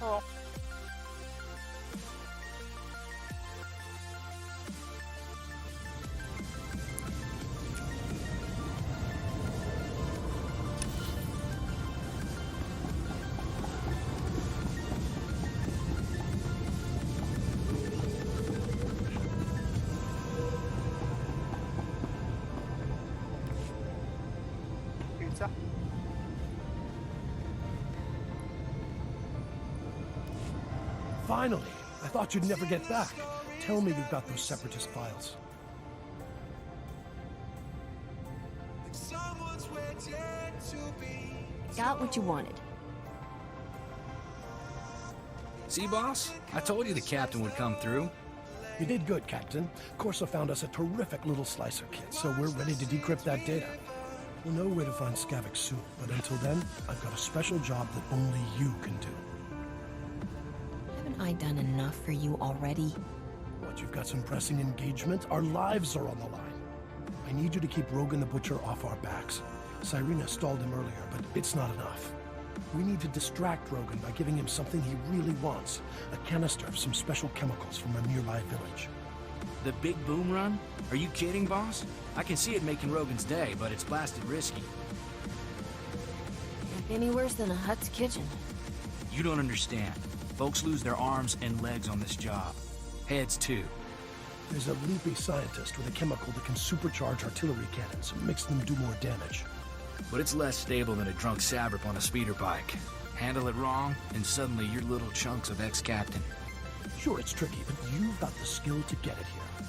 Oh. Pizza. Finally! I thought you'd never get back. Tell me you've got those separatist files. Got what you wanted. See, boss? I told you the captain would come through. You did good, Captain. Corso found us a terrific little slicer kit, so we're ready to decrypt that data. We'll know where to find Skavik soon, but until then, I've got a special job that only you can do. Haven't I done enough for you already? What, you've got some pressing engagement? Our lives are on the line. I need you to keep Rogan the Butcher off our backs. Cyrena stalled him earlier, but it's not enough. We need to distract Rogan by giving him something he really wants. A canister of some special chemicals from a nearby village. The big boom run? Are you kidding, boss? I can see it making Rogan's day, but it's blasted risky. Can't be any worse than a hut's kitchen. You don't understand. Folks lose their arms and legs on this job. Heads, too. There's a loopy scientist with a chemical that can supercharge artillery cannons and makes them do more damage. But it's less stable than a drunk sabrip on a speeder bike. Handle it wrong, and suddenly you're little chunks of ex-captain. Sure, it's tricky, but you've got the skill to get it here.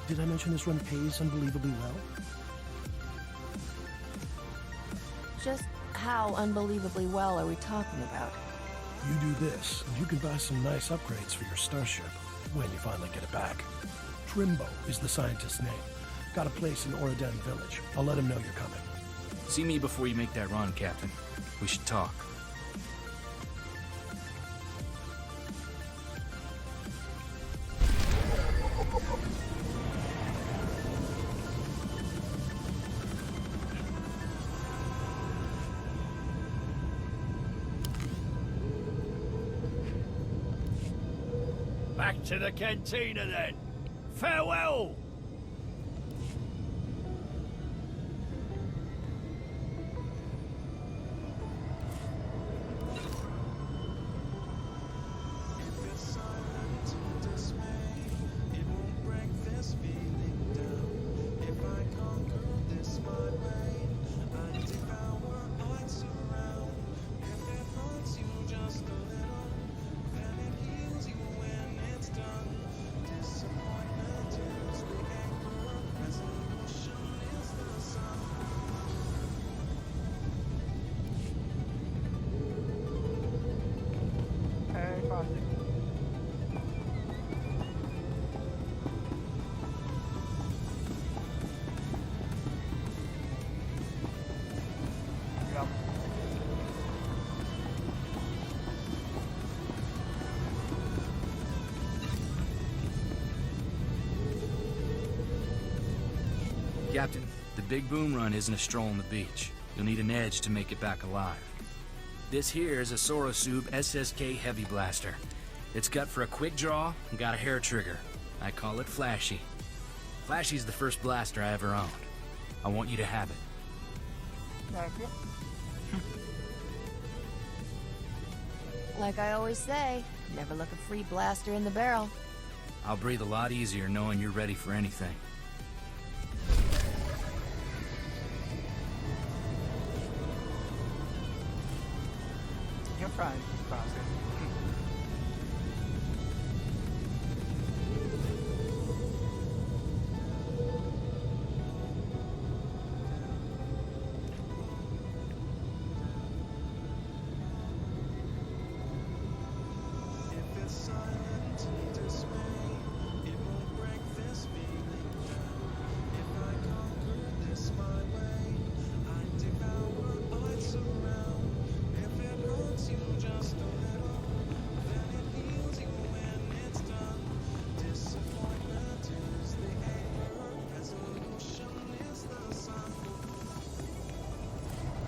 Did I mention this run pays unbelievably well? Just how unbelievably well are we talking about? You do this, and you can buy some nice upgrades for your starship, when you finally get it back. Trimbo is the scientist's name. Got a place in Oradan village. I'll let him know you're coming. See me before you make that run, Captain. We should talk. Back to the cantina, then. Farewell! Hey, Fosdick. Yep. Captain, the big boom run isn't a stroll on the beach. You'll need an edge to make it back alive. This here is a Sorosub SSK Heavy Blaster. It's cut for a quick draw and got a hair trigger. I call it Flashy. Flashy's the first blaster I ever owned. I want you to have it. Thank you. Like I always say, never look a free blaster in the barrel. I'll breathe a lot easier knowing you're ready for anything. You're fine, Fosdick.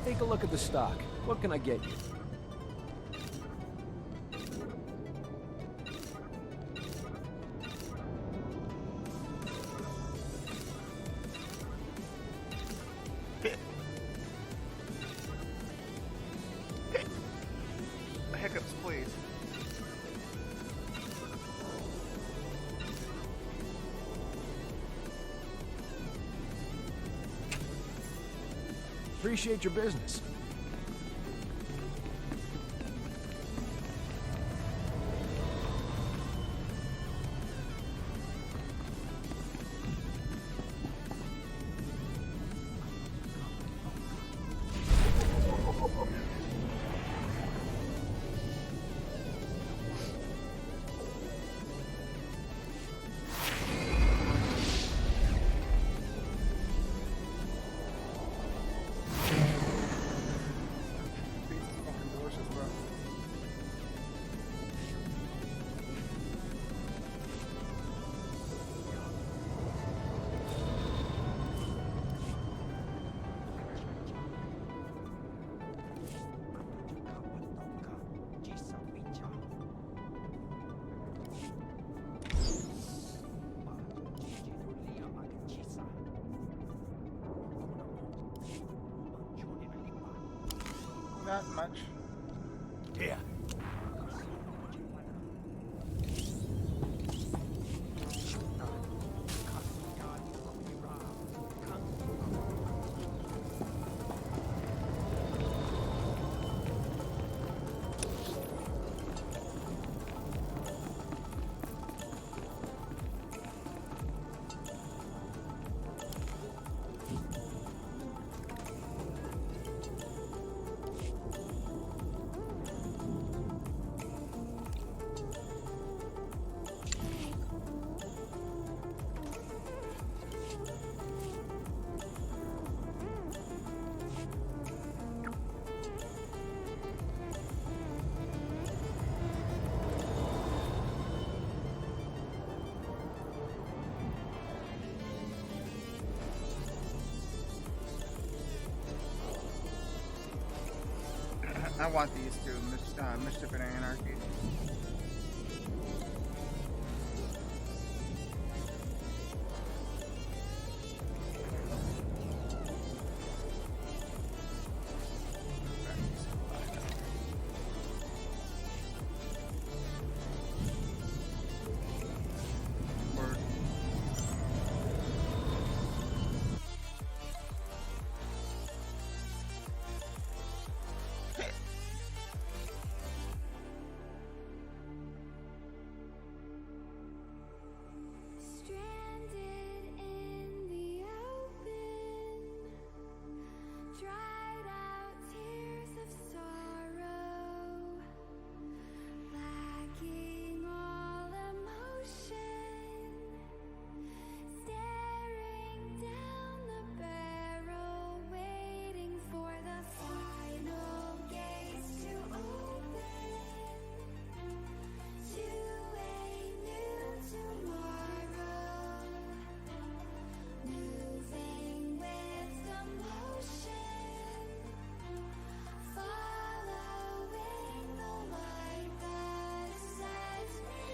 Take a look at the stock. What can I get you? Hiccups, please. Appreciate your business. Pizza's fucking delicious, bro. Not much. Here. I want these two, Mischief and Anarchy. Word. Stranded in the open, dried out tears of sorrow, lacking all emotion, staring down the barrel, waiting for the final gates to open to a new tomorrow, moving with the motion, following the light that sets me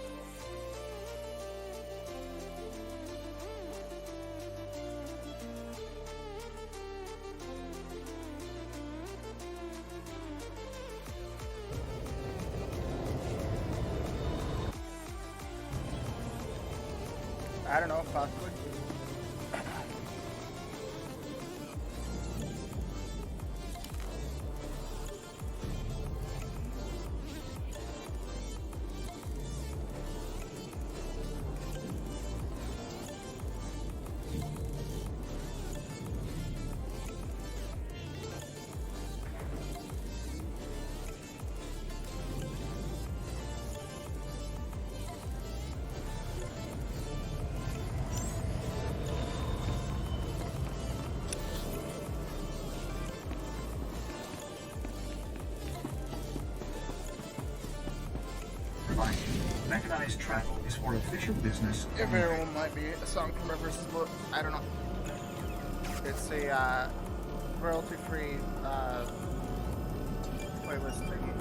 I don't know, possibly. Mechanized travel is for official business. It very well might be a song from Rivers' book. I don't know. It's a royalty-free playlist thingy.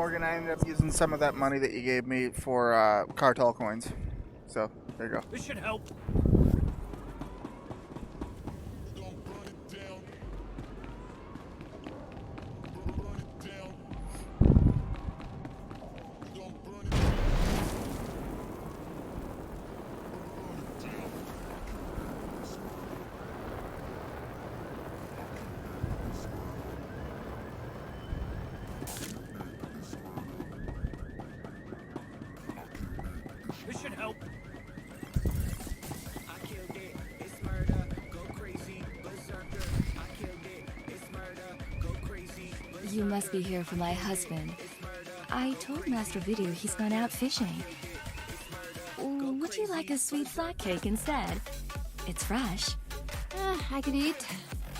Morgan, I ended up using some of that money that you gave me for cartel coins. So, there you go. This should help. This should help. I killed it, it's murder, go crazy, berserker. I killed it, it's murder, go crazy, berserker. You must be here for my husband. I told Master Video he's gone out fishing. Would you like a sweet flat cake instead? It's fresh. I could eat.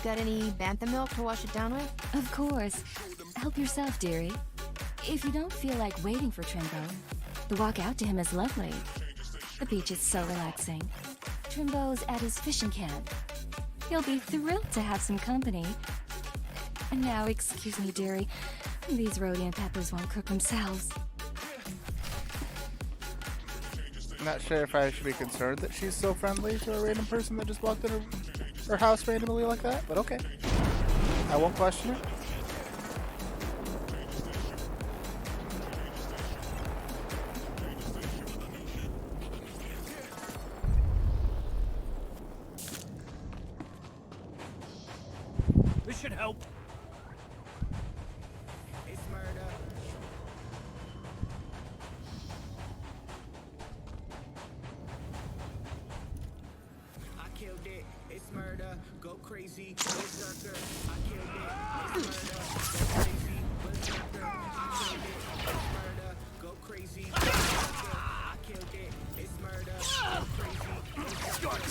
Got any bantha milk to wash it down with? Of course. Help yourself, dearie. If you don't feel like waiting for Trimbo, the walk out to him is lovely. The beach is so relaxing. Trimbo's at his fishing camp. He'll be thrilled to have some company. And now, excuse me, dearie, these rhodium peppers won't cook themselves. I'm not sure if I should be concerned that she's so friendly to a random person that just walked in her house randomly like that, but okay. I won't question it. This should help. It's murder. I killed it, it's murder, go crazy, berserker. I killed it, it's murder, go crazy, berserker. I killed it, it's murder, go crazy, berserker. I killed it, it's murder, go crazy, berserker.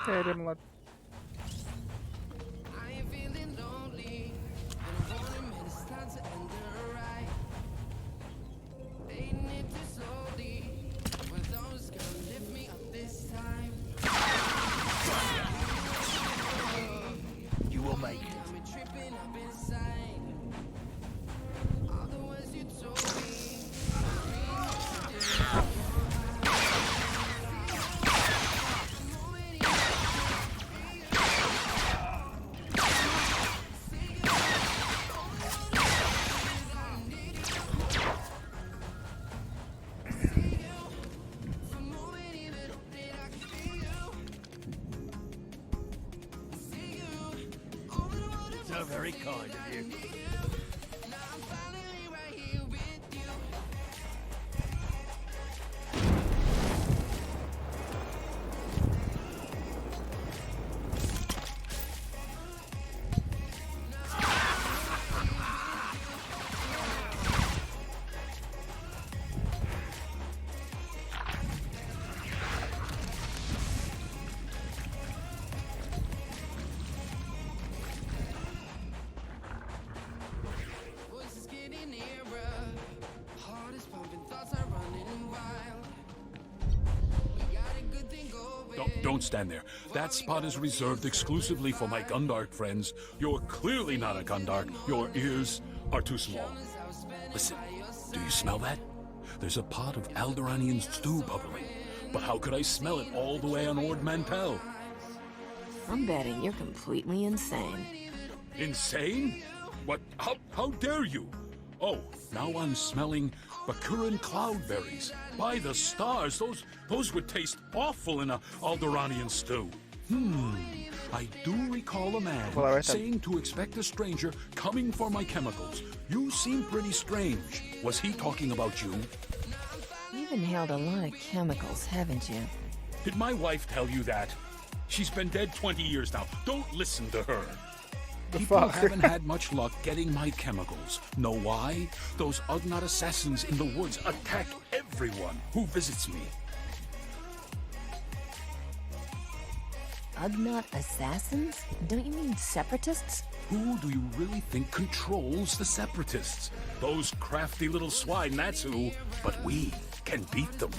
Okay, I didn't let. I ain't feeling lonely, and I want a minute, it's time to end the ride. Fading it too slowly, when those gonna lift me up this time. You will make it. Got me tripping up inside. All the words you told me. So very kind of you. don't stand there. That spot is reserved exclusively for my Gundart friends. You're clearly not a Gundart. Your ears are too small. Listen, do you smell that? There's a pot of Alderaanian stew bubbling. But how could I smell it all the way on Ord Mantell? I'm betting you're completely insane. Insane? What? How dare you? Oh, now I'm smelling Bakuran cloudberries. By the stars, those would taste awful in a Alderaanian stew. I do recall a man saying to expect a stranger coming for my chemicals. You seem pretty strange. Was he talking about you? You've inhaled a lot of chemicals, haven't you? Did my wife tell you that? She's been dead 20 years now. Don't listen to her. People haven't had much luck getting my chemicals. Know why? Those Ugnaught assassins in the woods attack everyone who visits me. Ugnaught assassins? Don't you mean separatists? Who do you really think controls the separatists? Those crafty little swine, that's who. But we can beat them.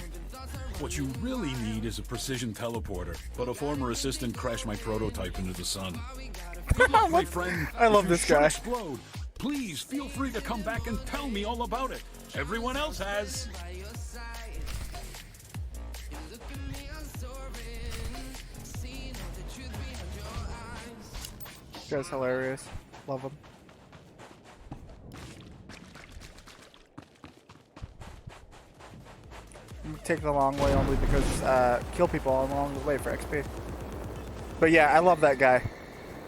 What you really need is a precision teleporter, but a former assistant crashed my prototype into the sun. Good luck, my friend. I love this guy. Explode. Please feel free to come back and tell me all about it. Everyone else has. This guy's hilarious. Love him. I'm gonna take the long way only because kill people along the way for XP. But yeah, I love that guy.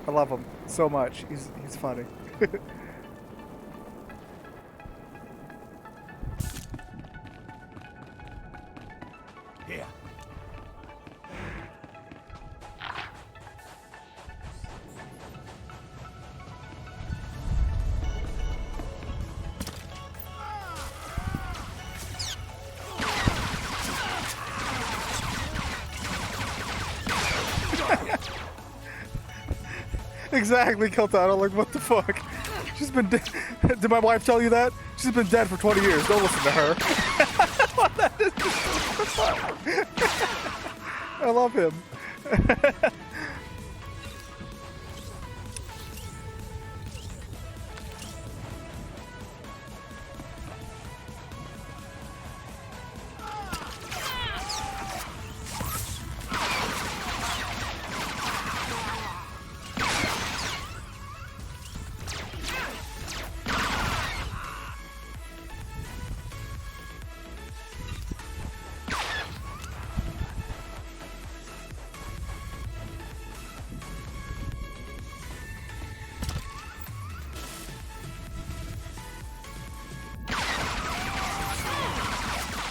I love him so much. He's funny. Here. Exactly, Keltano. Like, what the fuck? She's been dead. Did my wife tell you that? She's been dead for 20 years. Don't listen to her. I love him.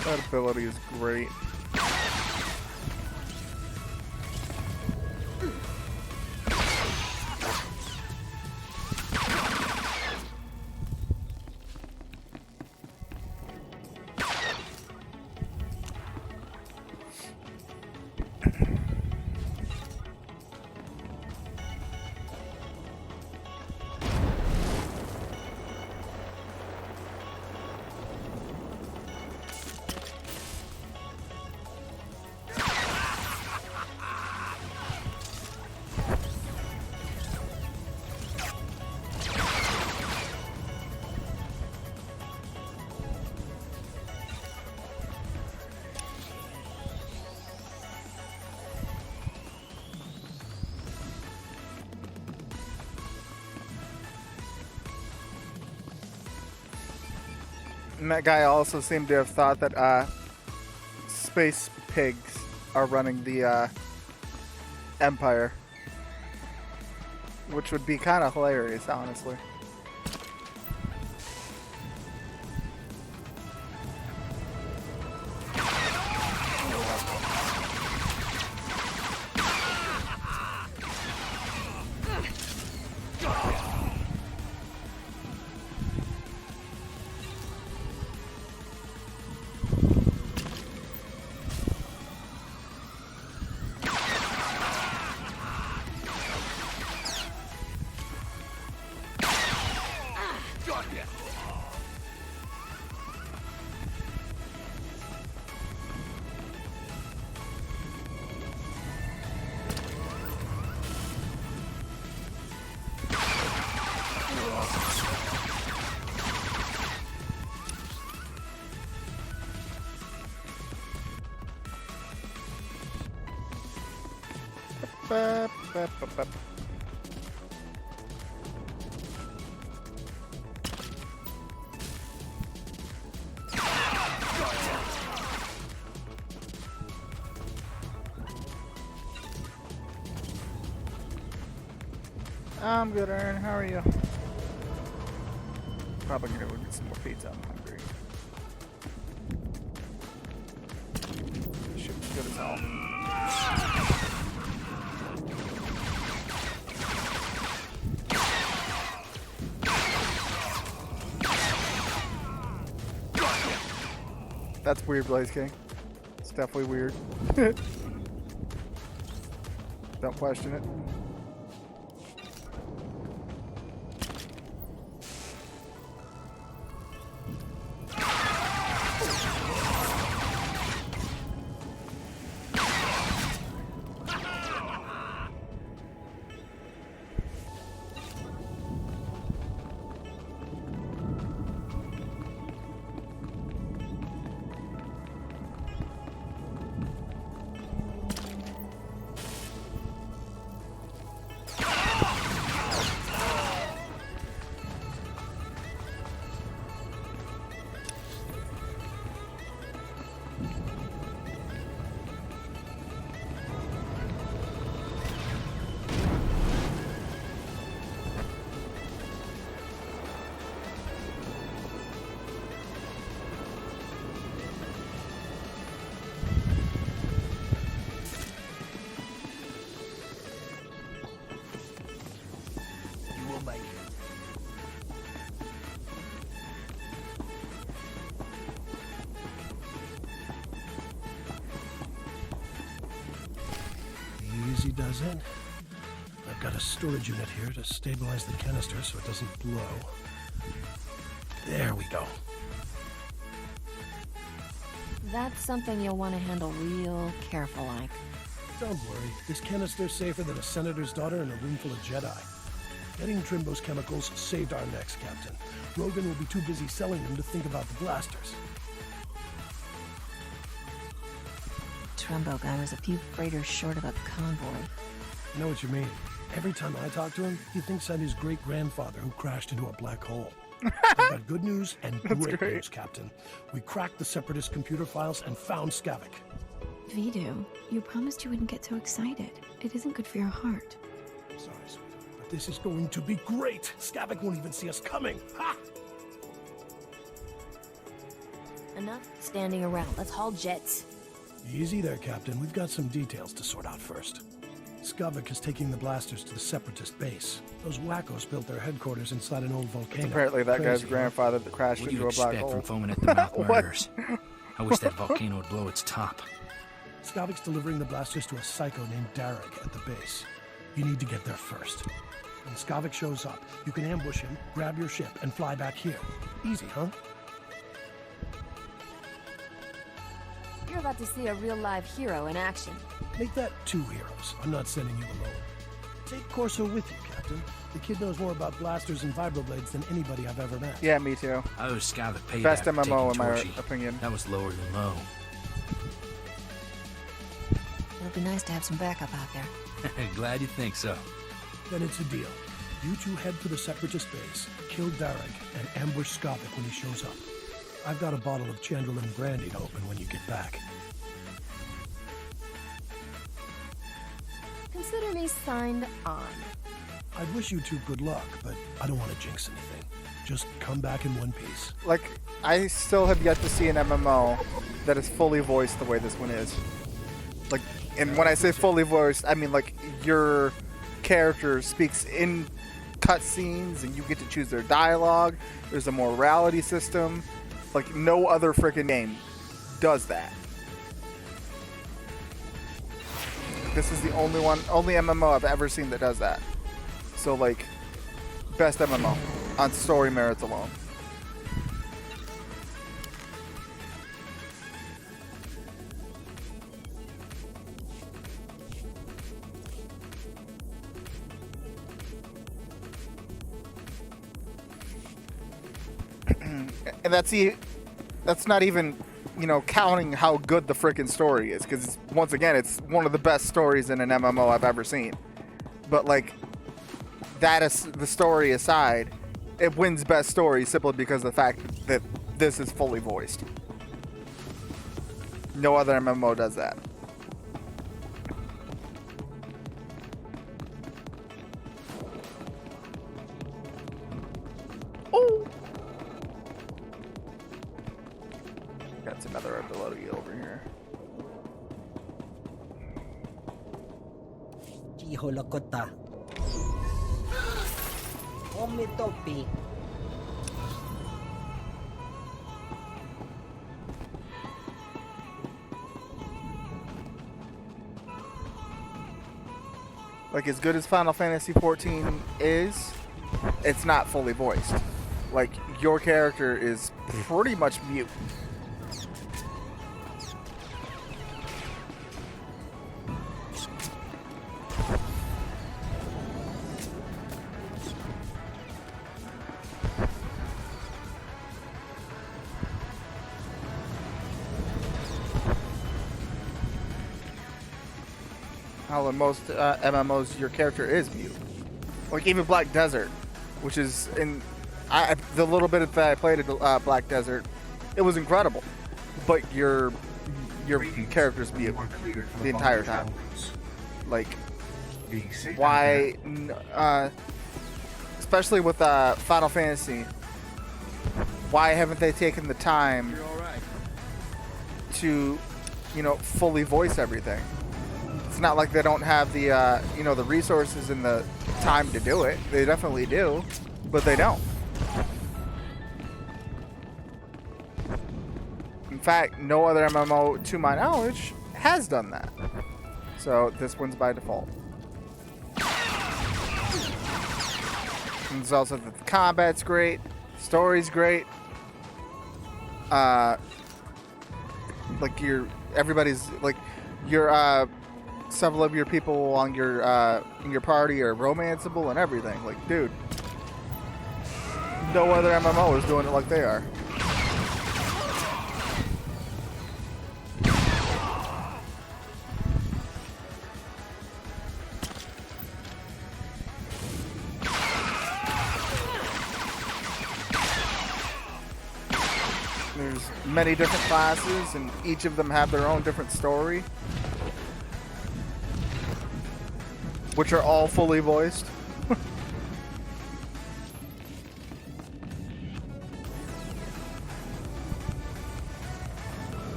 That ability is great. And that guy also seemed to have thought that space pigs are running the Empire, which would be kind of hilarious, honestly. Ba, ba, ba, ba. I'm good, Aaron. How are you? Probably gonna go get some more pizza. I'm hungry. Shit was good as hell. That's weird, Blaze King. It's definitely weird. Don't question it. Easy does it. I've got a storage unit here to stabilize the canister so it doesn't blow. There we go. That's something you'll want to handle real careful like. Don't worry, this canister's safer than a senator's daughter in a room full of Jedi. Getting Trimbo's chemicals saved our necks, Captain. Rogan will be too busy selling them to think about the blasters. Trimbo guy was a few freighters short of a convoy. I know what you mean. Every time I talk to him, he thinks I'm his great-grandfather who crashed into a black hole. I've got good news and great news, Captain. We cracked the Separatist computer files and found Skavik. Vidu, you promised you wouldn't get so excited. It isn't good for your heart. Sorry, sweetheart, but this is going to be great. Skavik won't even see us coming. Ha! Enough standing around. Let's haul jets. Easy there, Captain. We've got some details to sort out first. Skavik is taking the blasters to the Separatist base. Those wackos built their headquarters inside an old volcano. It's apparently that guy's Crazy, grandfather that crashed into a black hole. What do you expect from foaming at the mouth murderers? I wish that volcano would blow its top. Skavik's delivering the blasters to a psycho named Darek at the base. You need to get there first. When Skavik shows up, you can ambush him, grab your ship, and fly back here. Easy, huh? You're about to see a real live hero in action. Make that 2 heroes. I'm not sending you alone. Take Corso with you, Captain. The kid knows more about blasters and vibroblades than anybody I've ever met. Yeah, me too. I owe Skavik payback Best for MMO taking in my Torchy. opinion. That was lower than low. It'll be nice to have some backup out there. Glad you think so. Then it's a deal. You two head for the Separatist base, kill Darek, and ambush Skavik when he shows up. I've got a bottle of Chandlerlin brandy to open when you get back. Consider me signed on. I'd wish you two good luck, but I don't want to jinx anything. Just come back in one piece. Like, I still have yet to see an MMO that is fully voiced the way this one is. Like, and when I say fully voiced, I mean like your character speaks in cutscenes and you get to choose their dialogue. There's a morality system. Like, no other freaking game does that. This is the only MMO I've ever seen that does that. So, like, best MMO on story merits alone. And that's not even counting how good the freaking story is, because once again, it's one of the best stories in an MMO I've ever seen. But like, that is the story aside, it wins best story simply because of the fact that this is fully voiced. No other MMO does that. Oh! Got another ability over here. Chiholokota. Omitopi. Like, as good as Final Fantasy XIV is, it's not fully voiced. Like, your character is pretty much mute. How in most MMOs, your character is mute. Like even Black Desert, which is the little bit that I played at Black Desert, it was incredible. But your character's mute the entire time. Like, why? Especially with Final Fantasy, why haven't they taken the time to, fully voice everything? It's not like they don't have the the resources and the time to do it. They definitely do, but they don't. In fact, no other MMO, to my knowledge, has done that. So this one's by default. And it's also that the combat's great, story's great. Like several of your people on your in your party are romanceable and everything. Like, dude, no other MMO is doing it like they are. There's many different classes, and each of them have their own different story, which are all fully voiced.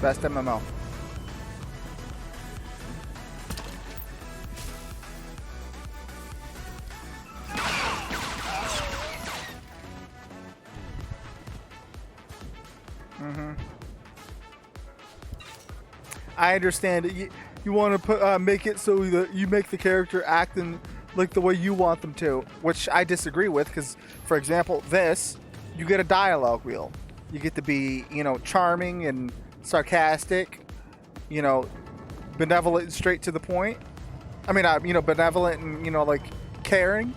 Best MMO. I understand it. You want to make it so that you make the character acting like the way you want them to, which I disagree with, because, for example, you get a dialogue wheel. You get to be, charming and sarcastic, benevolent and straight to the point. I mean, benevolent and, like, caring.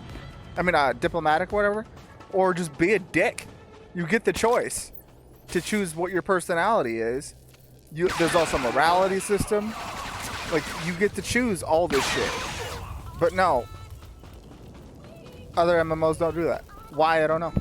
I mean, diplomatic, whatever. Or just be a dick. You get the choice to choose what your personality is. There's also a morality system. Like, you get to choose all this shit. But no. Other MMOs don't do that. Why? I don't know.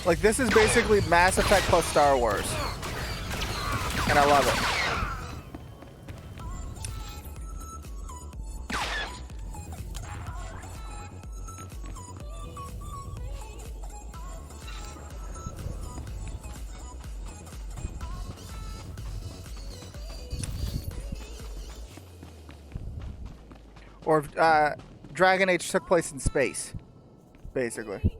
Like, this is basically Mass Effect plus Star Wars. And I love it. Or Dragon Age took place in space, basically.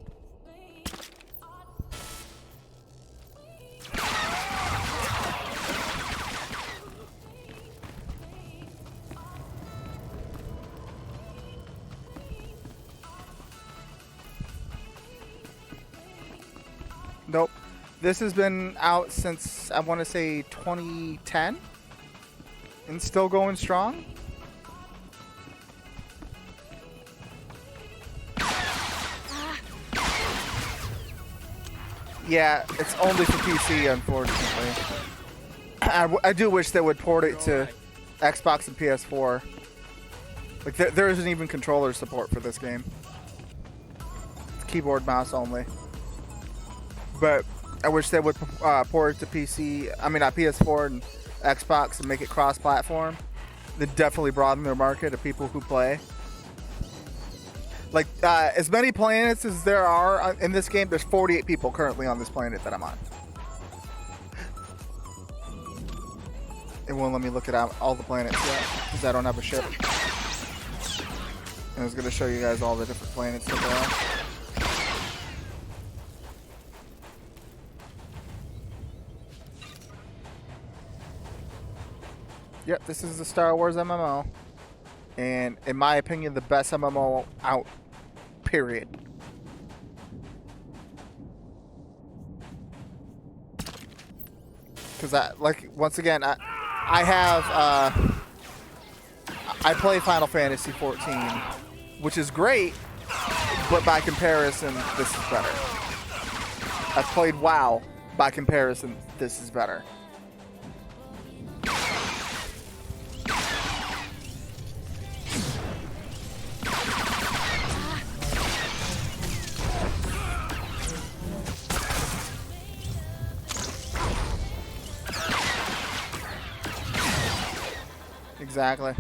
Nope. This has been out since, I want to say, 2010. And still going strong. Yeah, it's only for PC, unfortunately. I do wish they would port it to Xbox and PS4. Like, there isn't even controller support for this game. It's keyboard, mouse only. But I wish they would port it to PC. I mean, not PS4 and Xbox and make it cross-platform. They definitely broaden their market of people who play. Like, as many planets as there are in this game, there's 48 people currently on this planet that I'm on. It won't let me look at all the planets yet, because I don't have a ship. And I was going to show you guys all the different planets that there are. Yep, this is the Star Wars MMO. And in my opinion, the best MMO out. Period. Because once again, I play Final Fantasy 14, which is great, but by comparison, this is better. I've played WoW. By comparison, this is better. Exactly.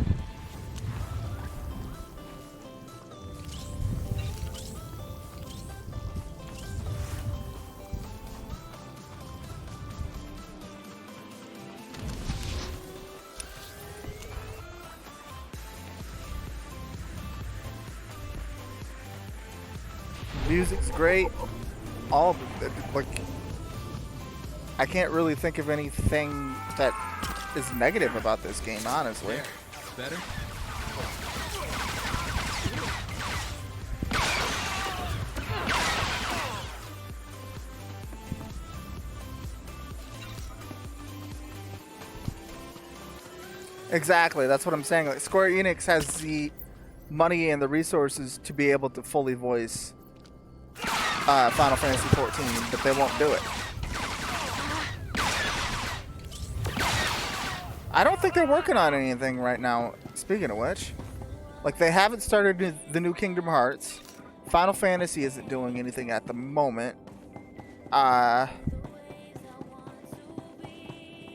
Music's great. All of it, like, I can't really think of anything that is negative about this game, honestly. Better? Exactly, that's what I'm saying. Like, Square Enix has the money and the resources to be able to fully voice Final Fantasy 14, but they won't do it. I don't think they're working on anything right now, speaking of which. Like, they haven't started the new Kingdom Hearts. Final Fantasy isn't doing anything at the moment.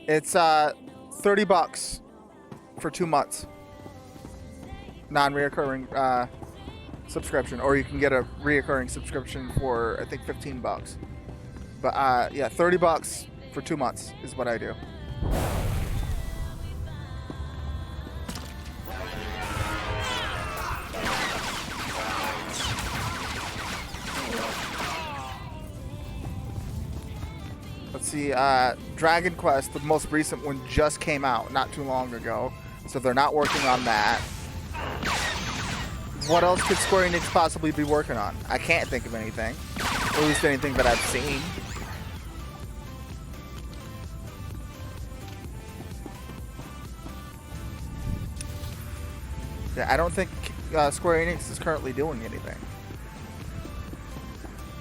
It's $30 for 2 months. Non-reoccurring subscription. Or you can get a reoccurring subscription for, I think, $15. But, yeah, $30 for 2 months is what I do. Let's see, Dragon Quest, the most recent one, just came out not too long ago, so they're not working on that. What else could Square Enix possibly be working on? I can't think of anything, or at least anything that I've seen. Yeah, I don't think Square Enix is currently doing anything.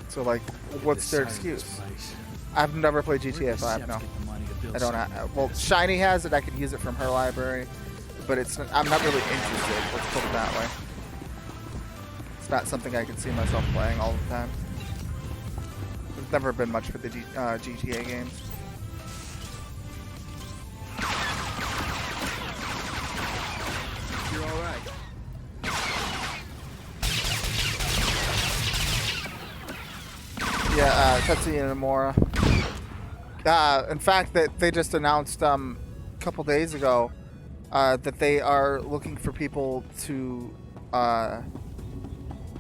So, like, what's their excuse? I've never played GTA 5, no. I don't have. Well, Shiny has it. I could use it from her library, but I'm not really interested. Let's put it that way. It's not something I can see myself playing all the time. I've never been much for the GTA games. You're all right. Yeah, Tetsuya Nomura. In fact, that they just announced a couple days ago that they are looking for people to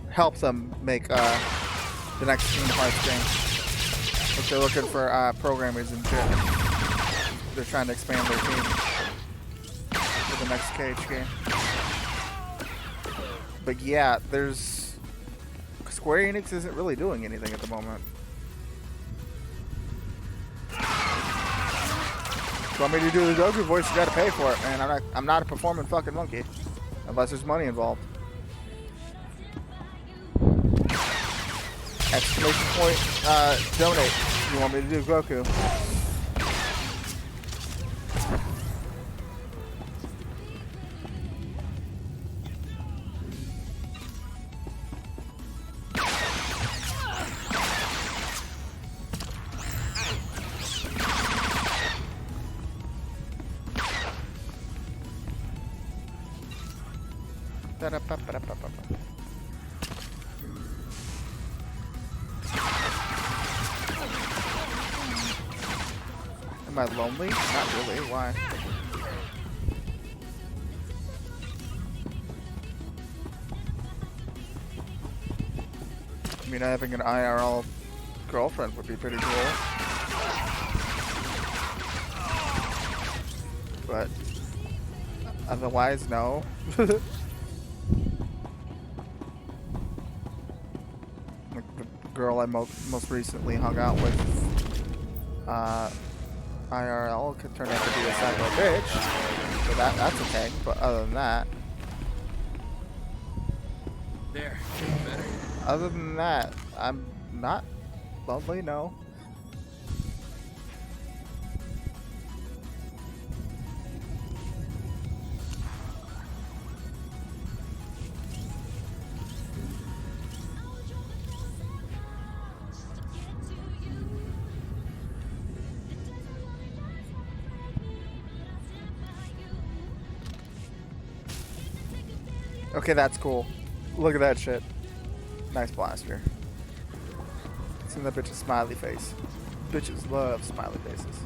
help them make the next Kingdom Hearts game. But they're looking for programmers and shit. They're trying to expand their team for the next KH game. But yeah, there's Square Enix isn't really doing anything at the moment. If you want me to do the Goku voice, you gotta pay for it, man. I'm not a performing fucking monkey. Unless there's money involved. Exclamation point, donate. If you want me to do Goku. Am I lonely? Not really. Why? I mean, having an IRL girlfriend would be pretty cool. But otherwise, no. Like the girl I most recently hung out with, IRL could turn out to be a psycho bitch. So that's a thing. But other than that, There. Better. other than that, I'm not lonely. No. Okay, that's cool. Look at that shit. Nice blaster. Send that bitch a smiley face. Bitches love smiley faces.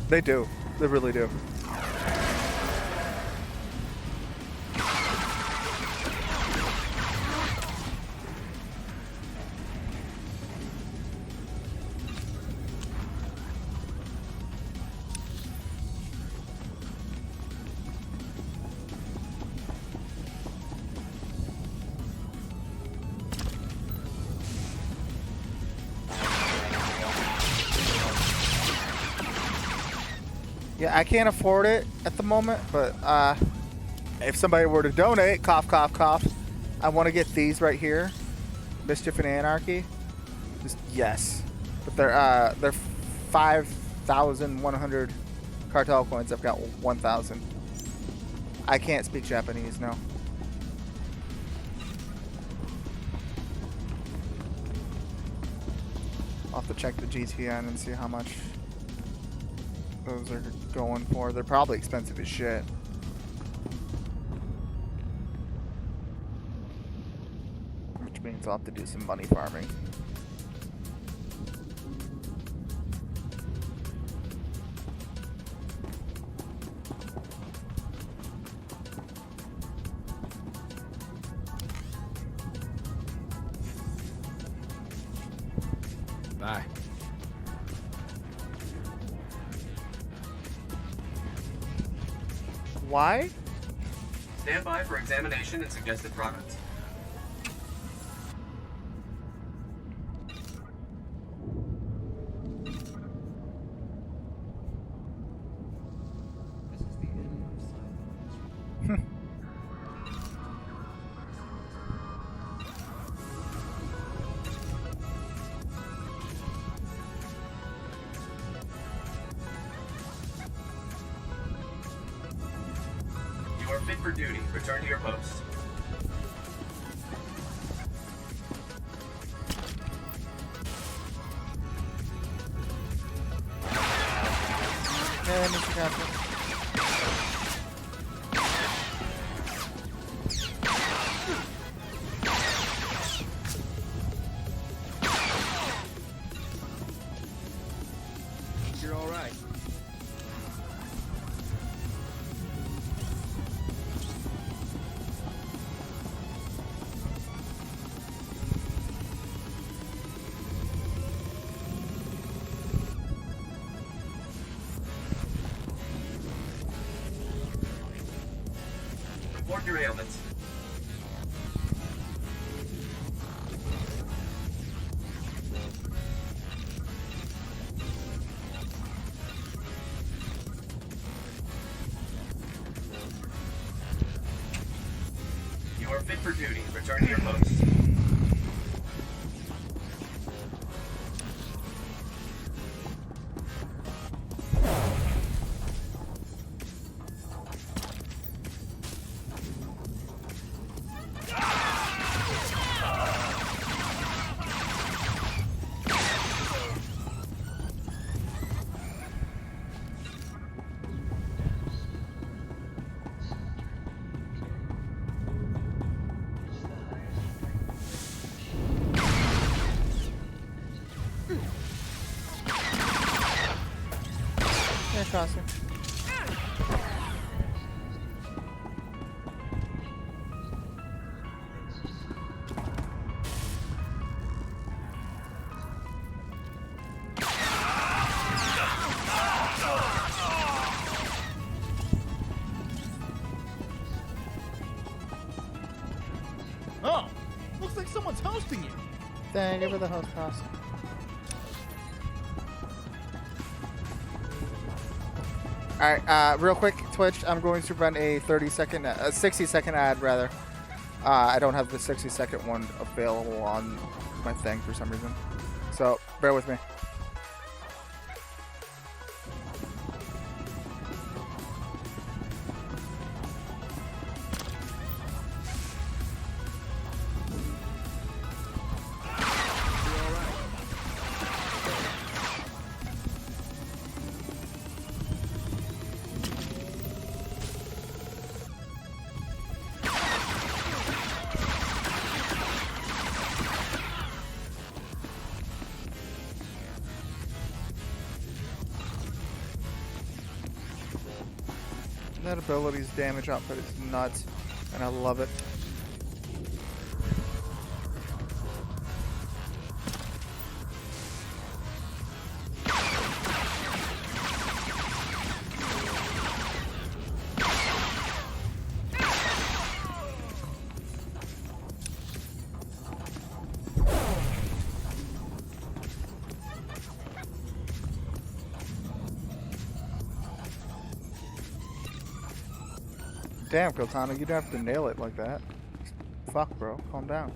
They do. They really do. Yeah, I can't afford it at the moment, but if somebody were to donate, cough, cough, cough, I want to get these right here, Mischief and Anarchy. Just yes, but they're 5,100 cartel coins. I've got 1,000. I can't speak Japanese, no. I'll have to check the GTN and see how much those are going for. They're probably expensive as shit. Which means I'll have to do some money farming. Bye. Why? Stand by for examination and suggested progress. You are fit for duty. Return to your post. Yeah, Mr. Captain. You're all right. your ailments. You are fit for duty. Return to your post. Crossing. Oh, looks like someone's hosting you. Dang, give her the host cross. Alright, real quick, Twitch, I'm going to run a 60-second ad, rather. I don't have the 60-second one available on my thing for some reason. So, bear with me. That ability's damage output is nuts, and I love it. Damn, Cortana, you don't have to nail it like that. Fuck, bro. Calm down.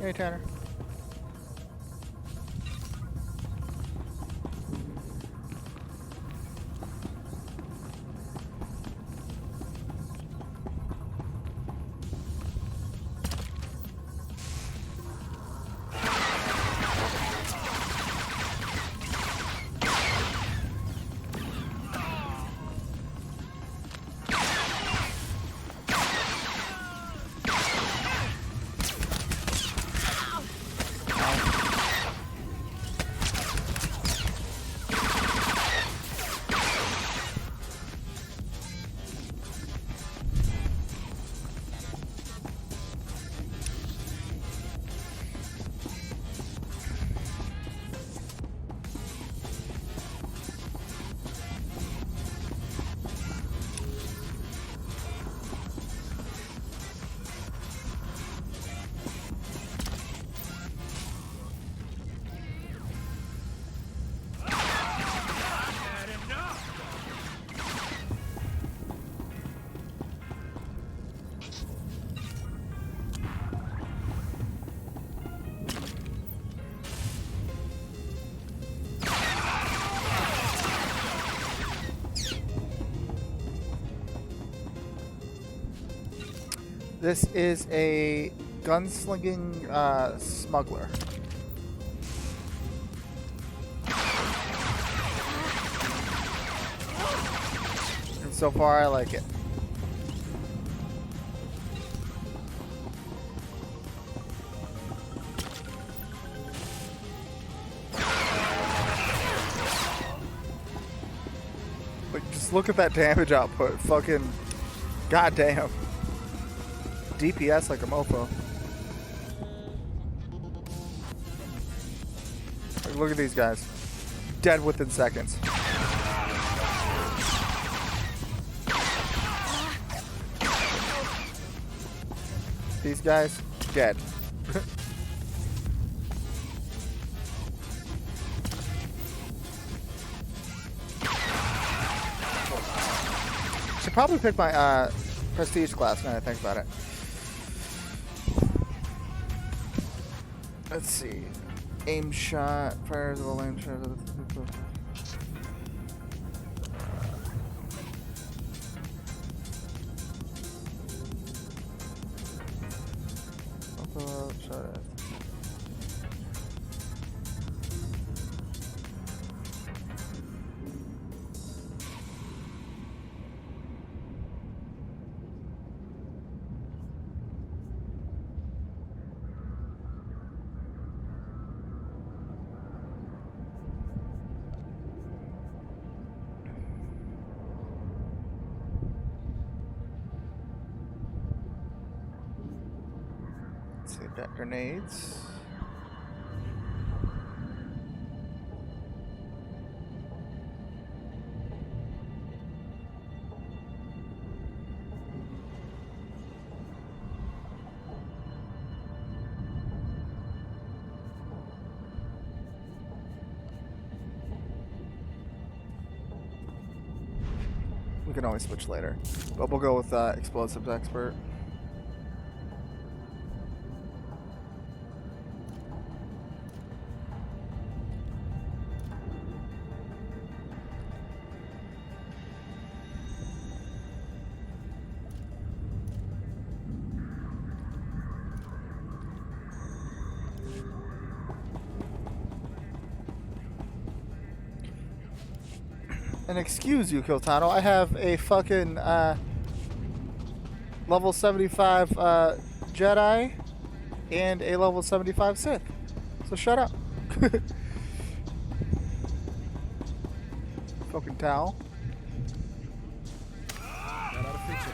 Hey, Tanner. This is a gunslinging smuggler. And so far, I like it. Like, just look at that damage output. Fucking goddamn. DPS like a mofo. Look at these guys. Dead within seconds. These guys, dead. Should probably pick my prestige class now that I think about it. Let's see. Aim shot, fires of the aim shot. Got grenades. We can always switch later, but we'll go with explosives expert. And excuse you, Kiltano, I have a fucking level 75 Jedi and a level 75 Sith. So shut up. Fucking towel. That ought to fix it.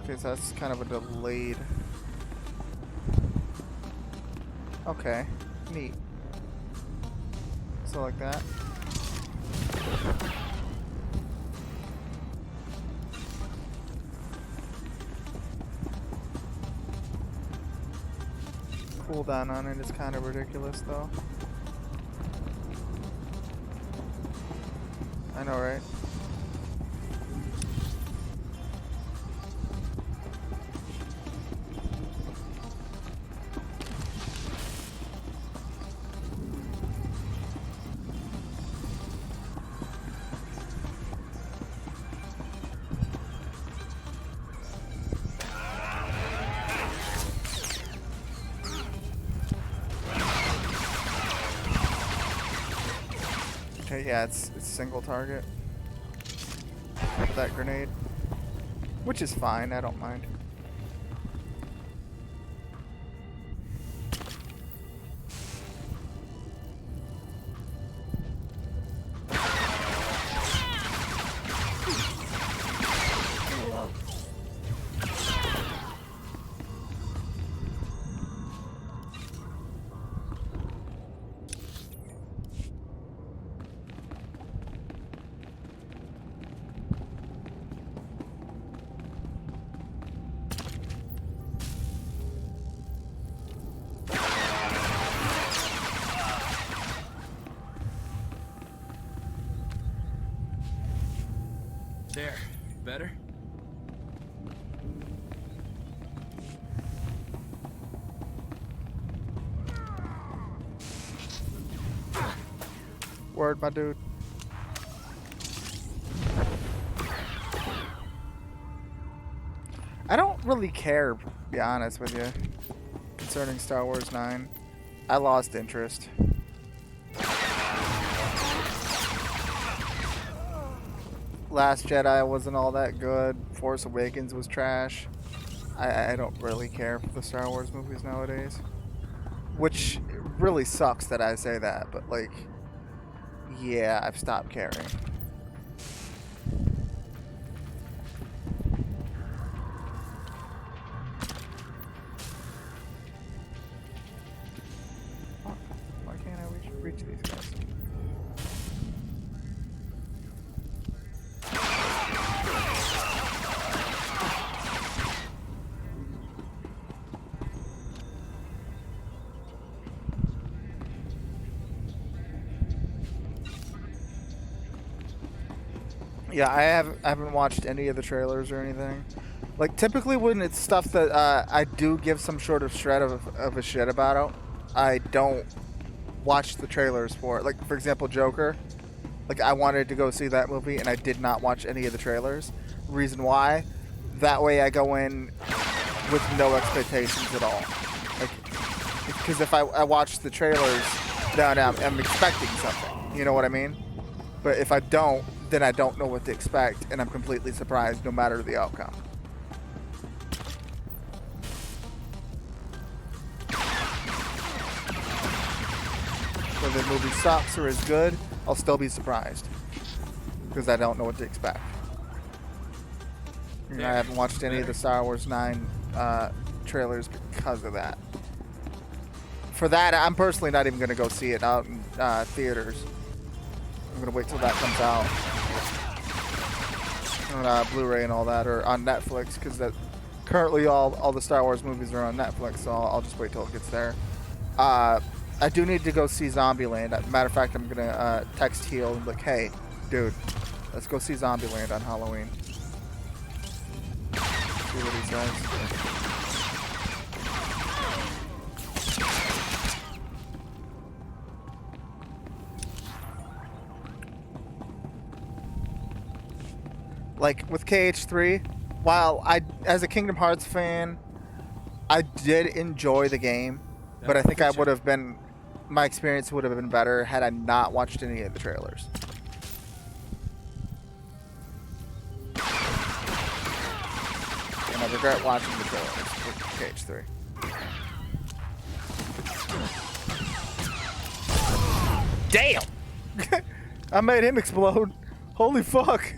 Okay, so that's kind of a delayed. Okay, neat. So like that. Cooldown on it is kind of ridiculous though. I know, right? Okay, yeah, it's single target with that grenade, which is fine. I don't mind. There. Better? Word, my dude. I don't really care, to be honest with you, concerning Star Wars 9. I lost interest. Last Jedi wasn't all that good. Force Awakens was trash. I don't really care for the Star Wars movies nowadays. which really sucks that I say that, but like, yeah, I've stopped caring. Why can't I reach these guys? Yeah, I haven't watched any of the trailers or anything. Like, typically when it's stuff that I do give some sort of shred of a shit about it, I don't watch the trailers for it. Like, for example, Joker. Like, I wanted to go see that movie, and I did not watch any of the trailers. Reason why? That way I go in with no expectations at all. Like, because if I watch the trailers, then I'm expecting something. You know what I mean? But if I don't, then I don't know what to expect, and I'm completely surprised no matter the outcome. Whether the movie sucks or is good, I'll still be surprised. Because I don't know what to expect. You know, I haven't watched any of the Star Wars 9 trailers because of that. For that, I'm personally not even going to go see it out in theaters. I'm going to wait till that comes out. On Blu-ray and all that, or on Netflix, because that currently all the Star Wars movies are on Netflix, so I'll just wait till it gets there. I do need to go see Zombieland. Matter of fact, I'm going to text Heel and be like, hey, dude, let's go see Zombieland on Halloween. See what he says. Like, with KH3, while as a Kingdom Hearts fan, I did enjoy the game, but I think my experience would have been better had I not watched any of the trailers. And I regret watching the trailers with KH3. Damn! I made him explode. Holy fuck.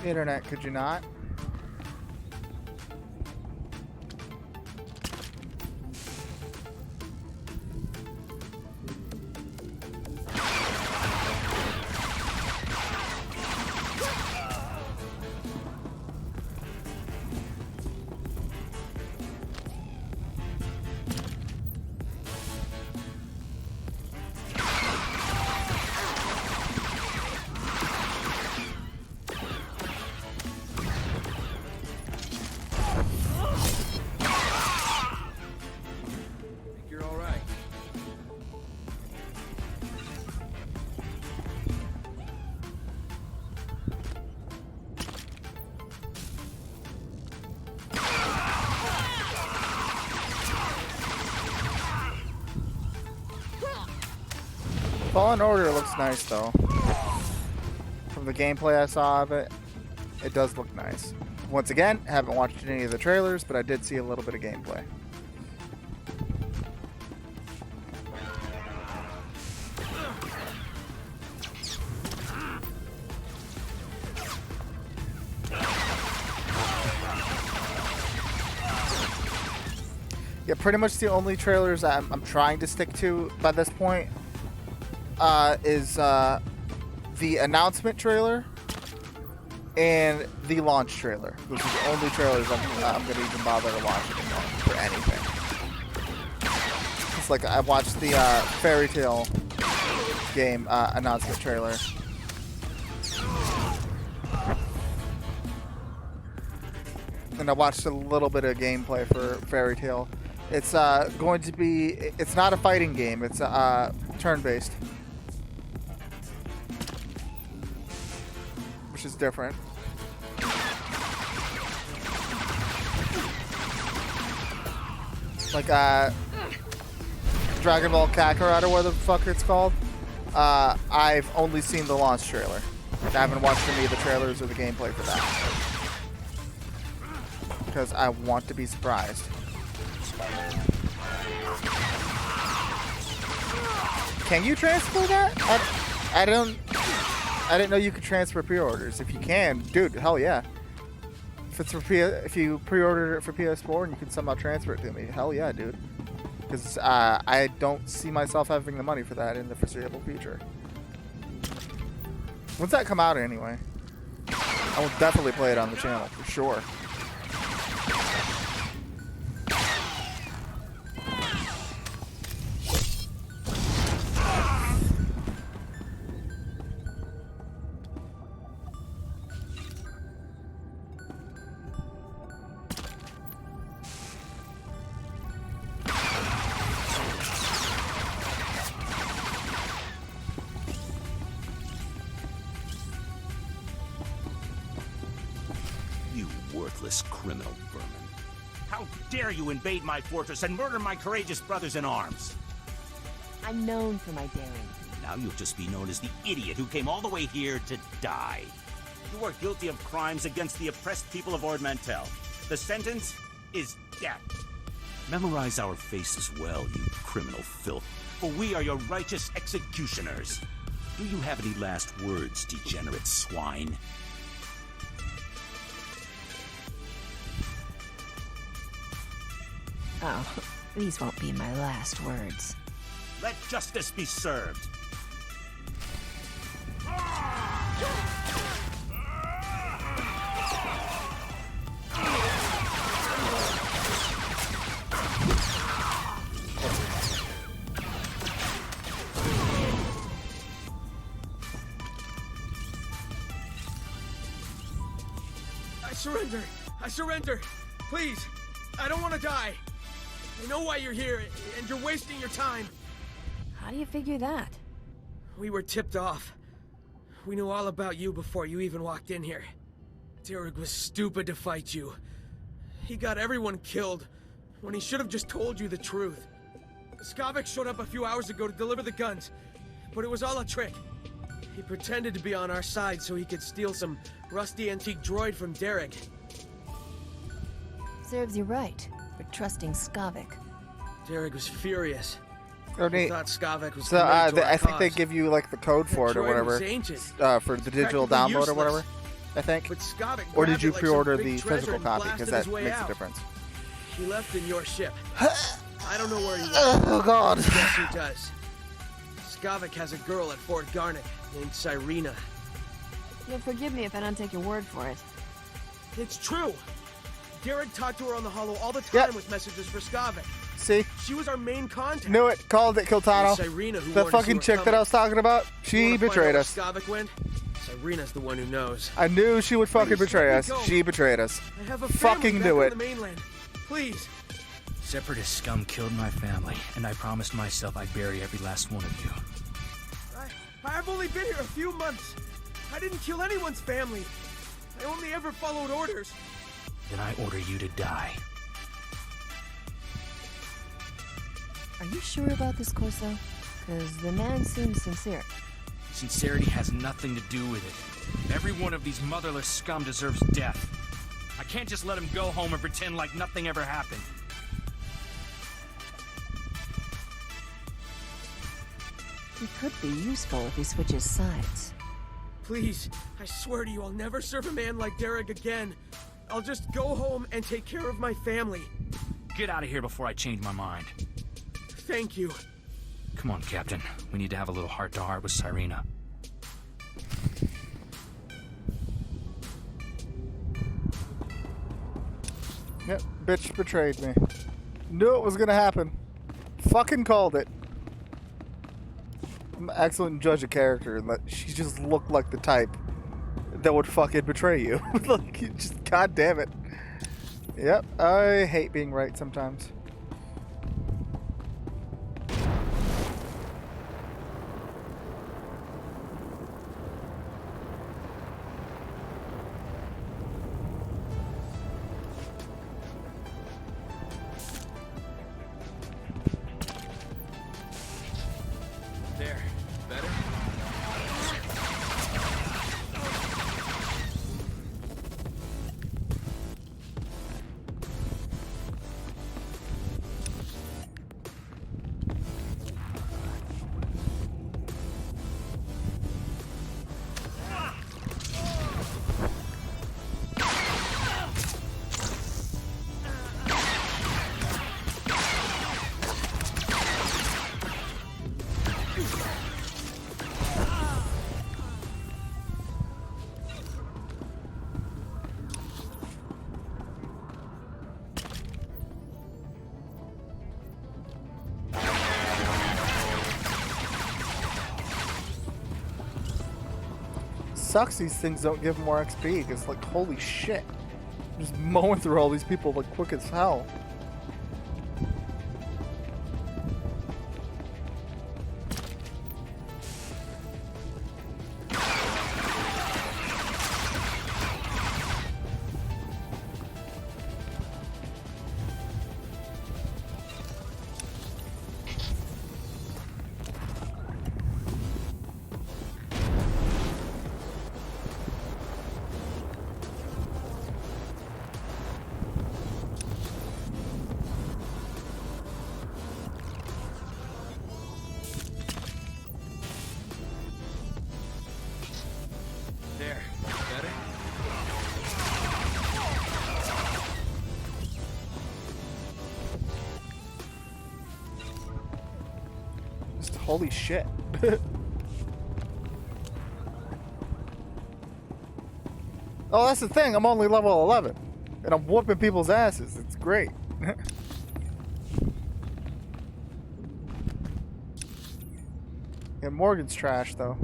Internet, could you not? Fallen Order looks nice though. From the gameplay I saw of it, it does look nice. Once again, haven't watched any of the trailers, but I did see a little bit of gameplay. Yeah, pretty much the only trailers I'm trying to stick to by this point is the announcement trailer and the launch trailer. Those are the only trailers I'm going to even bother to watch anymore for anything. It's like I watched the Fairy Tail game announcement trailer. And I watched a little bit of gameplay for Fairy Tail. It's going to be... It's not a fighting game. It's turn-based. Which is different. Like, Dragon Ball Kakarot or whatever the fuck it's called. I've only seen the launch trailer. I haven't watched any of the trailers or the gameplay for that. Because I want to be surprised. Can you transfer that? I didn't know you could transfer pre-orders. If you can, dude, hell yeah. If it's for if you pre-ordered it for PS4 and you can somehow transfer it to me, hell yeah, dude. Because I don't see myself having the money for that in the foreseeable future. When's that come out anyway? I will definitely play it on the channel for sure. Criminal vermin. How dare you invade my fortress and murder my courageous brothers in arms? I'm known for my daring. Now you'll just be known as the idiot who came all the way here to die. You are guilty of crimes against the oppressed people of Ord Mantell. The sentence is death. Memorize our faces well, you criminal filth, for we are your righteous executioners. Do you have any last words, degenerate swine? Oh, these won't be my last words. Let justice be served. I surrender. I surrender. Please. I don't want to die. I know why you're here, and you're wasting your time. How do you figure that? We were tipped off. We knew all about you before you even walked in here. Derek was stupid to fight you. He got everyone killed when he should have just told you the truth. Skavik showed up a few hours ago to deliver the guns, but it was all a trick. He pretended to be on our side so he could steal some rusty antique droid from Derek. Serves you right for trusting Skavik. Derek was furious. Oh, neat. He thought Skavik was So committed to our I think they cause. give you like the code for it or droid was whatever, ancient. for the digital Practically download or useless. whatever. I think. But Skavik Or did grabbed you it like pre-order some big the treasure physical and copy? blasted Because that his way makes out. a difference. He left in your ship. I don't know where he went. Oh God. Guess who does? Skavik has a girl at Fort Garnet named Cyrena. You'll forgive me if I don't take your word for it. It's true. Derek talked to her on the holo all the time with messages for Skavik. See? She was our main contact. Knew it. Called it, Kiltano. Cyrena who The warned us fucking you were chick that coming. I was talking about, she Wanna find betrayed out us. where Skavik went? Cyrena's the one who knows. I knew she would fucking Please, betray let me us. go. She betrayed us. I have a Fucking family knew back it. on the mainland. Please. Separatist scum killed my family, and I promised myself I'd bury every last one of you. I've only been here a few months. I didn't kill anyone's family. I only ever followed orders. Then I order you to die. Are you sure about this, Corso? Because the man seems sincere. Sincerity has nothing to do with it. Every one of these motherless scum deserves death. I can't just let him go home and pretend like nothing ever happened. He could be useful if he switches sides. Please, I swear to you, I'll never serve a man like Derek again. I'll just go home and take care of my family. Get out of here before I change my mind. Thank you. Come on, Captain. We need to have a little heart-to-heart with Cyrena. Yep, bitch betrayed me. Knew it was gonna happen. Fucking called it. I'm an excellent judge of character, and that she just looked like the type that would fucking betray you. Like, you just, god damn it. Yep, I hate being right sometimes. There. Better? Sucks these things don't give more XP, because like, holy shit. I'm just mowing through all these people like quick as hell. There. Better? Just holy shit. Oh, that's the thing. I'm only level 11. And I'm whooping people's asses. It's great. Yeah, Morgan's trash, though.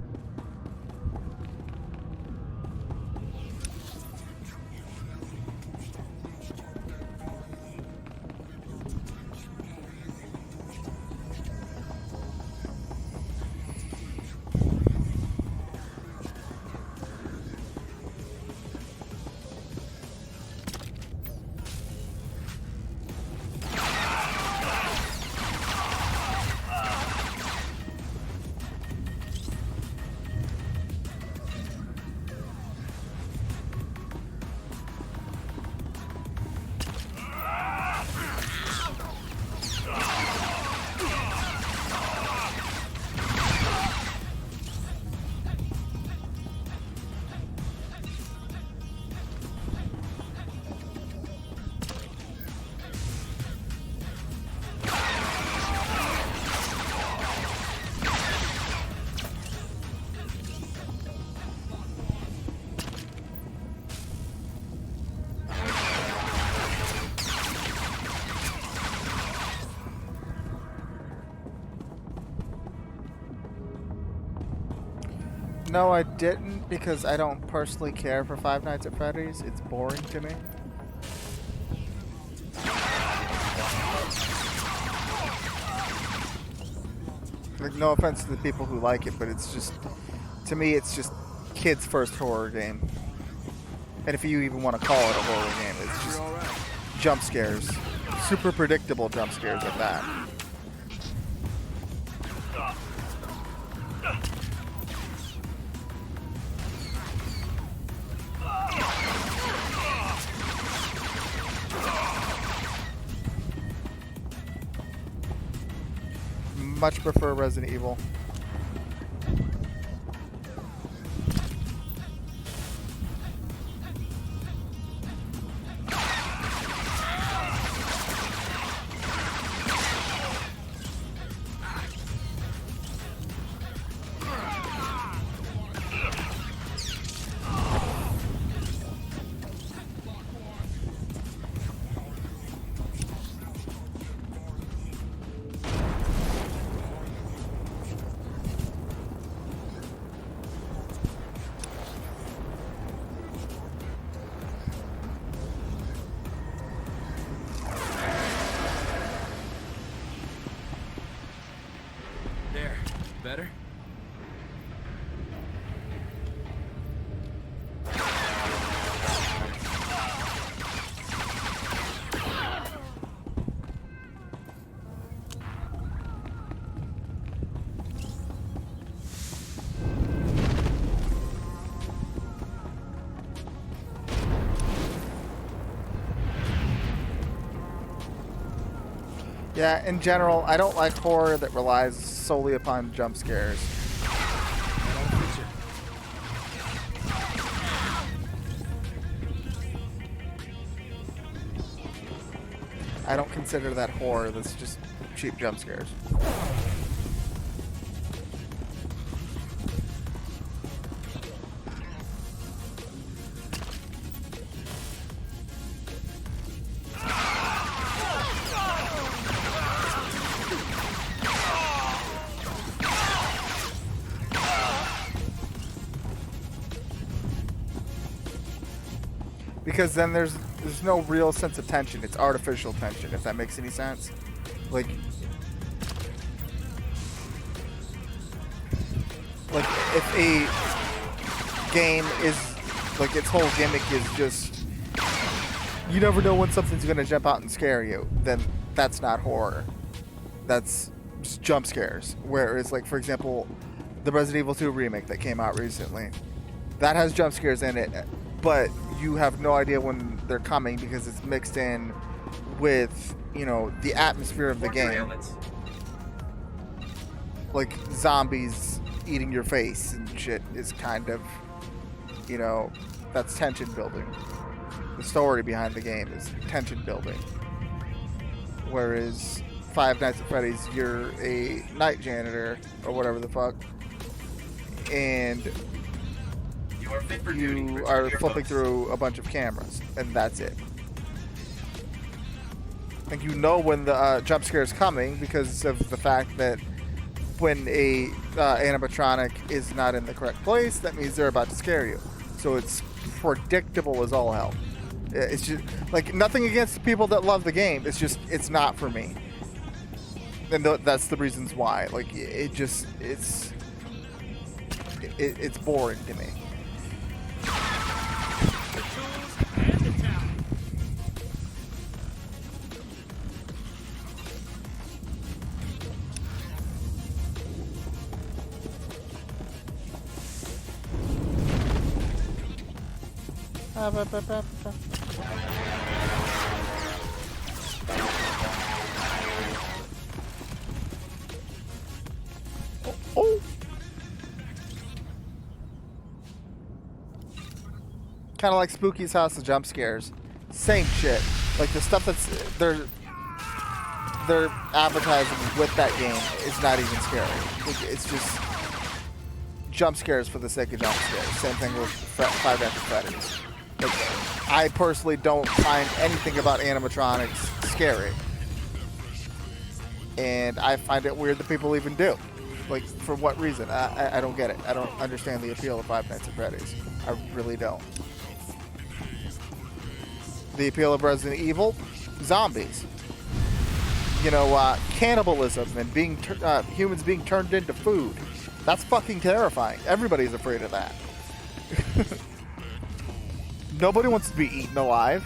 No, I didn't, because I don't personally care for Five Nights at Freddy's. It's boring to me. Like, no offense to the people who like it, but it's just, to me, it's just kids' first horror game. And if you even want to call it a horror game, it's just jump scares. Super predictable jump scares at that. Much prefer Resident Evil. Yeah, in general, I don't like horror that relies solely upon jump scares. I don't consider that horror. That's just cheap jump scares. Because then there's no real sense of tension. It's artificial tension, if that makes any sense. Like if a game is, like, its whole gimmick is just, you never know when something's gonna jump out and scare you, then that's not horror. That's just jump scares. Whereas, like, for example, the Resident Evil 2 remake that came out recently, that has jump scares in it, but you have no idea when they're coming because it's mixed in with, you know, the atmosphere of the game. Like zombies eating your face and shit is kind of, you know, that's tension building. The story behind the game is tension building. Whereas Five Nights at Freddy's, you're a night janitor or whatever the fuck, and you are flipping through a bunch of cameras, and that's it. Like, you know when the jump scare is coming because of the fact that when a animatronic is not in the correct place, that means they're about to scare you. So it's predictable as all hell. It's just, like, nothing against the people that love the game. It's just, it's not for me. And that's the reasons why. Like, it's boring to me. Oh. Kind of like Spooky's House of Jump Scares. Same shit. Like, the stuff that's they're advertising with that game is not even scary. Like, it's just jump scares for the sake of jump scares. Same thing with Five Nights at Freddy's. Like, I personally don't find anything about animatronics scary. And I find it weird that people even do. Like, for what reason? I don't get it. I don't understand the appeal of Five Nights at Freddy's. I really don't. The appeal of Resident Evil? Zombies. You know, cannibalism and being humans being turned into food. That's fucking terrifying. Everybody's afraid of that. Nobody wants to be eaten alive.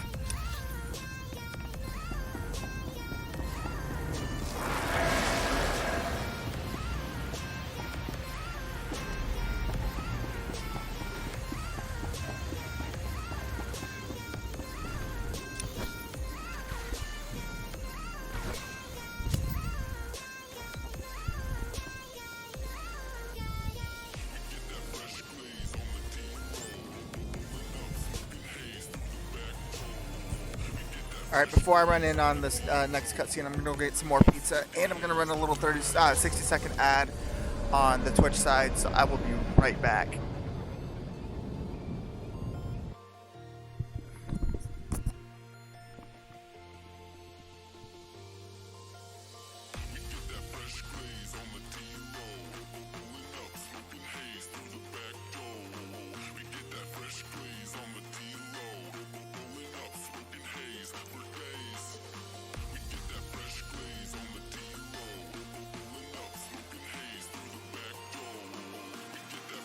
Alright, before I run in on this next cutscene, I'm going to go get some more pizza, and I'm going to run a little 60-second ad on the Twitch side, so I will be right back.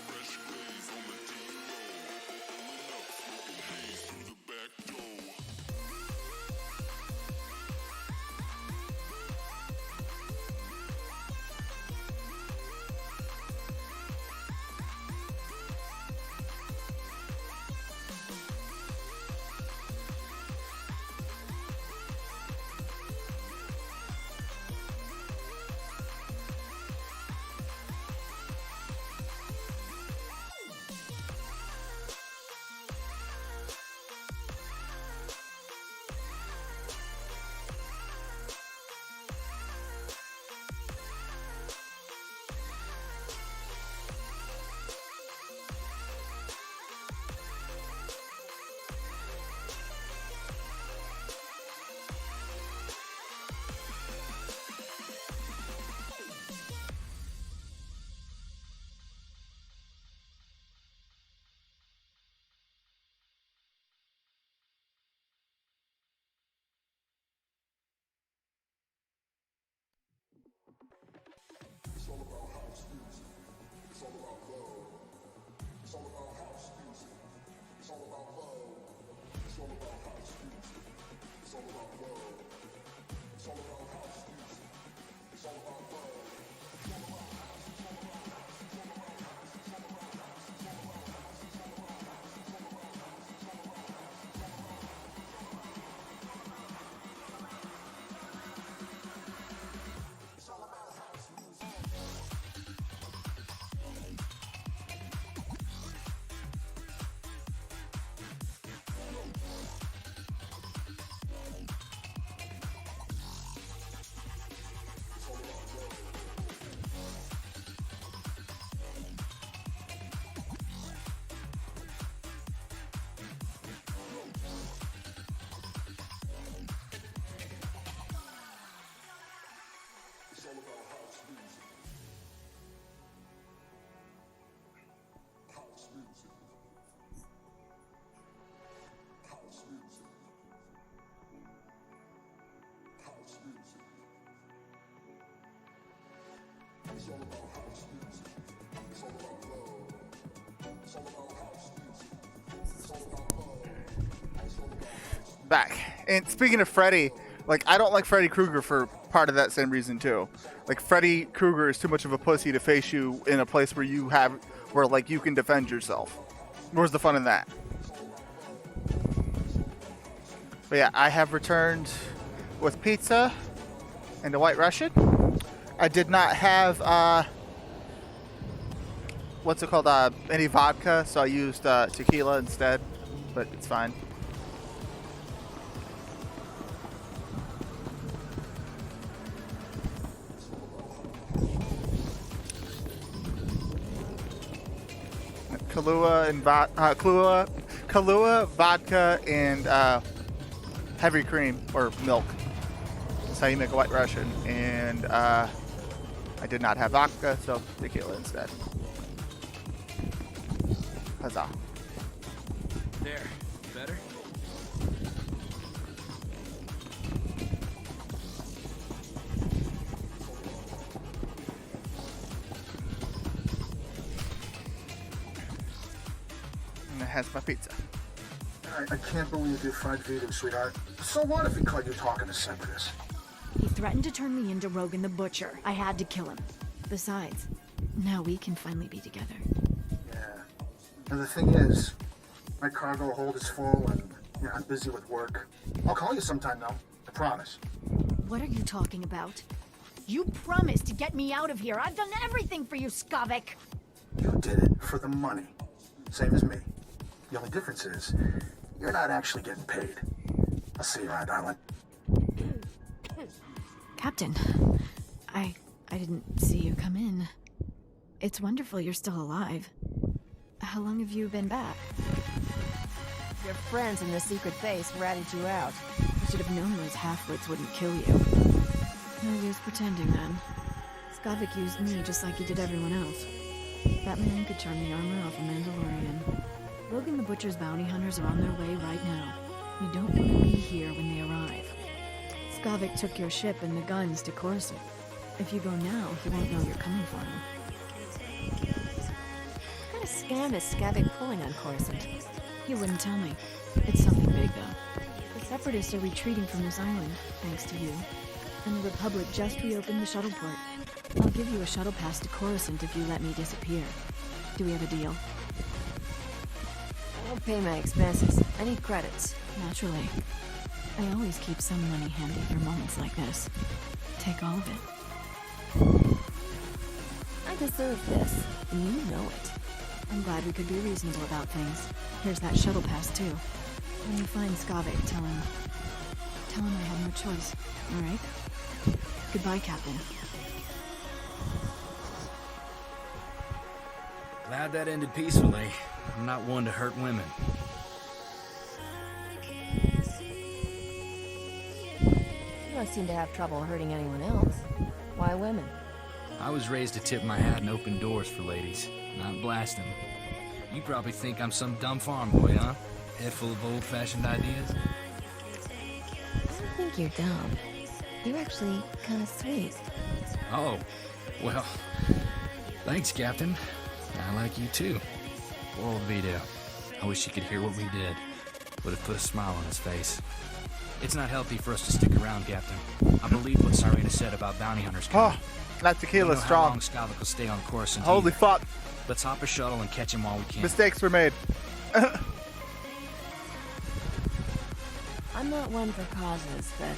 Fresh Back. And speaking of Freddy, like, I don't like Freddy Krueger for part of that same reason too. Like, Freddy Krueger is too much of a pussy to face you in a place where you can defend yourself. Where's the fun in that? But yeah, I have returned with pizza and a White Russian. I did not have what's it called? Any vodka, so I used tequila instead. But it's fine. Kahlua, vodka, and heavy cream or milk. That's how you make a White Russian. And I did not have vodka, so tequila instead. Huzzah. There. Better? And it has my pizza. I can't believe you fried feed him, sweetheart. So what if he caught you talking to Separatist? He threatened to turn me into Rogan the Butcher. I had to kill him. Besides, now we can finally be together. Yeah. And the thing is, my cargo hold is full and I'm busy with work. I'll call you sometime though. I promise. What are you talking about? You promised to get me out of here. I've done everything for you, Skavik. You did it for the money. Same as me. The only difference is, you're not actually getting paid. I'll see you around, darling. Captain, I didn't see you come in. It's wonderful you're still alive. How long have you been back? Your friends in the secret base ratted you out. I should have known those half-wits wouldn't kill you. No use pretending then. Skavik used me just like he did everyone else. That man could charm the armor off a Mandalorian. Rogan the Butcher's bounty hunters are on their way right now. You don't want to be here when they arrive. Skavik took your ship and the guns to Coruscant. If you go now, he won't know you're coming for him. What kind of scam is Skavik pulling on Coruscant? He wouldn't tell me. It's something big, though. The Separatists are retreating from this island, thanks to you. And the Republic just reopened the shuttle port. I'll give you a shuttle pass to Coruscant if you let me disappear. Do we have a deal? I won't pay my expenses. I need credits. Naturally. I always keep some money handy for moments like this. Take all of it. I deserve this, and you know it. I'm glad we could be reasonable about things. Here's that shuttle pass, too. When you find Skavik, tell him I had no choice, alright? Goodbye, Captain. Glad that ended peacefully. I'm not one to hurt women. You don't seem to have trouble hurting anyone else. Why women? I was raised to tip my hat and open doors for ladies, not blast them. You probably think I'm some dumb farm boy, huh? Head full of old-fashioned ideas? I don't think you're dumb. You're actually kind of sweet. Oh, well, thanks, Captain. I like you too. Poor old Vito. I wish he could hear what we did. Would have put a smile on his face. It's not healthy for us to stick around, Captain. I believe what Sirena said about bounty hunters coming. Oh, that tequila's How strong. long Skavik will stay on course until Holy fuck. Let's hop a shuttle and catch him while we can. Mistakes were made. I'm not one for causes, but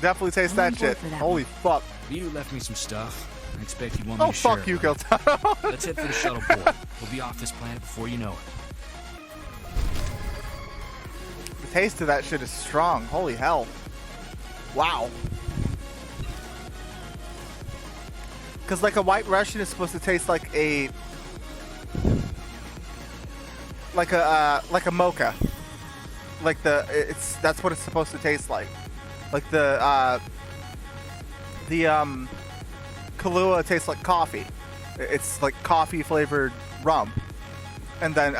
Definitely taste I'm that on board shit. for that Holy fuck. Vito left me some stuff. I expect you want me Oh, to share fuck it you, with him. Kiltaro. Let's head for the shuttle port. We'll be off this planet before you know it. The taste of that shit is strong. Holy hell. Wow. Because like a white Russian is supposed to taste like a mocha. Like that's what it's supposed to taste like. Like the Kahlua tastes like coffee. It's like coffee flavored rum. And then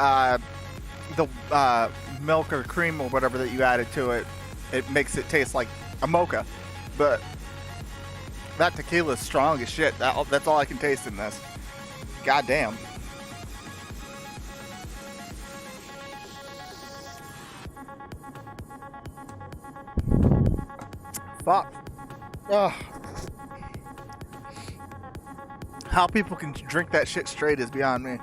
the milk or cream or whatever that you added to it, it makes it taste like a mocha. But that tequila is strong as shit. That's all I can taste in this. God damn. Fuck. Ugh. How people can drink that shit straight is beyond me.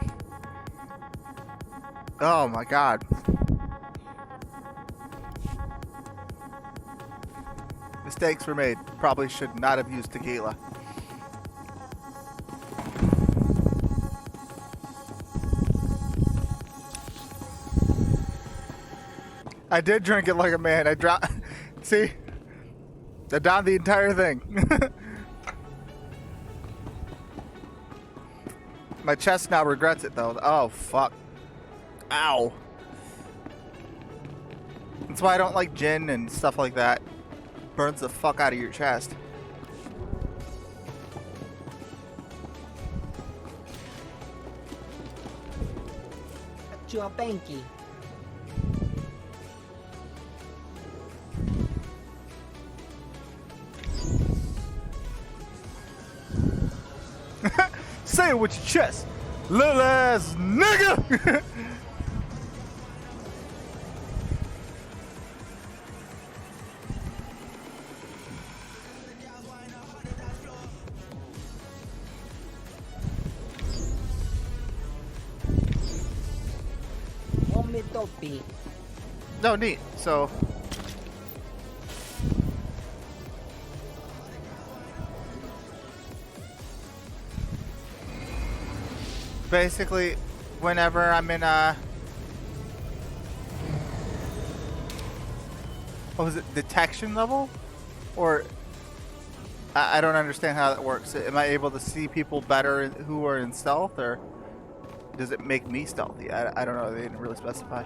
Oh my god. Mistakes were made. Probably should not have used tequila. I did drink it like a man. I dropped. See? I downed the entire thing. My chest now regrets it though. Oh fuck. Ow. That's why I don't like gin and stuff like that. Burns the fuck out of your chest. Banky. Say it with your chest, little ass nigga. No, neat. So basically, whenever I'm in what was it, detection level? Or I don't understand how that works. Am I able to see people better who are in stealth, or does it make me stealthy? I don't know. They didn't really specify.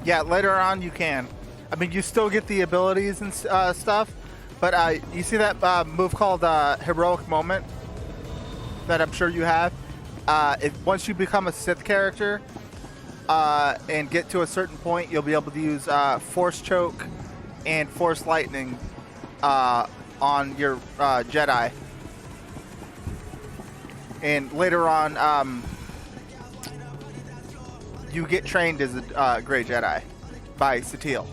Yeah, later on you can. I mean, you still get the abilities and stuff, but you see that move called Heroic Moment that I'm sure you have? Once you become a Sith character and get to a certain point, you'll be able to use Force Choke and Force Lightning on your Jedi. And later on, you get trained as a Grey Jedi by Satele.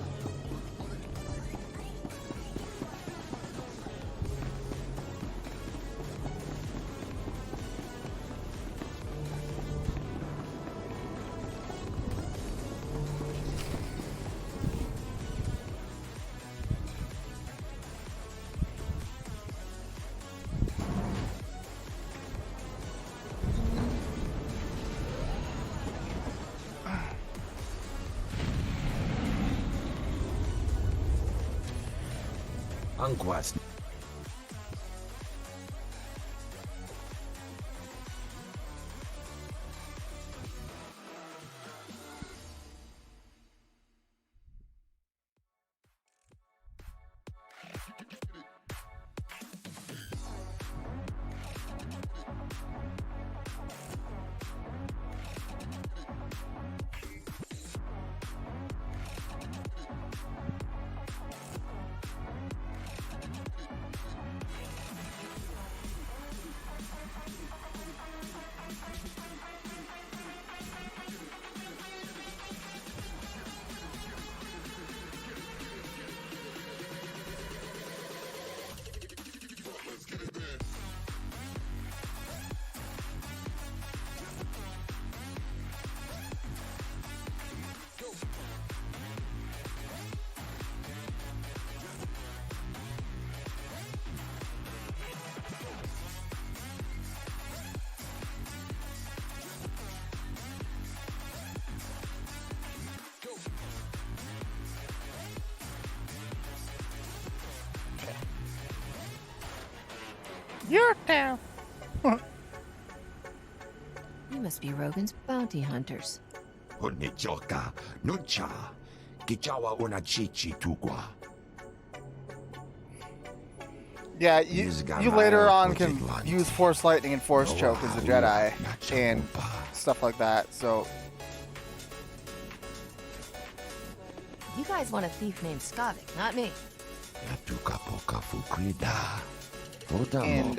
Anguas. Your town. You must be Rogan's bounty hunters. Honichoka, Nucha, Kichawa Unachichi Tugwa. Yeah, you later on can use Force Lightning and Force Choke as a Jedi and stuff like that, so... You guys want a thief named Skavik, not me. And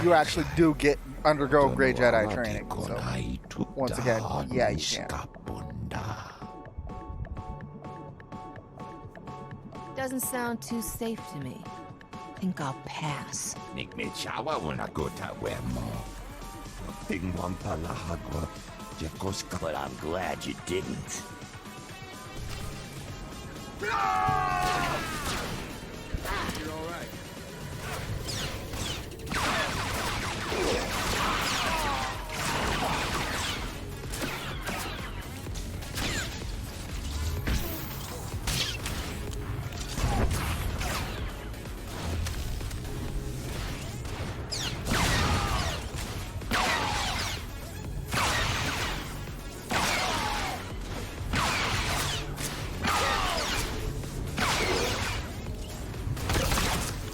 you actually do undergo Grey Jedi training, so once again, yeah, you can. Doesn't sound too safe to me. Think I'll pass. But I'm glad you didn't. You're all right.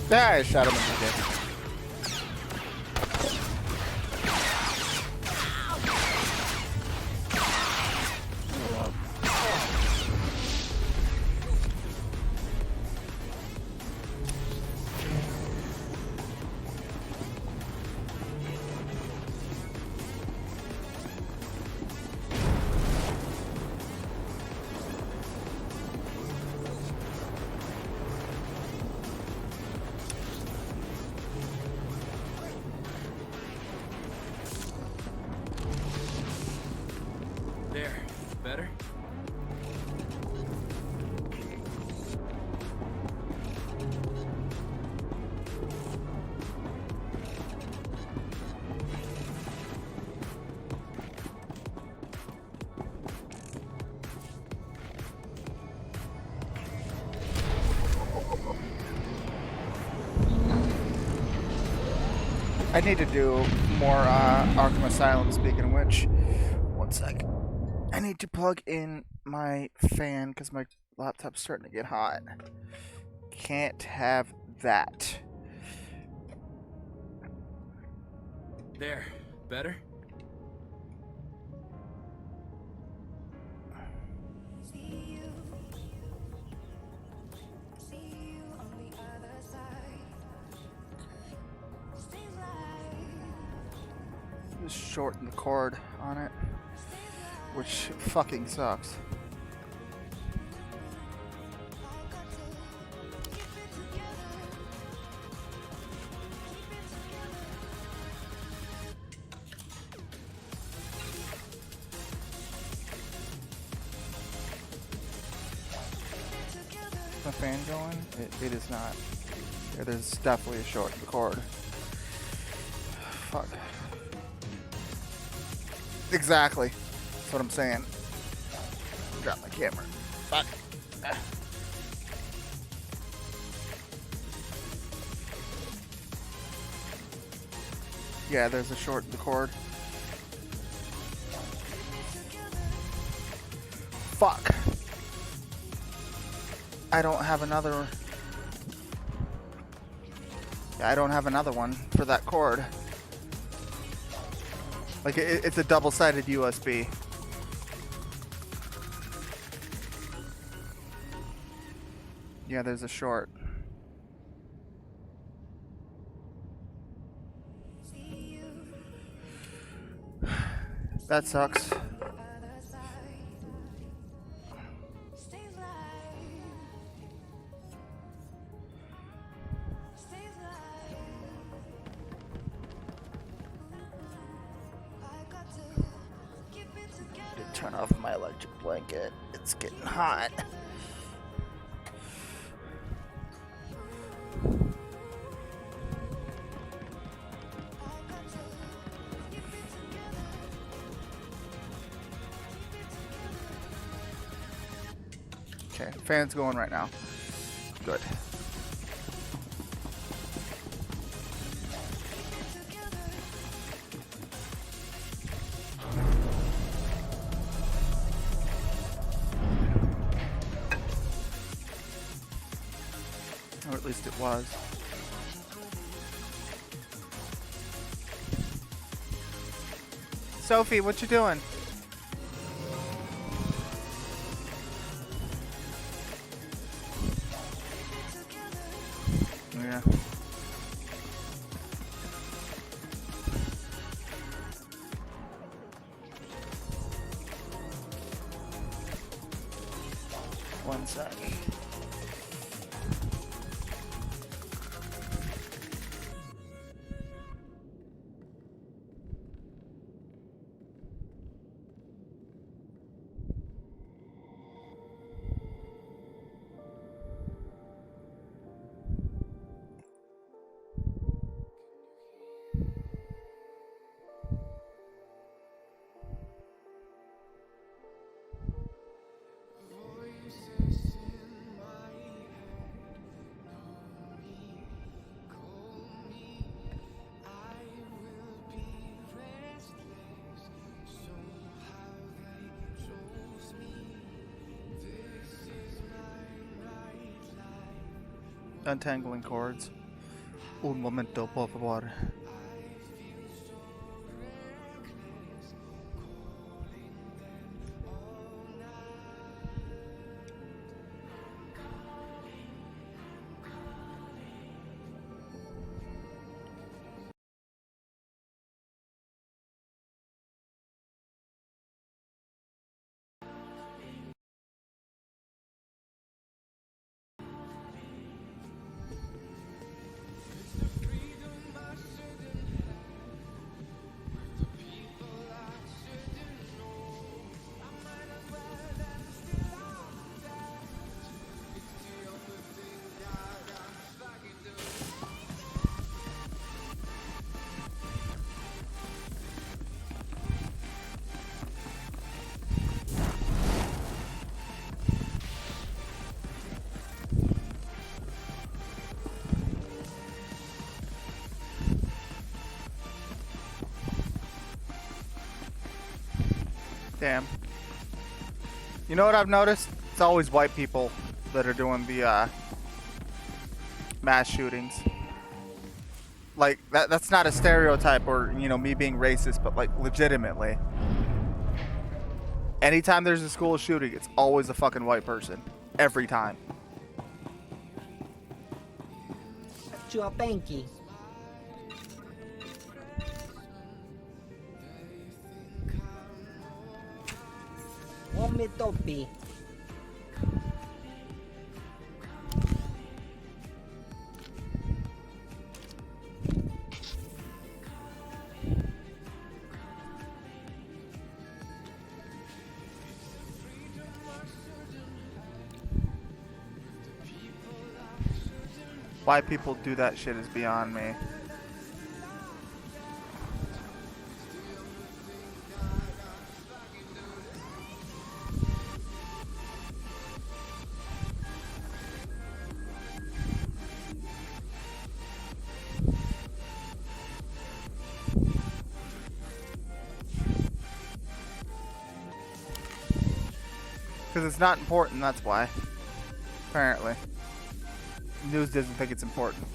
Yeah, I shot him in the dick. There. Better? I need to do more Arkham Asylum, speaking of which. One sec. I need to plug in my fan because my laptop's starting to get hot. Can't have that. There. Better? Just shorten the cord on it, which fucking sucks. Is the fan going? It is not. Yeah, there's definitely a short cord. Fuck. Exactly. That's what I'm saying. Drop my camera. Fuck. Yeah, there's a short in the cord. Fuck. I don't have another. Yeah, I don't have another one for that cord. Like, it's a double-sided USB. Yeah, there's a short. That sucks. Turn off my electric blanket. It's getting hot. Okay, fan's going right now. Good. least it was. Sophie, what you doing? Yeah. One sec. Untangling cords. Un momento, por favor. Damn. You know what I've noticed? It's always white people that are doing the mass shootings. Like that's not a stereotype or, you know, me being racist, but like legitimately. Anytime there's a school shooting, it's always a fucking white person. Every time. Chua Panky. Omi Topi. Why people do that shit is beyond me. Because it's not important, that's why. Apparently. News doesn't think it's important.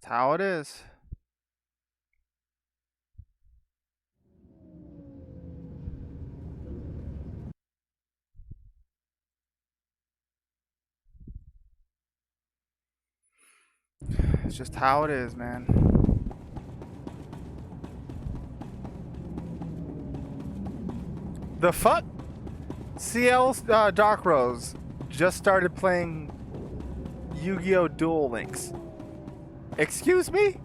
That's how it is. It's just how it is, man. The fuck? CL Dark Rose just started playing Yu-Gi-Oh! Duel Links. Excuse me?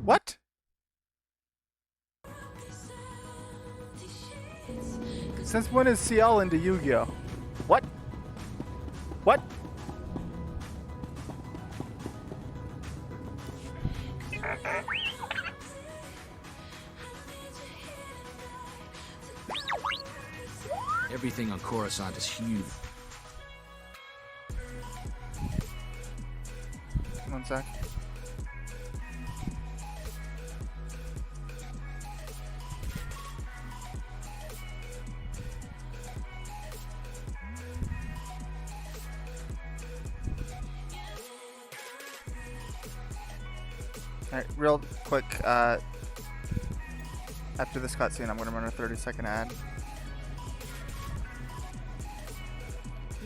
What? Since when is CL into Yu-Gi-Oh? What? What? Everything on Coruscant is huge. One sec. Alright, real quick, after this cutscene, I'm gonna run a 30-second ad.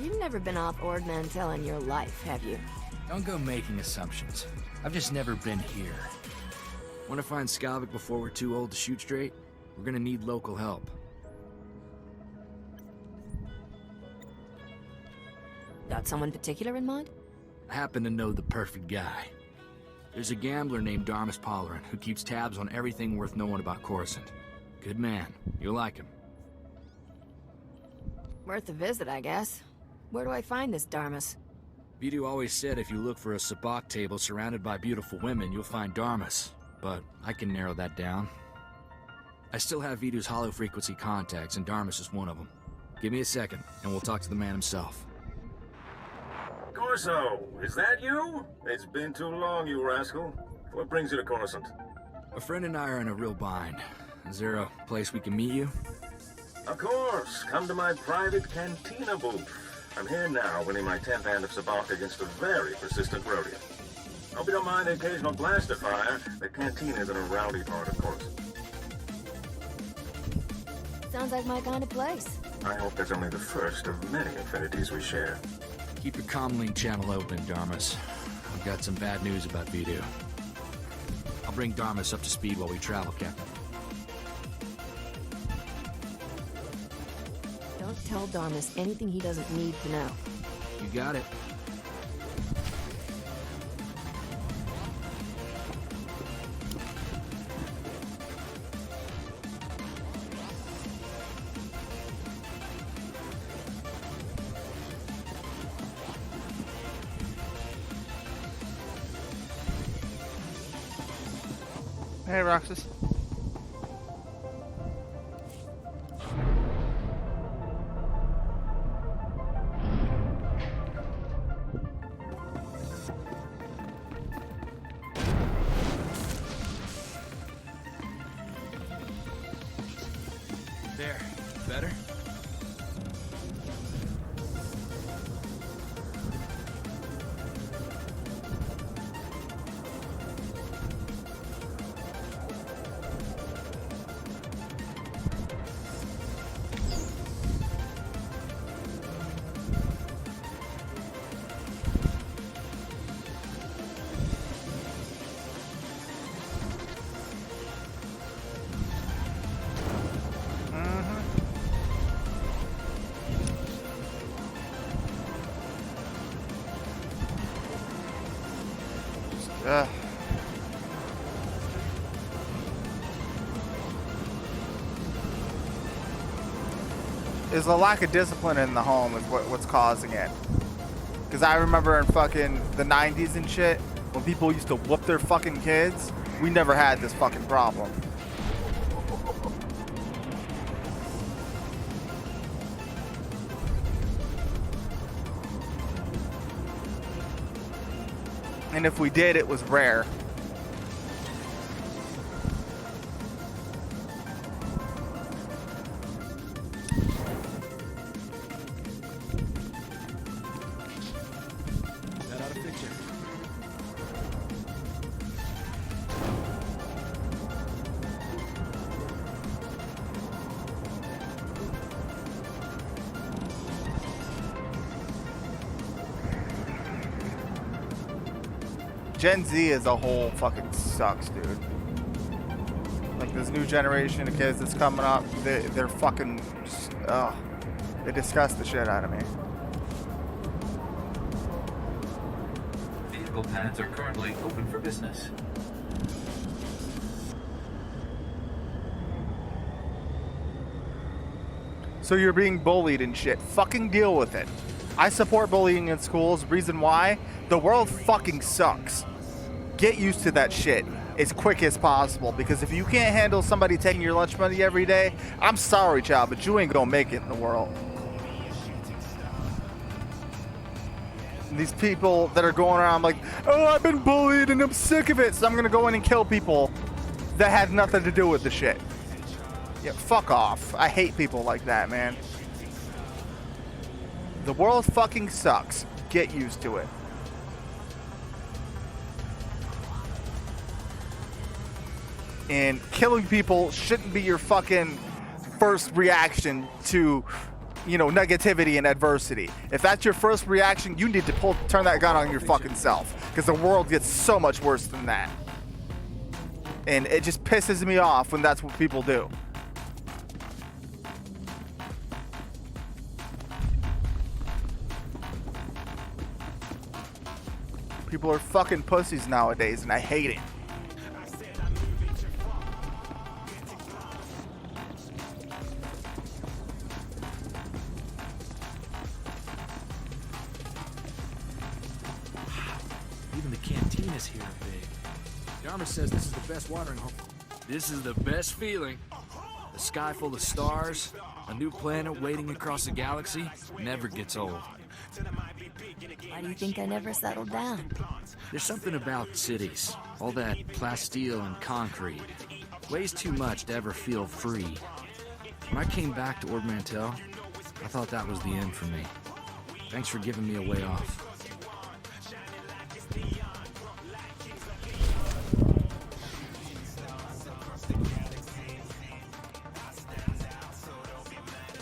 You've never been off Ord Mantell in your life, have you? Don't go making assumptions. I've just never been here. Want to find Skavik before we're too old to shoot straight? We're gonna need local help. Got someone particular in mind? I happen to know the perfect guy. There's a gambler named Darmus Pollerin who keeps tabs on everything worth knowing about Coruscant. Good man. You'll like him. Worth a visit, I guess. Where do I find this Darmus? Vidu always said if you look for a sabacc table surrounded by beautiful women, you'll find Darmus. But I can narrow that down. I still have Vidu's hollow frequency contacts, and Darmus is one of them. Give me a second, and we'll talk to the man himself. Corso, is that you? It's been too long, you rascal. What brings you to Coruscant? A friend and I are in a real bind. Is there a place we can meet you? Of course. Come to my private cantina booth. I'm here now, winning my 10th hand of sabacc against a very persistent Rhodian. Hope you don't mind the occasional blaster fire. The cantina is in a rowdy part of Coruscant. Sounds like my kind of place. I hope that's only the first of many affinities we share. Keep your comlink channel open, Darmus. I've got some bad news about Vidu. I'll bring Darmus up to speed while we travel, Captain. Don't tell Darmus anything he doesn't need to know. You got it. Hey, Roxas. There. Better? Is the lack of discipline in the home is what's causing it. Because I remember in fucking the 90s and shit, when people used to whoop their fucking kids, we never had this fucking problem. And if we did, it was rare. That ought to fix it. Gen Z as a whole fucking sucks, dude. Like this new generation of kids that's coming up, they're fucking, they disgust the shit out of me. Vehicle pads are currently open for business. So you're being bullied and shit. Fucking deal with it. I support bullying in schools. Reason why? The world fucking sucks. Get used to that shit as quick as possible, because if you can't handle somebody taking your lunch money every day, I'm sorry, child, but you ain't gonna make it in the world. These people that are going around like, oh, I've been bullied and I'm sick of it, so I'm gonna go in and kill people that had nothing to do with the shit. Yeah, fuck off. I hate people like that, man. The world fucking sucks. Get used to it. And killing people shouldn't be your fucking first reaction to, you know, negativity and adversity. If that's your first reaction, you need to turn that gun on your fucking self, because the world gets so much worse than that. And it just pisses me off when that's what people do. People are fucking pussies nowadays, and I hate it. Even the cantinas here are big. The armor says this is the best watering hole. This is the best feeling. A sky full of stars, a new planet waiting across the galaxy, never gets old. Why do you think I never settled down? There's something about cities. All that plasteel and concrete. Weighs too much to ever feel free. When I came back to Ord Mantell, I thought that was the end for me. Thanks for giving me a way off.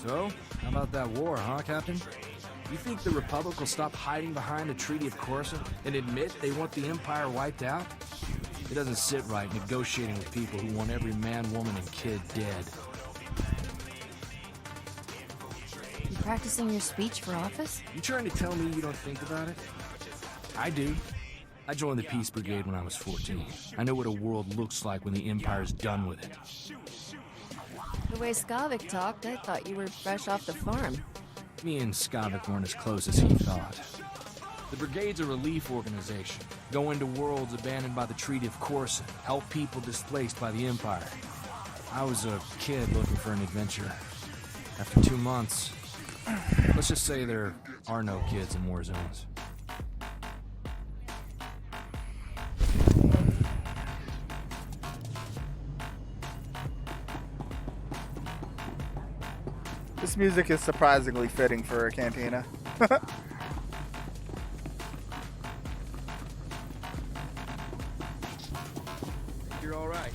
So, how about that war, huh, Captain? You think the Republic will stop hiding behind the Treaty of Corsa and admit they want the Empire wiped out? It doesn't sit right negotiating with people who want every man, woman, and kid dead. You practicing your speech for office? You trying to tell me you don't think about it? I do. I joined the Peace Brigade when I was 14. I know what a world looks like when the Empire's done with it. The way Skavik talked, I thought you were fresh off the farm. Me and Skavik weren't as close as he thought. The Brigade's a relief organization. Go into worlds abandoned by the Treaty of Corsa. Help people displaced by the Empire. I was a kid looking for an adventure. After 2 months, let's just say there are no kids in war zones. This music is surprisingly fitting for a cantina. You're all right.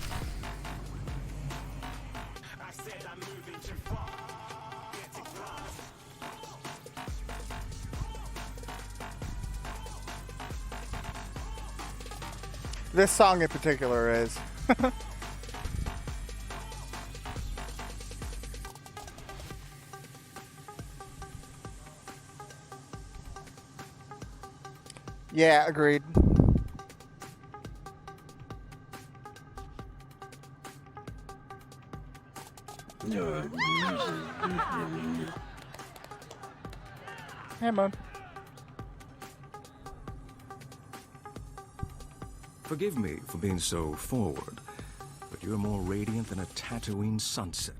This song in particular is. Yeah, agreed. Hey, man. Forgive me for being so forward, but you're more radiant than a Tatooine sunset.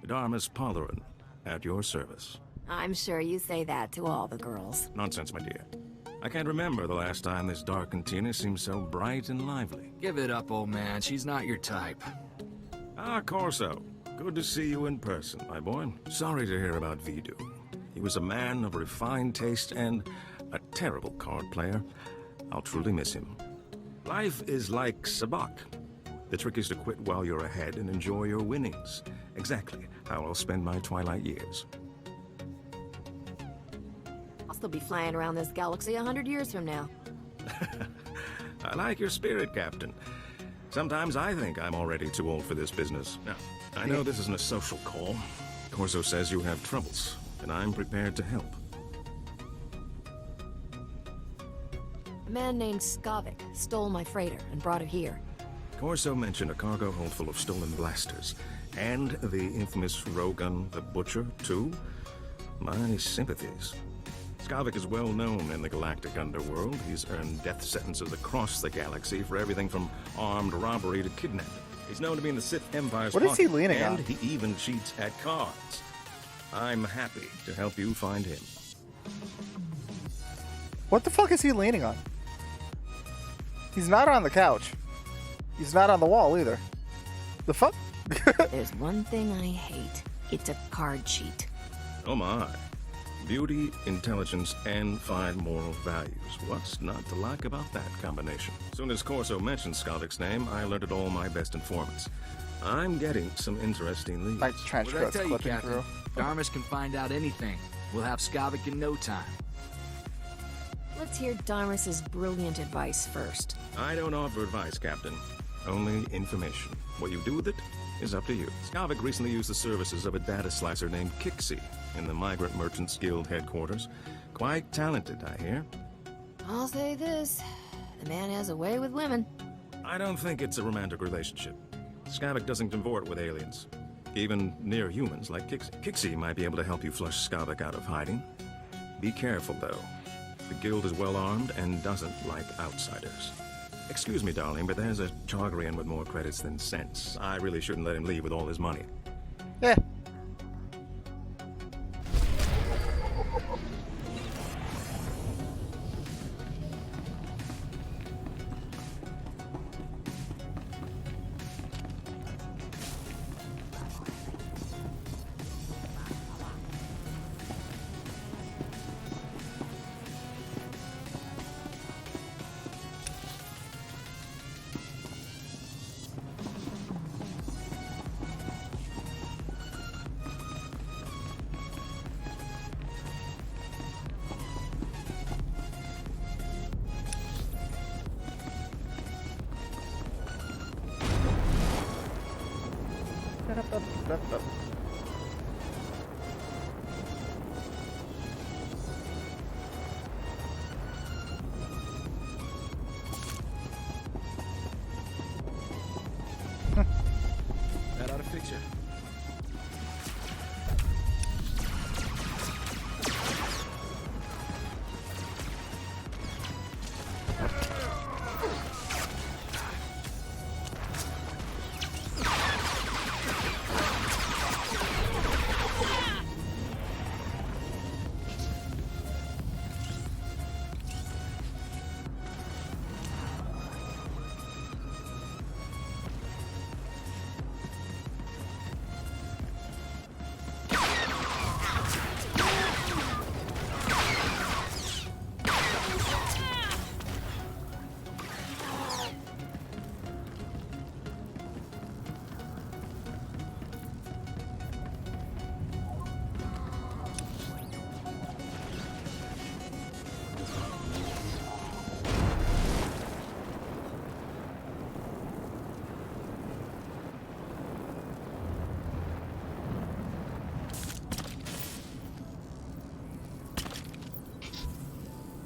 Darmus Palarin, at your service. I'm sure you say that to all the girls. Nonsense, my dear. I can't remember the last time this dark cantina seemed so bright and lively. Give it up, old man. She's not your type. Ah, Corso. Good to see you in person, my boy. Sorry to hear about Vidu. He was a man of refined taste and a terrible card player. I'll truly miss him. Life is like sabacc. The trick is to quit while you're ahead and enjoy your winnings. Exactly how I'll spend my twilight years. I'll still be flying around this galaxy 100 years from now. I like your spirit, Captain. Sometimes I think I'm already too old for this business. Now, I know this isn't a social call. Corso says you have troubles, and I'm prepared to help. A man named Skavik stole my freighter and brought it here. Corso mentioned a cargo hold full of stolen blasters, and the infamous Rogan the Butcher, too. My sympathies. Skavik is well known in the galactic underworld. He's earned death sentences across the galaxy for everything from armed robbery to kidnapping. He's known to be in the Sith Empire's What is he pocket, leaning and on? he even cheats at cards. I'm happy to help you find him. What the fuck is he leaning on? He's not on the couch. He's not on the wall either. The fuck? There's one thing I hate. It's a card cheat. Oh my. Beauty, intelligence, and fine moral values. What's not to like about that combination? Soon as Corso mentioned Skavik's name, I alerted all my best informants. I'm getting some interesting leads. Nice trench What did I coats tell you, clipping Captain? through. Darmus can find out anything. We'll have Skavik in no time. Let's hear Darmus's brilliant advice first. I don't offer advice, Captain. Only information. What you do with it is up to you. Skavik recently used the services of a data slicer named Kixie in the Migrant Merchants Guild headquarters. Quite talented, I hear. I'll say this. The man has a way with women. I don't think it's a romantic relationship. Skavik doesn't cavort with aliens. Even near humans like Kixie. Kixie might be able to help you flush Skavik out of hiding. Be careful, though. The guild is well armed and doesn't like outsiders. Excuse me, darling, but there's a Chagrian with more credits than sense. I really shouldn't let him leave with all his money. Yeah. That ought to fix her.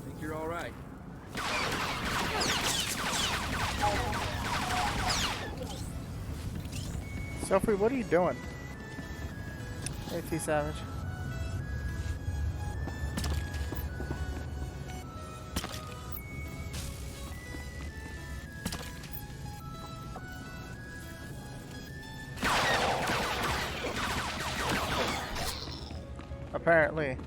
Think you're all right. Sophie, what are you doing? Hey, T Savage. Apparently.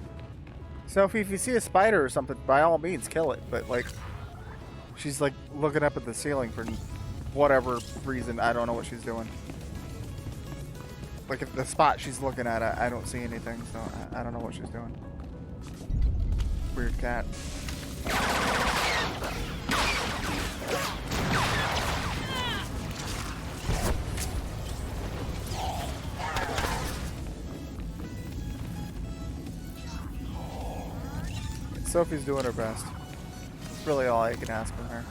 Sophie, if you see a spider or something, by all means kill it, but like, she's like looking up at the ceiling for whatever reason. I don't know what she's doing. Like at the spot she's looking at, I don't see anything, so I don't know what she's doing. Weird cat. Sophie's doing her best. That's really all I can ask from her.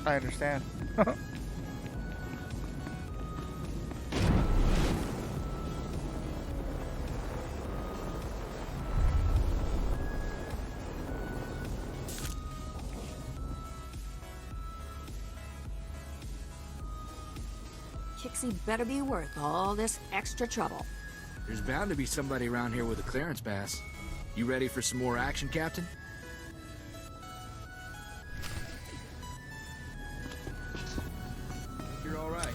I understand. Kixie better be worth all this extra trouble. There's bound to be somebody around here with a clearance pass. You ready for some more action, Captain? You're all right.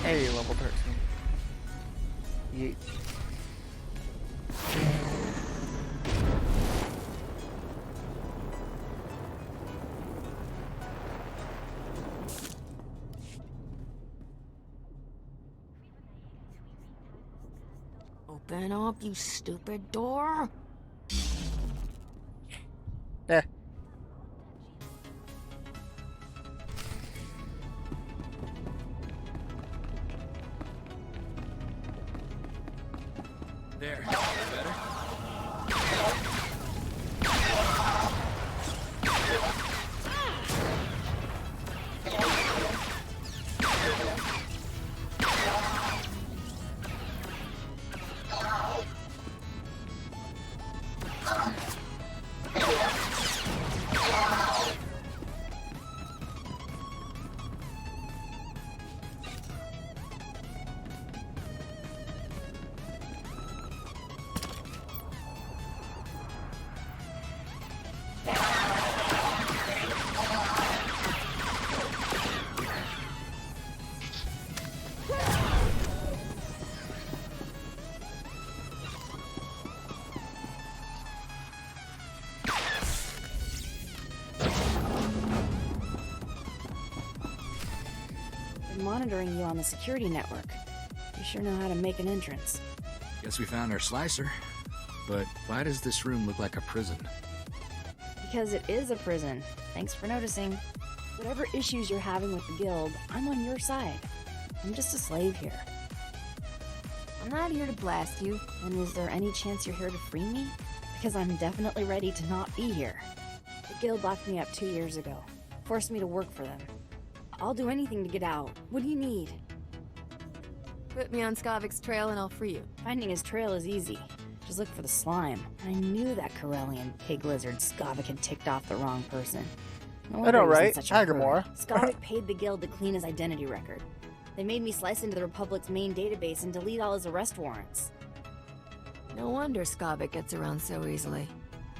Hey, level 13. Yeet. Open up, you stupid door. Eh. There. Better? Been monitoring you on the security network. You sure know how to make an entrance. Guess we found our slicer. But why does this room look like a prison? Because it is a prison. Thanks for noticing. Whatever issues you're having with the guild, I'm on your side. I'm just a slave here. I'm not here to blast you. And is there any chance you're here to free me? Because I'm definitely ready to not be here. The guild locked me up 2 years ago. Forced me to work for them. I'll do anything to get out. What do you need? Put me on Skavik's trail and I'll free you. Finding his trail is easy. Just look for the slime. I knew that Corellian pig lizard Skavik had ticked off the wrong person. No I wonder know, he was in right? such a hurry. Hagamore. Skavik paid the guild to clean his identity record. They made me slice into the Republic's main database and delete all his arrest warrants. No wonder Skavik gets around so easily.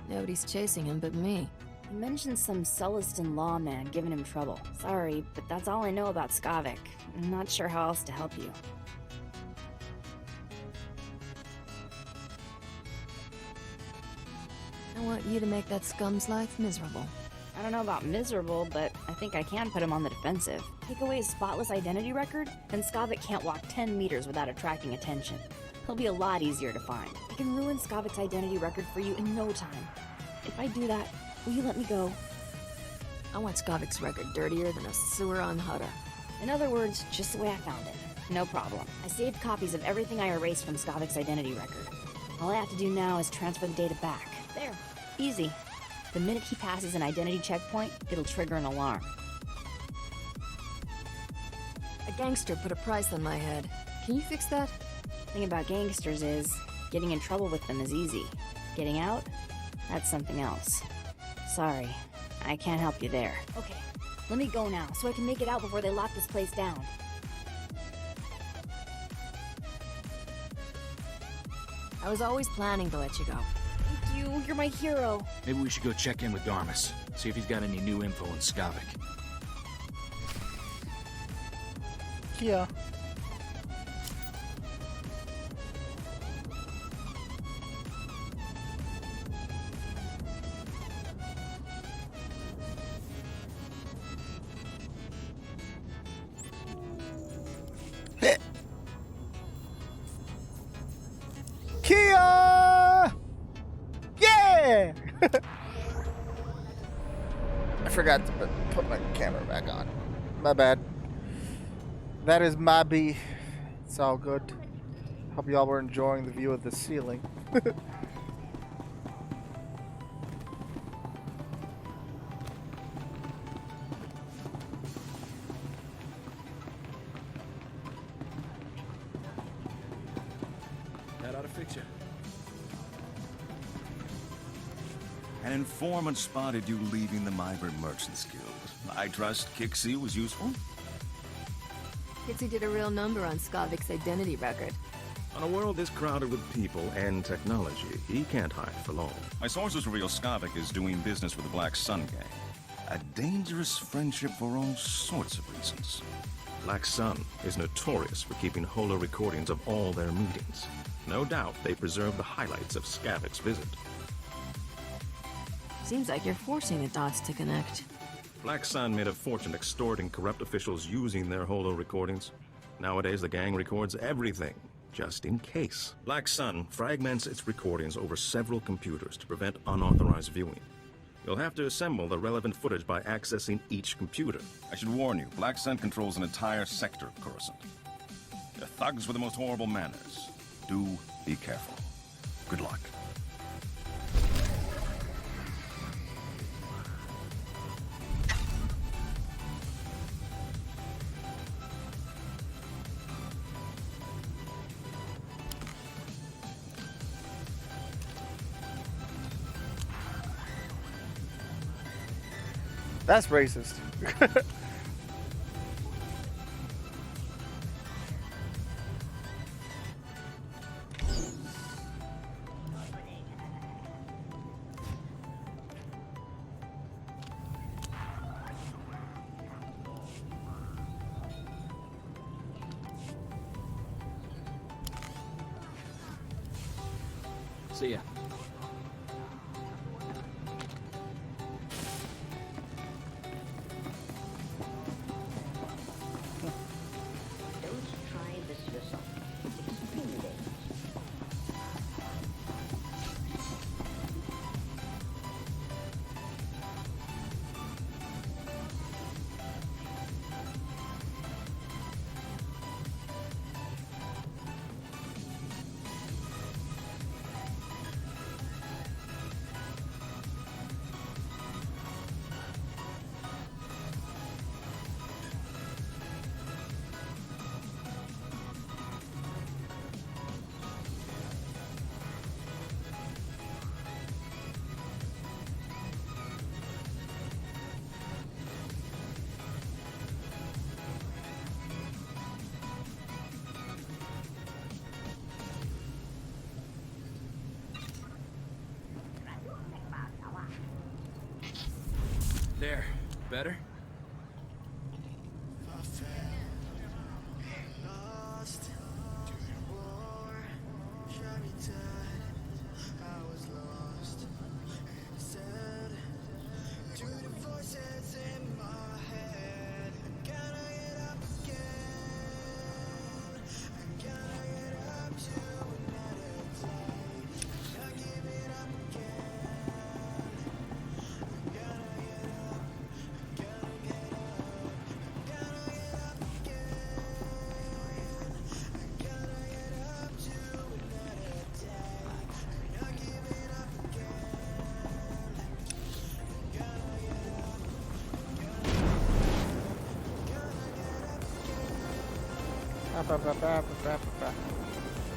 Nobody's chasing him but me. He mentioned some Sullustan lawman giving him trouble. Sorry, but that's all I know about Skavik. I'm not sure how else to help you. I want you to make that scum's life miserable. I don't know about miserable, but I think I can put him on the defensive. Take away his spotless identity record, and Skavik can't walk 10 meters without attracting attention. He'll be a lot easier to find. I can ruin Skavik's identity record for you in no time. If I do that, will you let me go? I want Skavik's record dirtier than a sewer on Hutta. In other words, just the way I found it. No problem. I saved copies of everything I erased from Skavik's identity record. All I have to do now is transfer the data back. There. Easy. The minute he passes an identity checkpoint, it'll trigger an alarm. A gangster put a price on my head. Can you fix that? Thing about gangsters is, getting in trouble with them is easy. Getting out? That's something else. Sorry, I can't help you there. Okay, let me go now, so I can make it out before they lock this place down. I was always planning to let you go. Thank you, you're my hero. Maybe we should go check in with Darmus, see if he's got any new info on Skavik. Yeah. Kia! Yeah! I forgot to put my camera back on. My bad. That is my B. It's all good. Hope y'all were enjoying the view of the ceiling. That ought to fix you. An informant spotted you leaving the Migrant Merchants Guild. I trust Kixie was useful? Kitsy did a real number on Skavik's identity record. On a world this crowded with people and technology, he can't hide for long. My sources reveal Skavik is doing business with the Black Sun Gang. A dangerous friendship for all sorts of reasons. Black Sun is notorious for keeping holo recordings of all their meetings. No doubt they preserve the highlights of Skavik's visit. Seems like you're forcing the dots to connect. Black Sun made a fortune extorting corrupt officials using their holo recordings. Nowadays, the gang records everything, just in case. Black Sun fragments its recordings over several computers to prevent unauthorized viewing. You'll have to assemble the relevant footage by accessing each computer. I should warn you, Black Sun controls an entire sector of Coruscant. They're thugs with the most horrible manners. Do be careful. Good luck. That's racist. See ya. There. Better?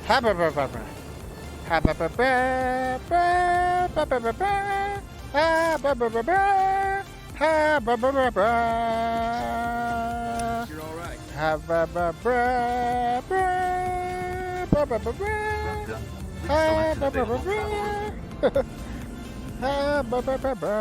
Ha ba ba ba ba. Ha ba ba ba ba ba ba ba ba. Ha ba ba ba ba. Ha ba ba ba ba. You're all right. Ha ba ba ba ba ba ba ba ba. Ha ba ba ba ba. Ha ba ba ba ba.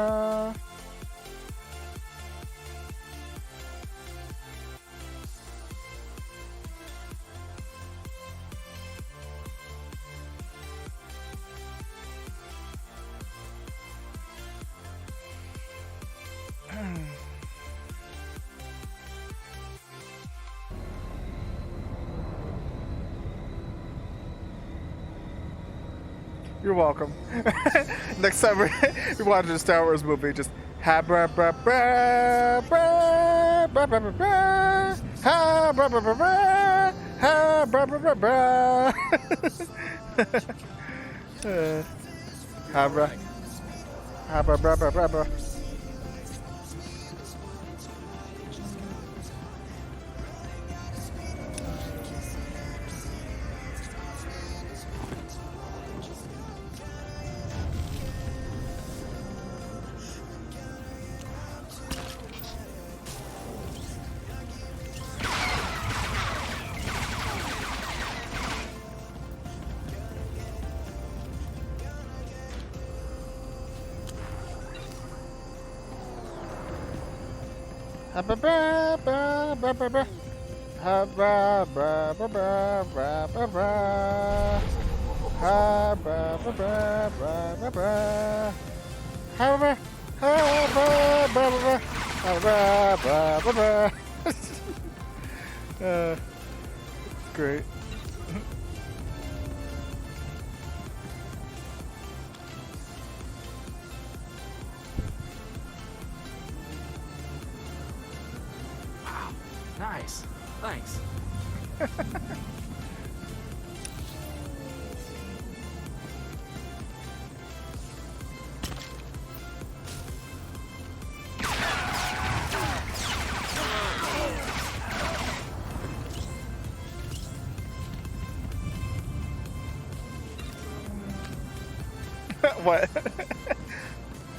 You're welcome. Next time we watch a Star Wars movie, just ha bra bra bra bra bra bra bra bra ha bra bra bra bra ha bra bra bra bra ha bra ha bra bra bra bra bra. Ha ba ba ba ba ba ba. Ha ba ba ba ba ba ba ba. Ha ba ba ba ba ba ba. Ha ba ha ba ba ba ba. Ha ba ba ba ba. Great. Nice. Thanks. What?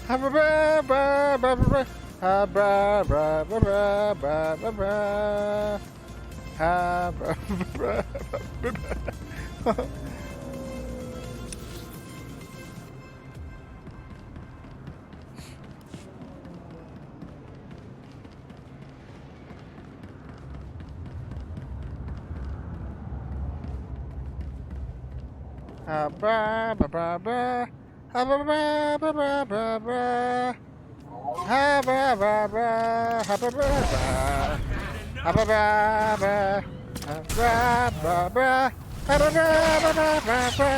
Ha ba ba ba ba ba. Ha ba ba ba ba ba ba ba. Ha ba ba ba ba ba. Ha ba ba ba ba. Ha ba ba ba ba ba ba. Ha ba ba ba. Ha ba ba ba. Ha ba ba ba. Ha ba ba ba. Ha ba ba ba ba ba.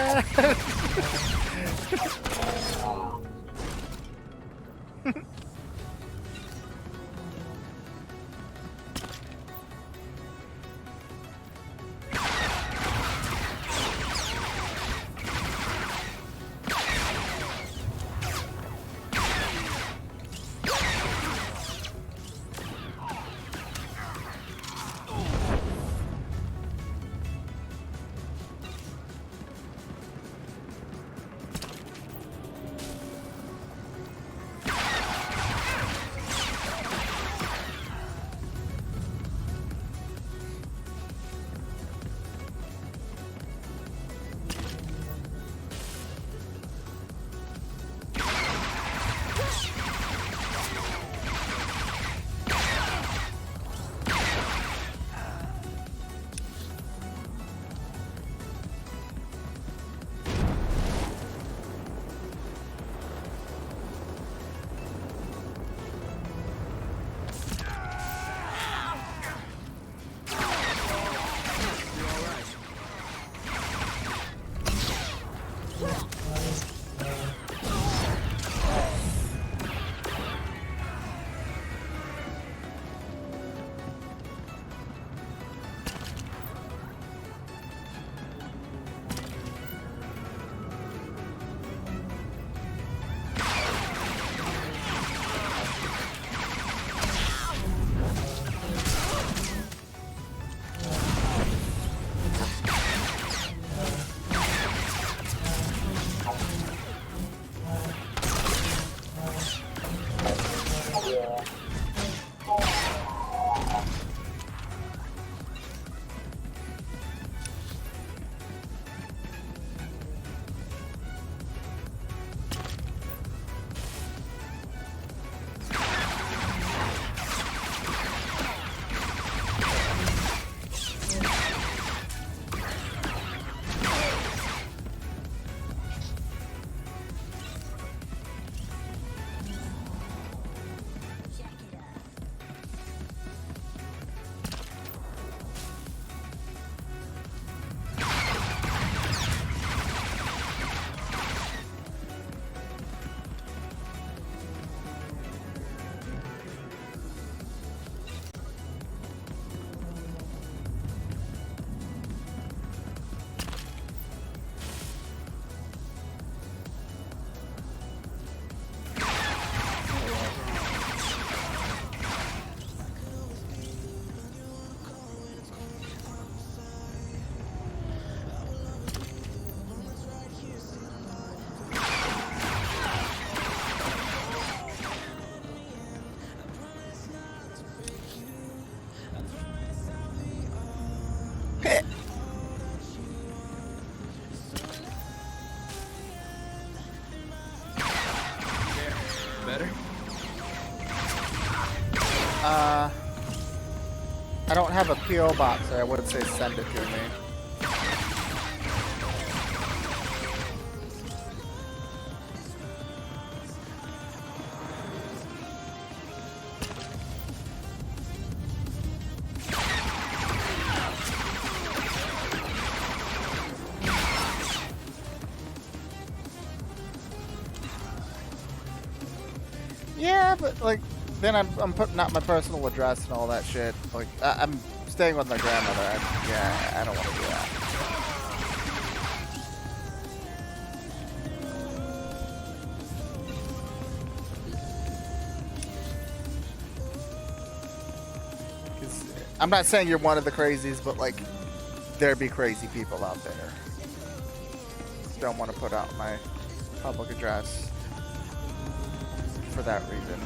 better? I don't have a P.O. box, or I would say send it to me. Yeah, but like, then I'm putting out my personal address and all that shit. Like, I'm staying with my grandmother. Yeah, I don't want to do that. I'm not saying you're one of the crazies, but like, there be crazy people out there. Just don't want to put out my public address for that reason.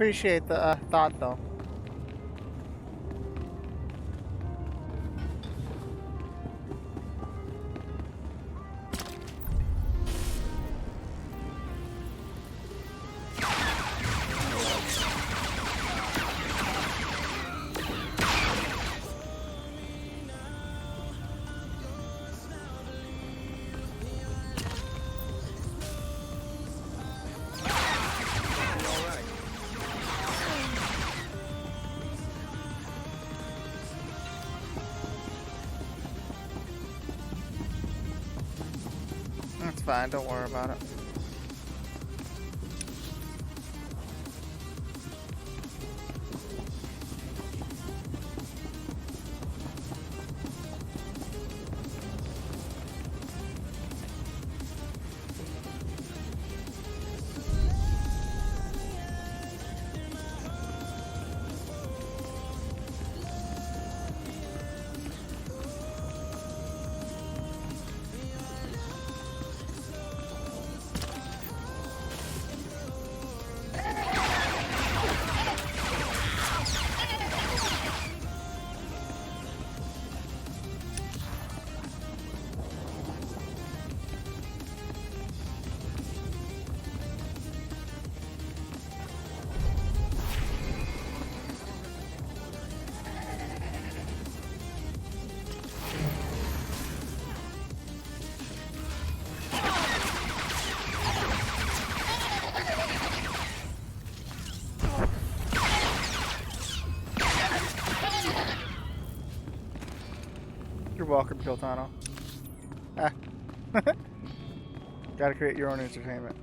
Appreciate the thought, though. That's fine, don't worry about it. You're welcome, Kiltano. Ah. Gotta create your own entertainment.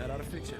That ought to fix it.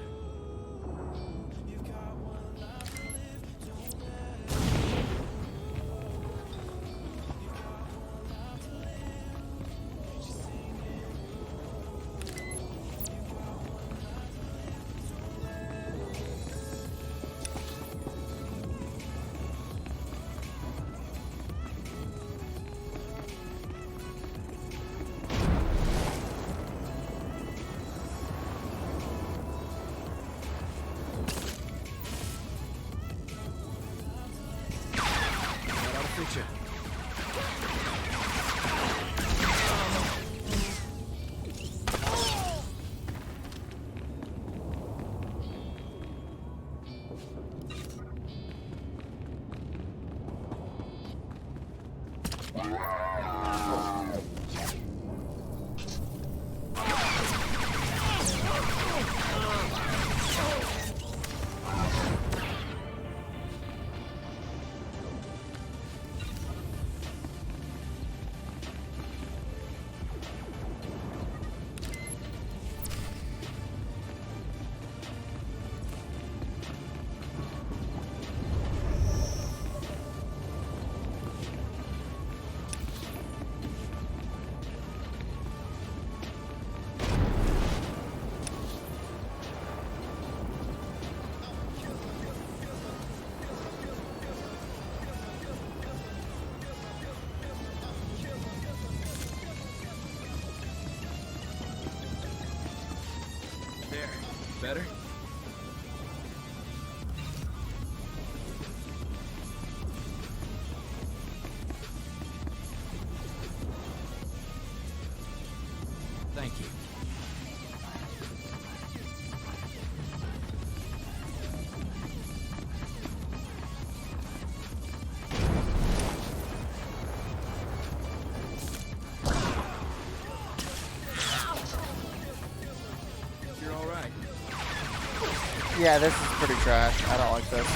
Better? Thank you. You're all right. Yeah, this is pretty trash. I don't like this.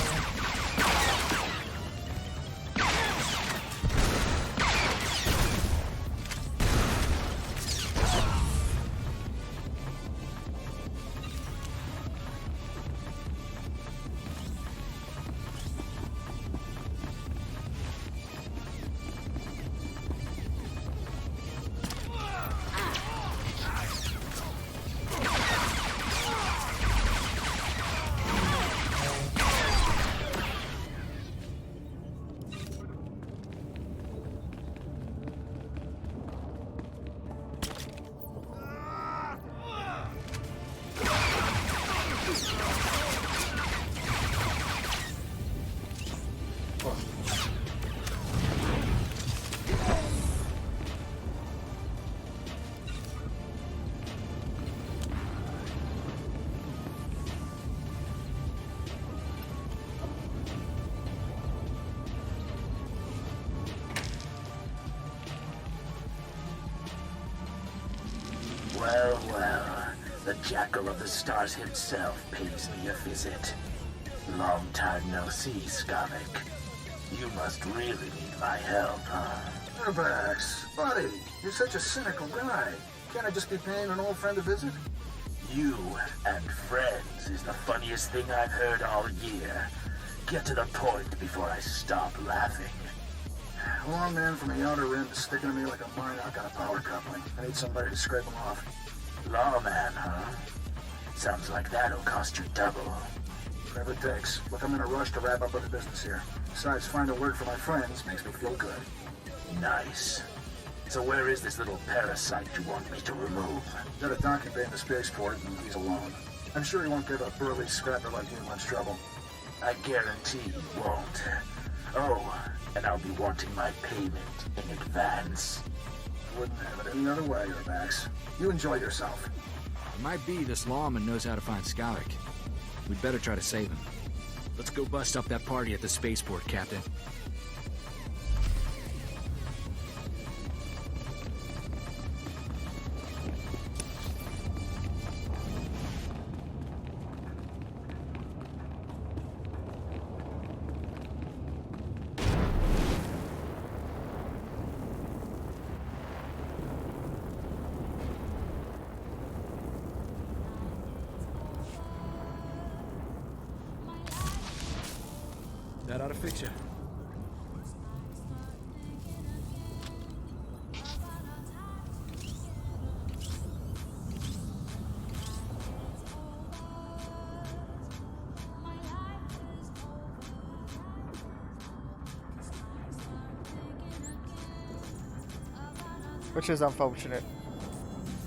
Well, well, the Jackal of the Stars himself pays me a visit. Long time no see, Skavik. You must really need my help, huh? Max, buddy, you're such a cynical guy. Can't I just be paying an old friend a visit? You and friends is the funniest thing I've heard all year. Get to the point before I stop laughing. Lawman from the outer rim is sticking to me like a mine out on a power coupling. I need somebody to scrape him off. Lawman, huh? Sounds like that'll cost you double. Whatever it takes. Look, I'm in a rush to wrap up other business here. Besides, find a word for my friends makes me feel good. Nice. So where is this little parasite you want me to remove? Got a docking bay in the spaceport, and he's alone. I'm sure he won't give a burly scrapper like you much trouble. I guarantee you won't. Oh, and I'll be wanting my payment in advance. Wouldn't have it any other way, Max. You enjoy yourself. It might be this lawman knows how to find Skavik. We'd better try to save him. Let's go bust up that party at the spaceport, Captain. That ought to fix you. Which is unfortunate.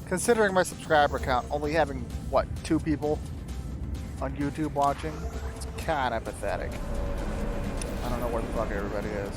Considering my subscriber count, only having, what, 2 people on YouTube watching? It's kind of pathetic. I don't know where the fuck everybody is.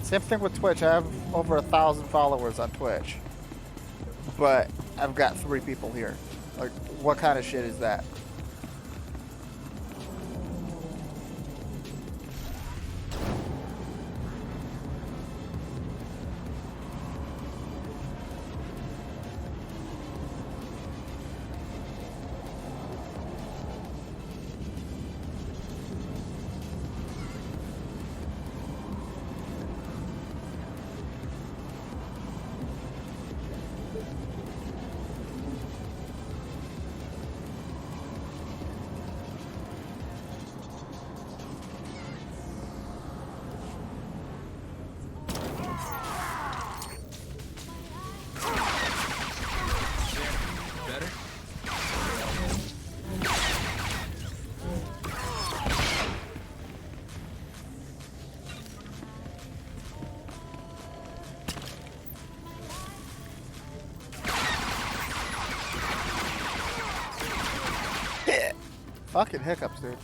Same thing with Twitch. I have over 1,000 followers on Twitch, but I've got 3 people here. Like, what kind of shit is that? Fucking hiccups, dude.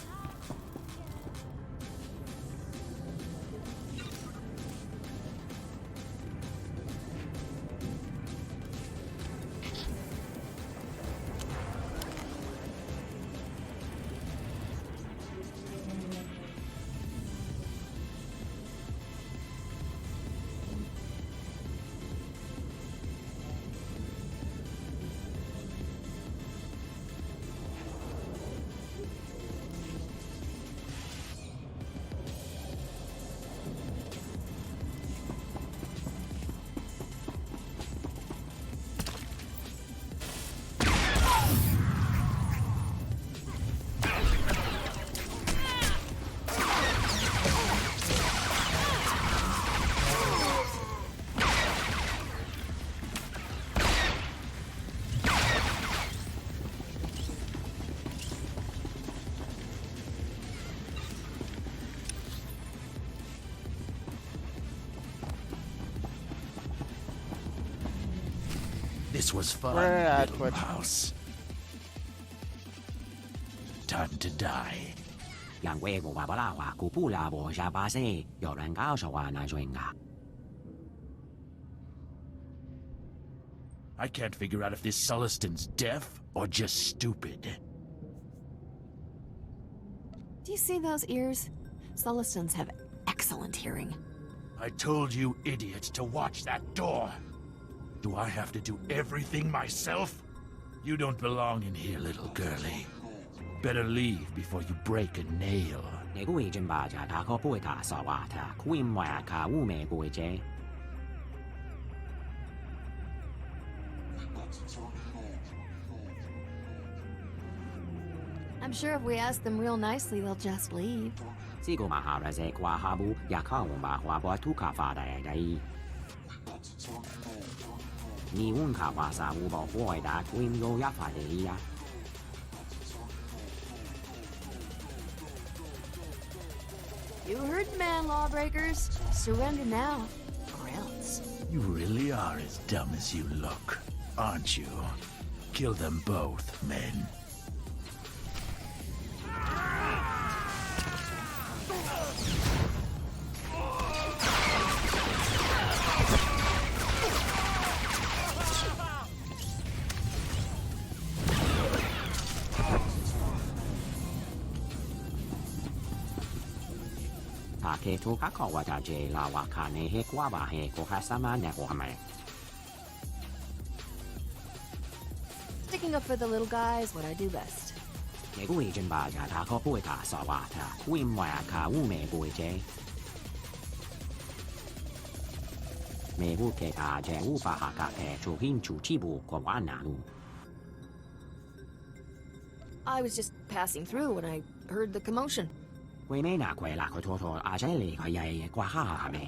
This was fun, little mouse. Time to die. I can't figure out if this Sullistan's deaf or just stupid. Do you see those ears? Sullistans have excellent hearing. I told you idiots to watch that door. Do I have to do everything myself? You don't belong in here, little girlie. Better leave before you break a nail. I'm sure if we ask them real nicely, they'll just leave. You heard the man, lawbreakers. Surrender now, or else. You really are as dumb as you look, aren't you? Kill them both, men. Sticking up for the little guy is what I do best. I was just passing through when I heard the commotion. I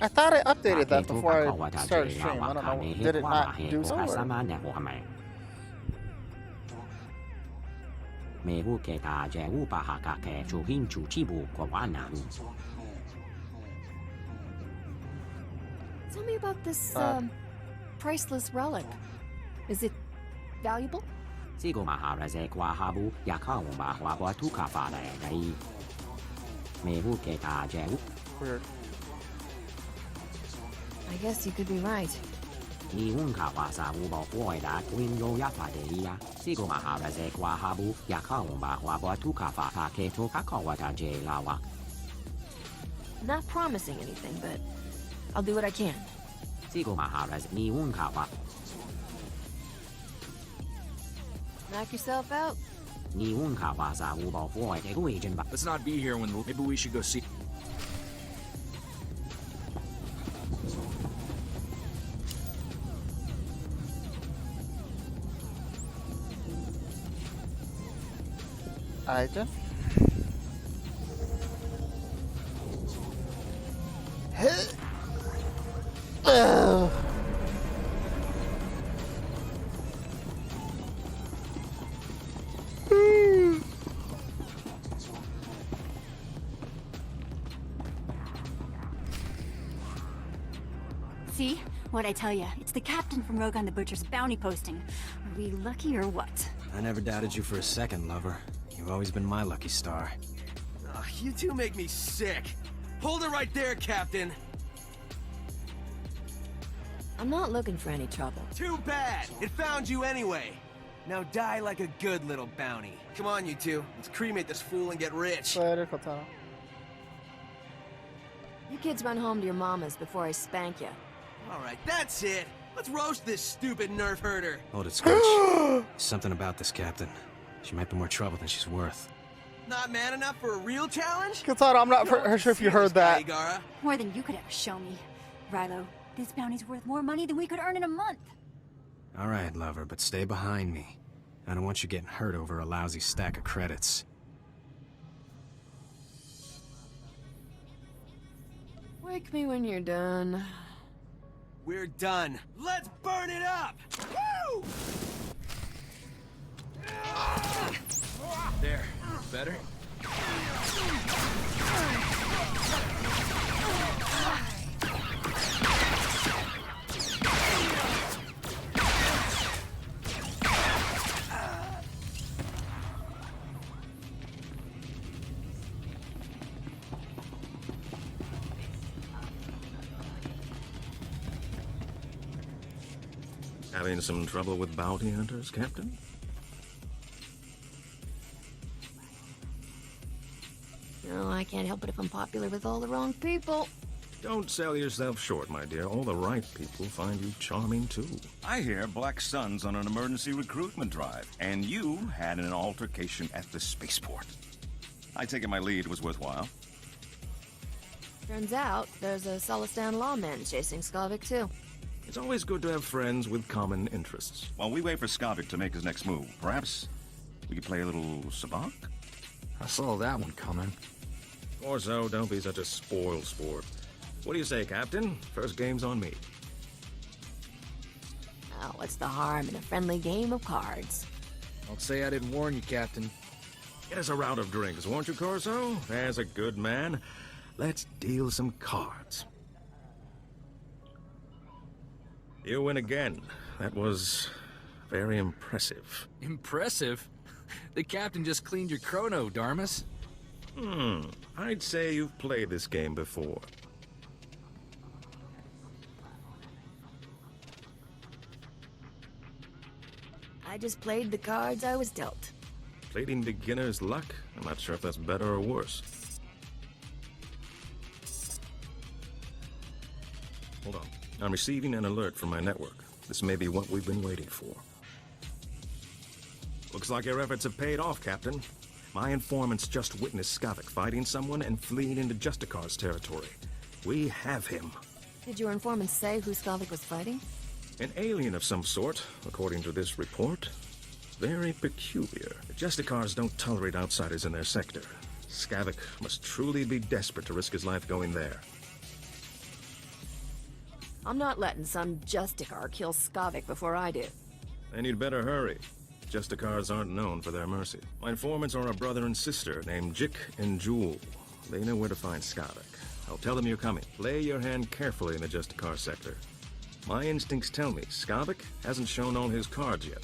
thought I updated that before I started stream. I don't know. Did it not do so? Or? Tell me about this priceless relic. Is it valuable? Weird. I guess you could be right. Not promising anything, but I'll do what I can. Knock yourself out. Let's not be here when... Maybe we should go see... Item. See? What'd I tell you? It's the captain from Rogan the Butcher's bounty posting. Are we lucky or what? I never doubted you for a second, lover. You've always been my lucky star. Ugh, you two make me sick. Hold it right there, Captain. I'm not looking for any trouble. Too bad. It found you anyway. Now die like a good little bounty. Come on, you two. Let's cremate this fool and get rich. Later, Katana. You kids run home to your mamas before I spank you. All right, that's it. Let's roast this stupid nerf herder. Hold it, Scratch. Something about this, Captain. She might be more trouble than she's worth. Not man enough for a real challenge? Katana, I'm not sure if you heard that. Igara. More than you could ever show me. Rilo, this bounty's worth more money than we could earn in a month. All right, lover, but stay behind me. I don't want you getting hurt over a lousy stack of credits. Wake me when you're done. We're done. Let's burn it up! Woo! There. Better? Having some trouble with bounty hunters, Captain? No, I can't help it if I'm popular with all the wrong people. Don't sell yourself short, my dear. All the right people find you charming, too. I hear Black Sun's on an emergency recruitment drive, and you had an altercation at the spaceport. I take it my lead was worthwhile. Turns out, there's a Solistan lawman chasing Skavik, too. It's always good to have friends with common interests. While we wait for Skavik to make his next move, perhaps we could play a little sabacc? I saw that one coming. Or so, don't be such a spoiled sport. What do you say, Captain? First game's on me. Oh, what's the harm in a friendly game of cards? Don't say I didn't warn you, Captain. Get us a round of drinks, won't you, Corso? As a good man, let's deal some cards. You win again. That was very impressive. Impressive? The captain just cleaned your chrono, Darmus. I'd say you've played this game before. I just played the cards I was dealt. Playing beginner's luck? I'm not sure if that's better or worse. Hold on. I'm receiving an alert from my network. This may be what we've been waiting for. Looks like your efforts have paid off, Captain. My informants just witnessed Skavik fighting someone and fleeing into Justicar's territory. We have him. Did your informants say who Skavik was fighting? An alien of some sort, according to this report. Very peculiar. The Justicars don't tolerate outsiders in their sector. Skavik must truly be desperate to risk his life going there. I'm not letting some Justicar kill Skavik before I do. Then you'd better hurry. Justicars aren't known for their mercy. My informants are a brother and sister named Jik and Jewel. They know where to find Skavik. I'll tell them you're coming. Lay your hand carefully in the Justicar sector. My instincts tell me Skavik hasn't shown all his cards yet.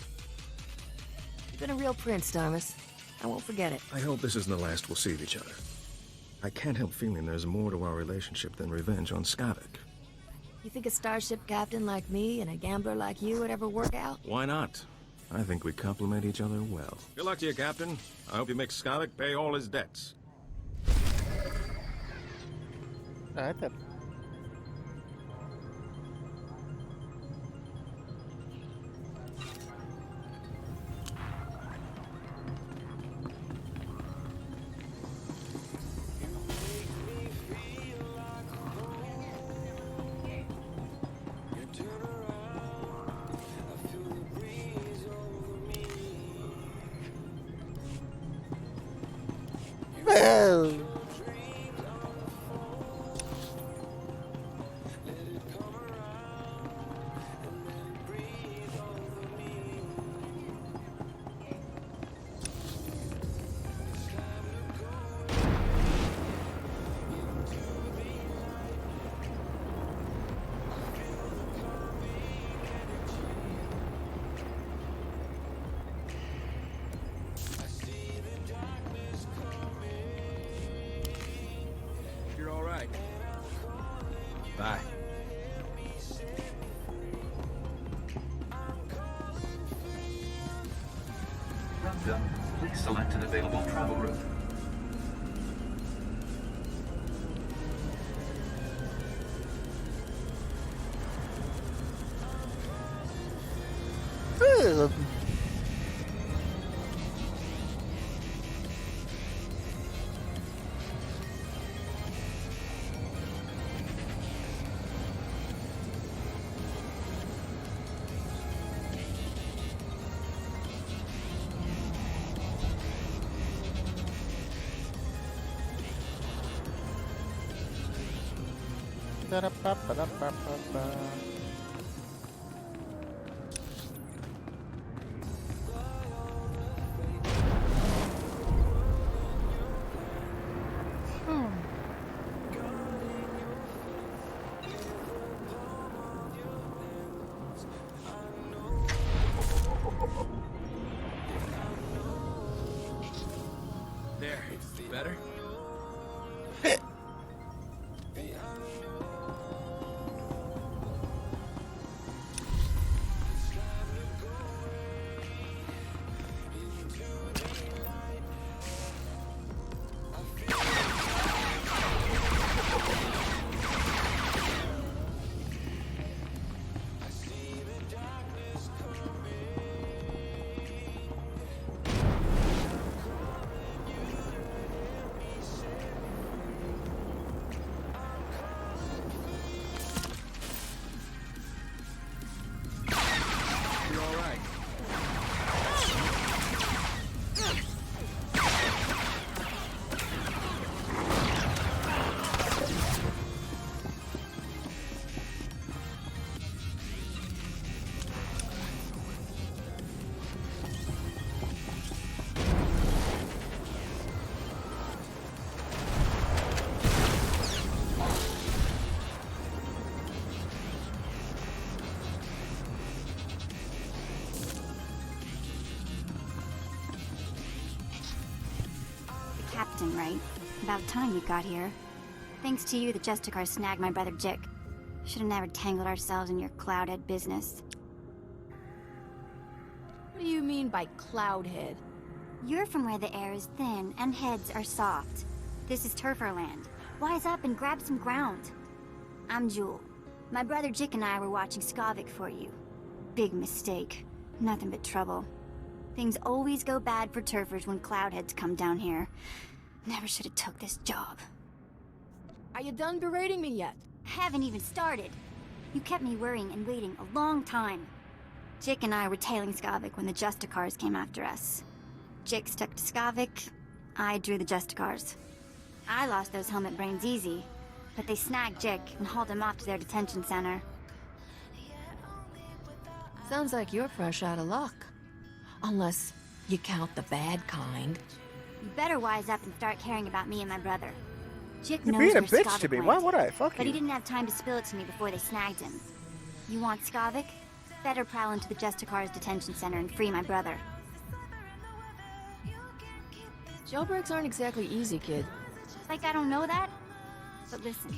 You've been a real prince, Stah Wahs. I won't forget it. I hope this isn't the last we'll see of each other. I can't help feeling there's more to our relationship than revenge on Skavik. You think a starship captain like me and a gambler like you would ever work out? Why not? I think we complement each other well. Good luck to you, Captain. I hope you make Skavik pay all his debts. Alright then. Well. Bye. Welcome. Please select an available travel route. Da-da-ba-ba-da-ba-ba-ba. There. Better? Captain, right? About time you got here. Thanks to you, the Justicar snagged my brother Jik. Should have never tangled ourselves in your cloudhead business. What do you mean by cloudhead? You're from where the air is thin and heads are soft. This is Turferland. Wise up and grab some ground. I'm Jewel. My brother Jik and I were watching Skavik for you. Big mistake. Nothing but trouble. Things always go bad for turfers when cloudheads come down here. Never should have took this job. Are you done berating me yet? Haven't even started. You kept me worrying and waiting a long time. Jake and I were tailing Skavik when the Justicars came after us. Jake stuck to Skavik, I drew the Justicars. I lost those helmet brains easy, but they snagged Jake and hauled him off to their detention center. Sounds like you're fresh out of luck. Unless you count the bad kind. You better wise up and start caring about me and my brother. Jake You're knows being a where bitch Skavik to me. went, Why would I? Fuck but he you. didn't have time to spill it to me before they snagged him. You want Skavik? Better prowl into the Justicars detention center and free my brother. Jailbreaks aren't exactly easy, kid. Like I don't know that? But listen,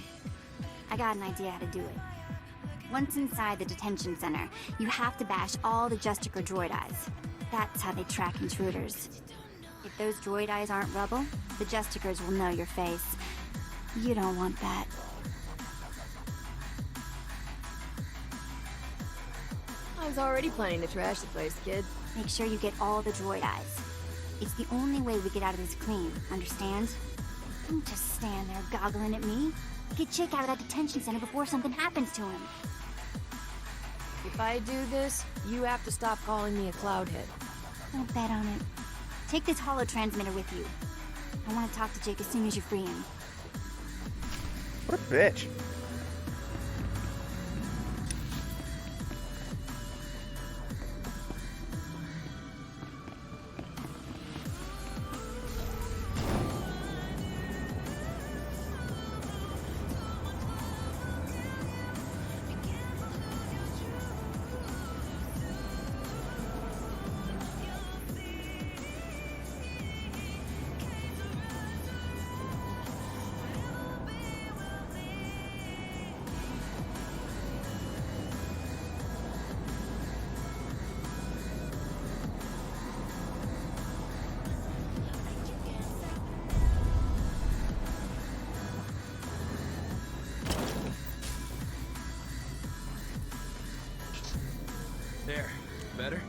I got an idea how to do it. Once inside the detention center, you have to bash all the Justicar droid eyes. That's how they track intruders. If those droid eyes aren't rubble, the Justicars will know your face. You don't want that. I was already planning to trash the place, kid. Make sure you get all the droid eyes. It's the only way we get out of this clean, understand? Don't just stand there goggling at me. Get Jake out of that detention center before something happens to him. If I do this, you have to stop calling me a cloudhead. Don't bet on it. Take this holo transmitter with you. I want to talk to Jake as soon as you free him. What a bitch. There. Better?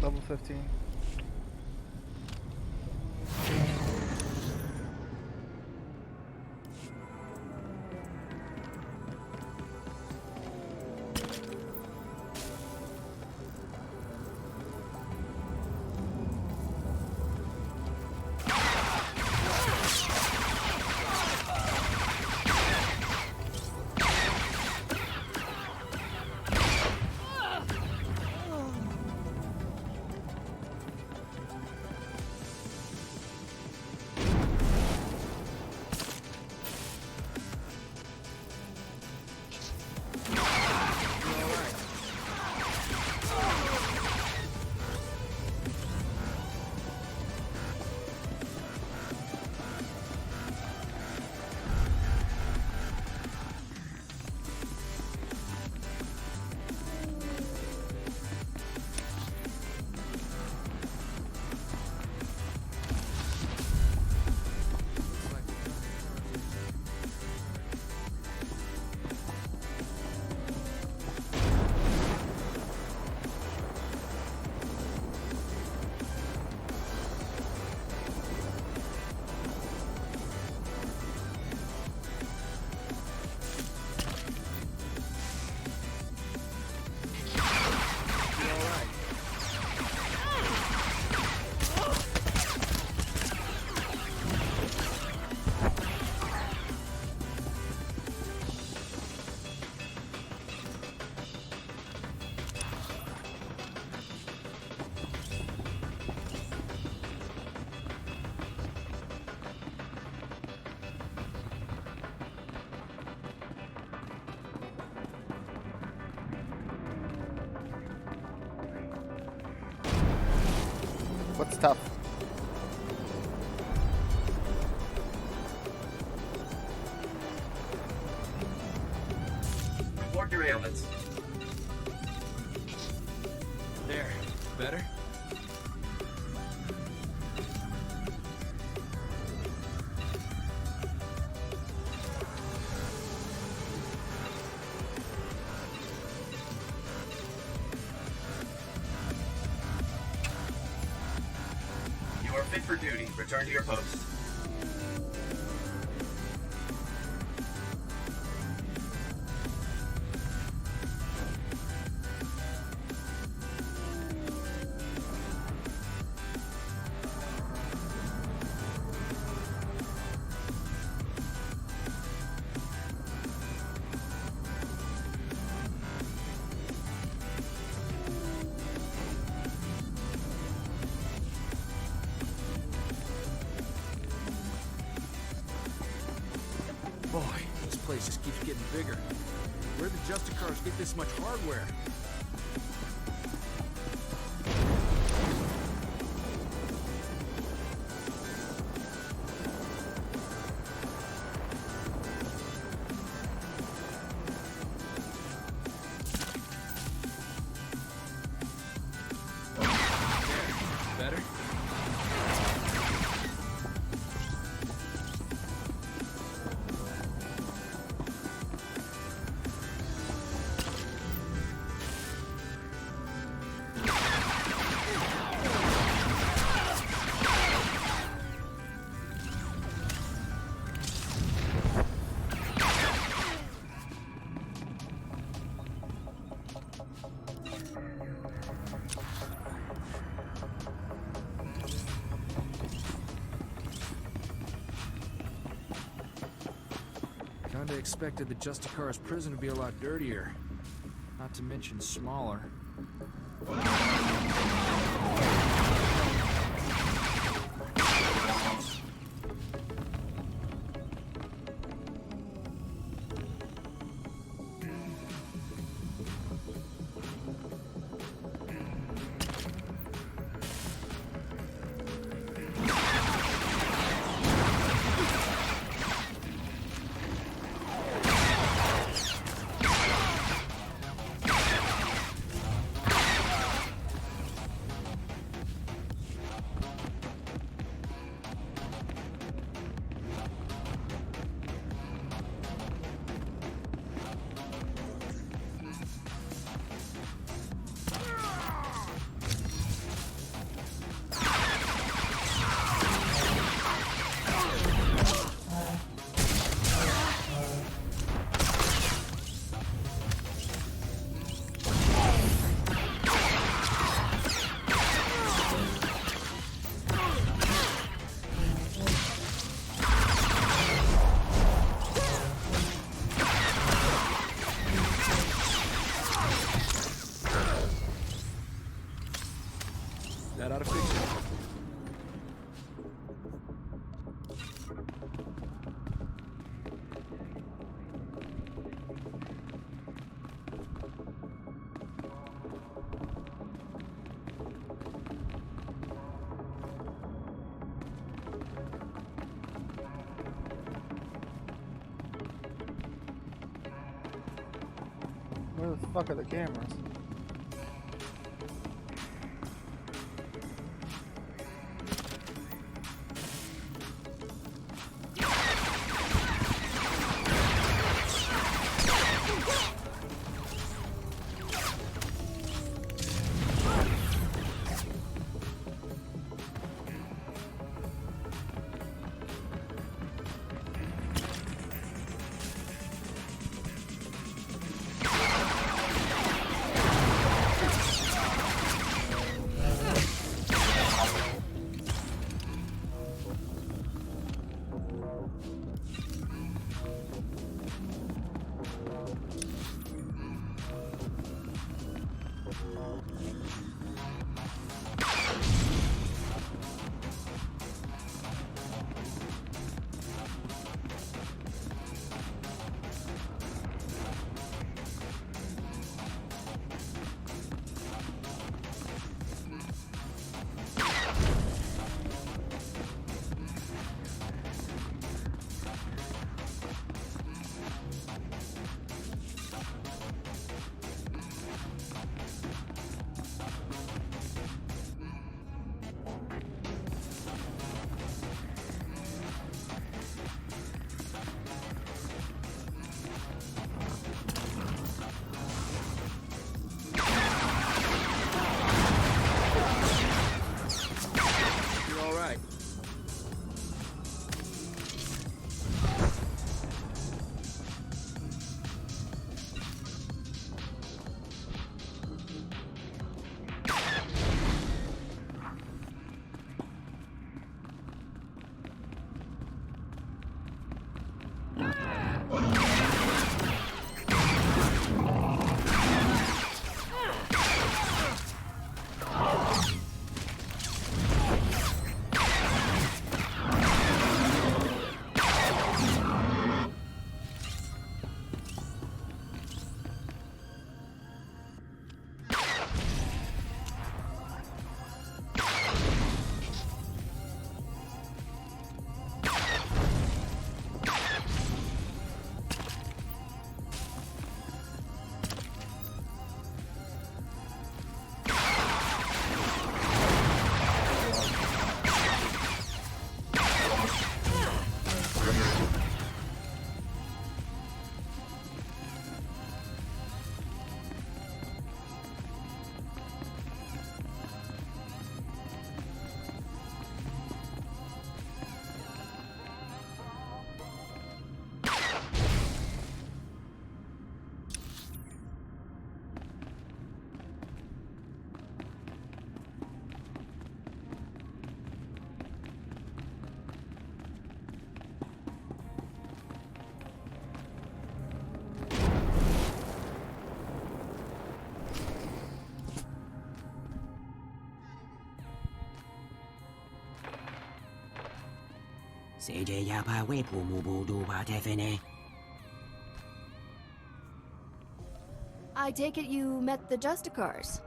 Level 15. What's tough? Report your ailments. There. Better? You are fit for duty. Return to your post. Boy, this place just keeps getting bigger. Where the Justicars get this much hardware? Better? Kinda expected the Justicar's prison to be a lot dirtier. Not to mention smaller. That ought to fix it. Where the fuck are the cameras? I take it you met the Justicars.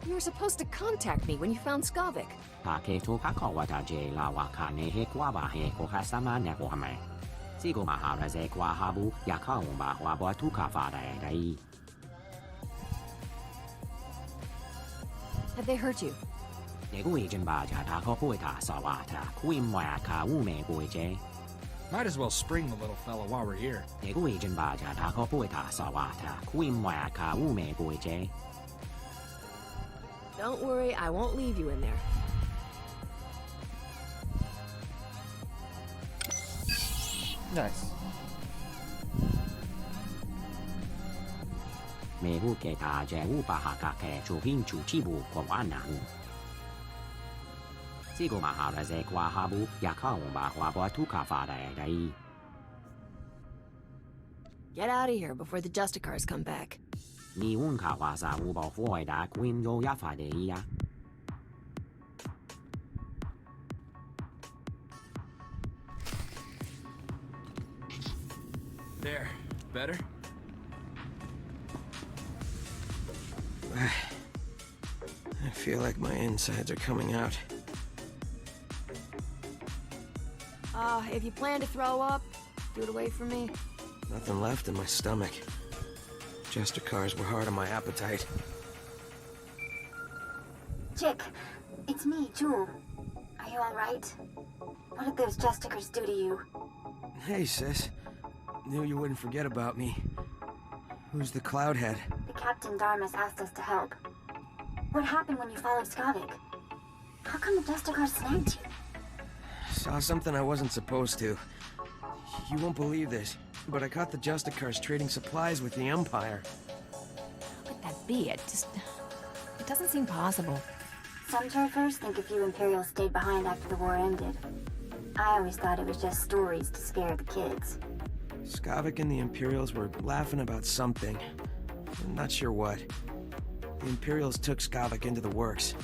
You were supposed to contact me when you found Skavik. Have they hurt you? Might as well spring the little fella while we're here. Don't worry, I won't leave you in there. Nice. Get out of here before the Justicars come back. There. Better? I feel like my insides are coming out. If you plan to throw up, do it away from me. Nothing left in my stomach. Justicars were hard on my appetite. Chick, it's me, Jewel. Are you alright? What did those Justicars do to you? Hey, sis. Knew you wouldn't forget about me. Who's the Cloudhead? The Captain Darmus asked us to help. What happened when you followed Skavik? How come the Justicars snagged you? Saw something I wasn't supposed to. You won't believe this, but I caught the Justicars trading supplies with the Empire. How could that be? It doesn't seem possible. Some Turfers think a few Imperials stayed behind after the war ended. I always thought it was just stories to scare the kids. Skavik and the Imperials were laughing about something. I'm not sure what. The Imperials took Skavik into the works.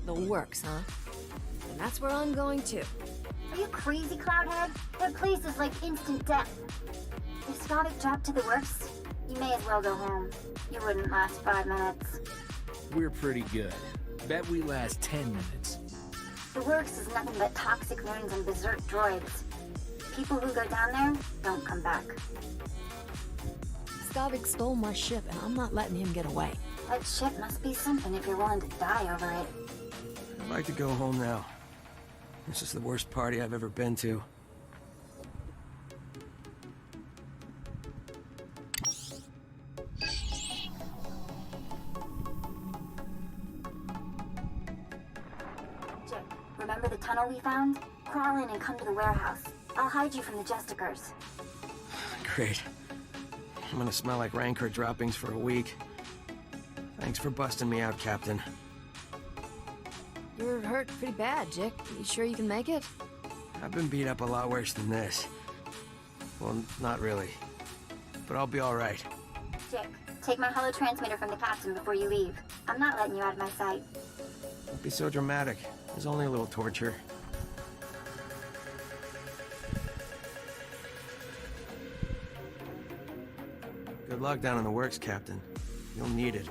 The works, huh? And that's where I'm going too. Are you crazy, Cloudhead? That place is like instant death. If Skavik dropped to the works, you may as well go home. You wouldn't last 5 minutes. We're pretty good. Bet we last 10 minutes. The works is nothing but toxic ruins and berserk droids. People who go down there don't come back. Skavik stole my ship, and I'm not letting him get away. That ship must be something if you're willing to die over it. I'd like to go home now. This is the worst party I've ever been to. Jake, remember the tunnel we found? Crawl in and come to the warehouse. I'll hide you from the Justicars. Great. I'm gonna smell like Rancor droppings for a week. Thanks for busting me out, Captain. You're hurt pretty bad, Jick. You sure you can make it? I've been beat up a lot worse than this. Well, not really. But I'll be alright. Jick, take my holo transmitter from the captain before you leave. I'm not letting you out of my sight. Don't be so dramatic. There's only a little torture. Good luck down in the works, Captain. You'll need it.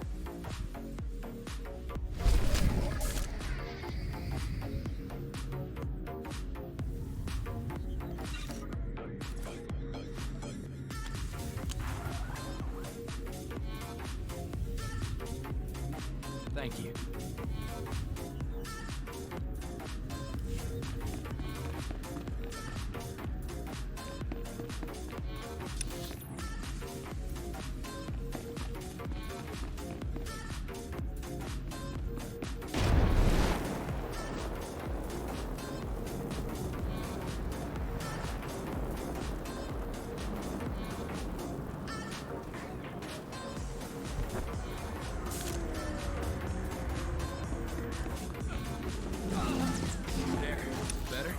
Thank you. Better?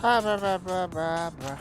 Blah, blah, blah, blah, blah, blah.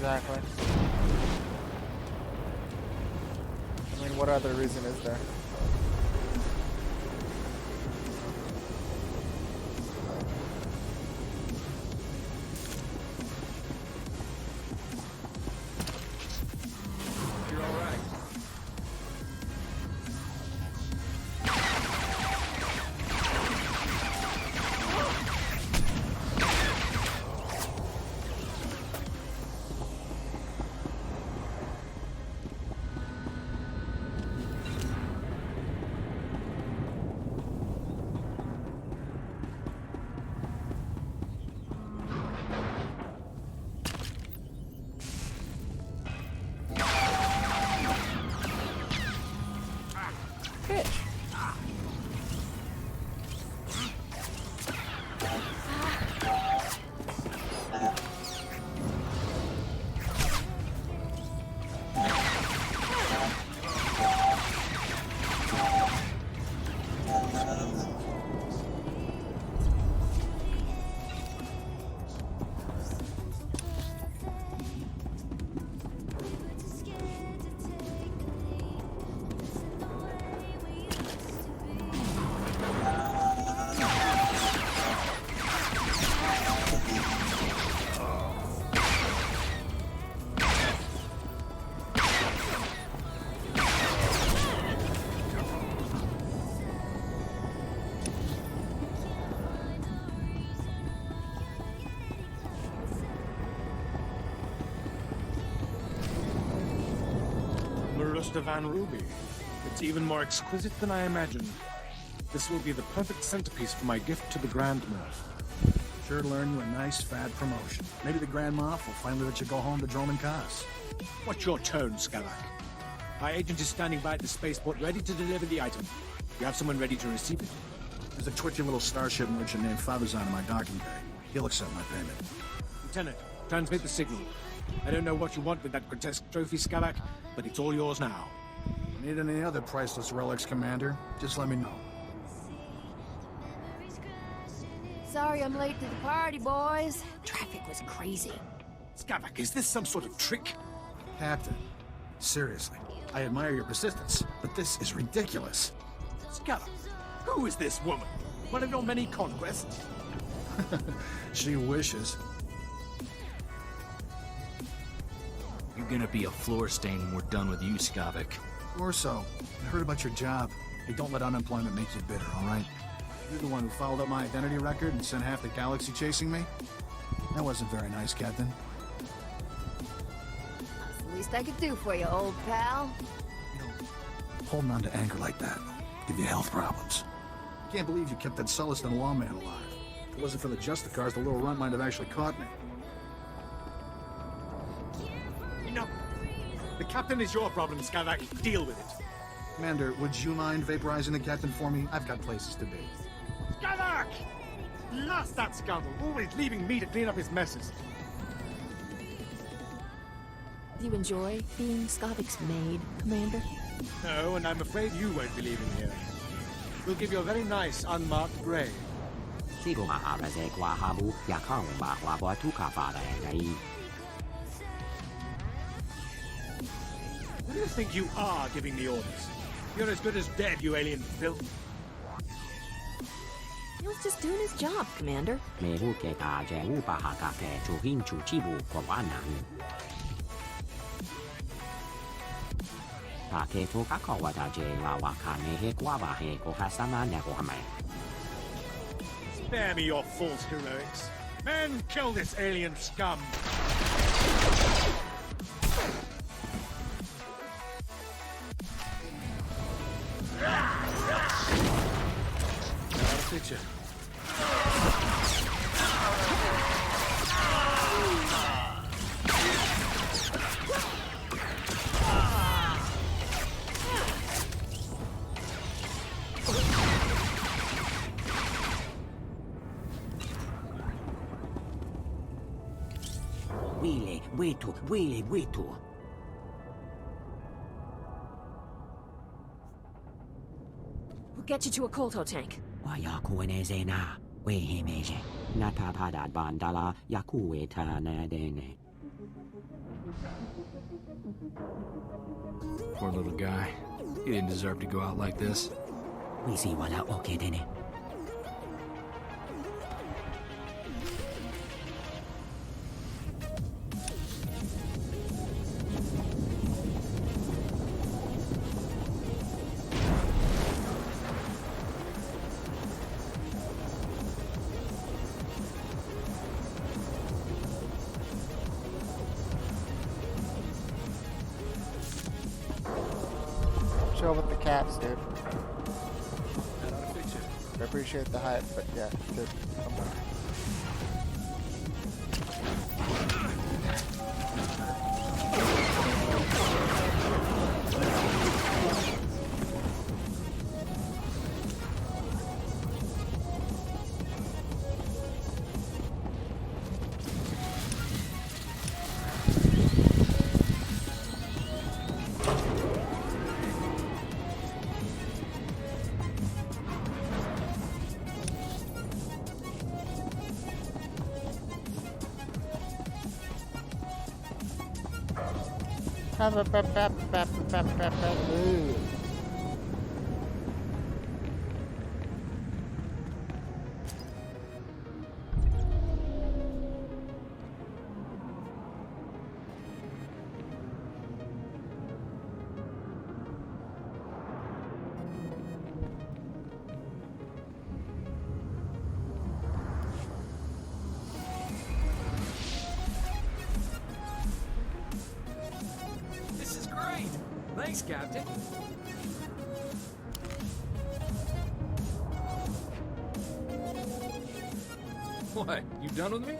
Exactly. I mean, what other reason is there? You're all right. Marusta Van Ruby. It's even more exquisite than I imagined. This will be the perfect centerpiece for my gift to the Grand Moff. Sure to learn you a nice, fat promotion. Maybe the Grand Moff will finally let you go home to Droman Kaas. What's your tone, Skavak? My agent is standing by at the spaceport ready to deliver the item. You have someone ready to receive it? There's a twitchy little starship merchant named Fabrizon in my docking bay. He'll accept my payment. Lieutenant, transmit the signal. I don't know what you want with that grotesque trophy, Skavak, but it's all yours now. Need any other priceless relics, Commander? Just let me know. Sorry I'm late to the party, boys. Traffic was crazy. Skavak, is this some sort of trick? Captain, seriously, I admire your persistence, but this is ridiculous. Skavak, who is this woman? One of your many conquests? She wishes. You're gonna be a floor stain when we're done with you, Skavak. Or so. I heard about your job. Hey, don't let unemployment make you bitter, all right? You're the one who fouled up my identity record and sent half the galaxy chasing me? That wasn't very nice, Captain. That's the least I could do for you, old pal. Holding on to anger like that give you health problems. I can't believe you kept that Celestin lawman alive. If it wasn't for the Justicars, the little runt might have actually caught me. Enough! The captain is your problem, Skavak. Deal with it. Commander, would you mind vaporizing the captain for me? I've got places to be. Skavak! Blast that scoundrel, always leaving me to clean up his messes. Do you enjoy being Skavak's maid, Commander? No, and I'm afraid you won't be leaving here. We'll give you a very nice, unmarked grave. Who do you think you are giving me orders? You're as good as dead, you alien filth. He was just doing his job, Commander. Spare me your false heroics. Men, kill this alien scum! Picture. Wait. We'll get you to a Kolto tank. Poor little guy. He didn't deserve to go out like this. We see wala okay din eh. Chill with the cats, dude. I appreciate the hype, but yeah, dude, come on. Ooh. This is great! Thanks, Captain. What? You done with me?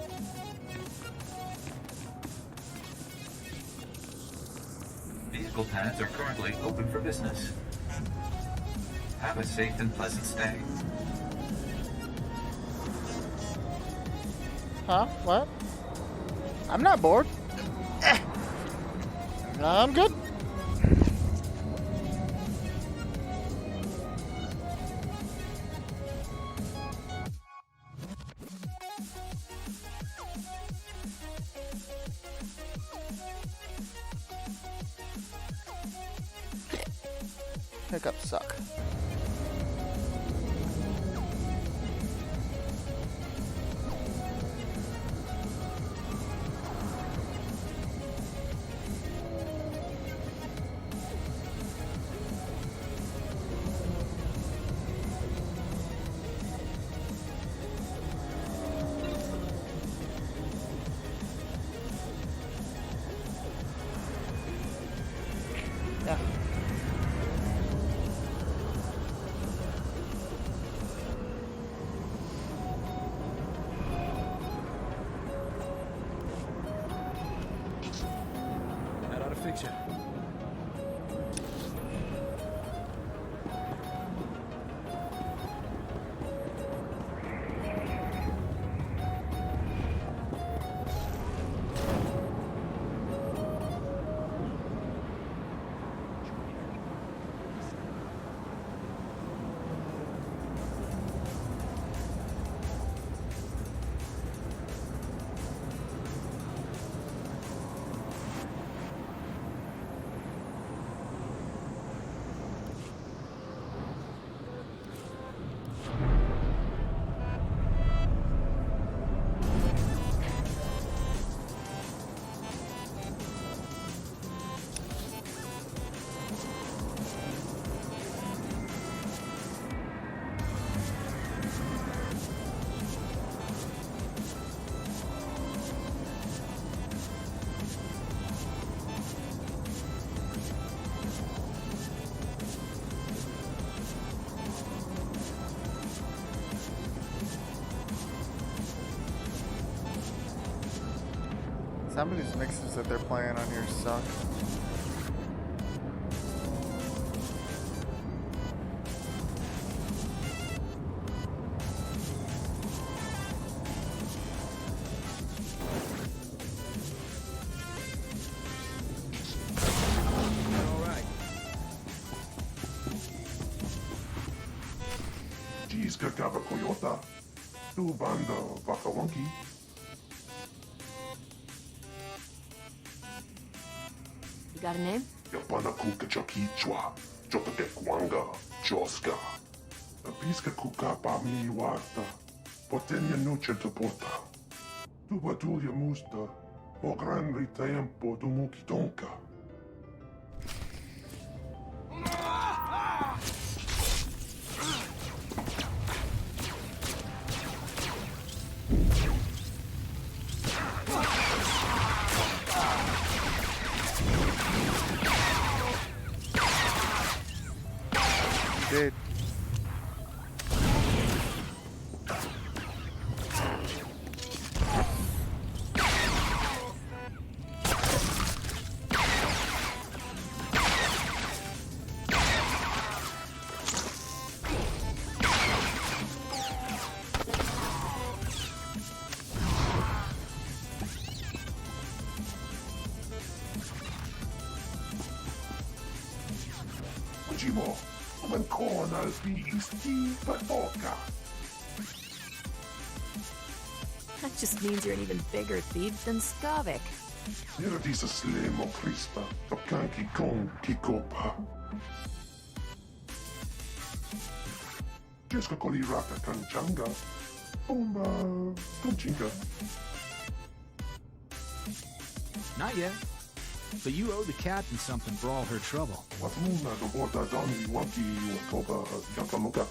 Vehicle paths are currently open for business. Have a safe and pleasant stay. Huh? What? I'm not bored. I'm good. Hiccups suck. Yeah. That ought to fix you. Some of these mixes that they're playing on here suck. Jeez, Kakava Koyota. Tu bando Wakawonki. You got a name? Yapana kuka chakichwa, chokate kwanga, choska. Apiska kuka pa mi wata, potenya nuche te porta. Tu batulia musta, o gran tempo tu muki tonka. Dude. Ujimo, man corners be isti patoka. That just means you're an even bigger thief than Skavik. Niradisa slemo Krista, tokanki kon kikopa. Jeska koli rata kanchanga, bomba kanchinga. Not yet. But you owe the captain something for all her trouble. Watmuna do borda dani waki watoba yakamuka.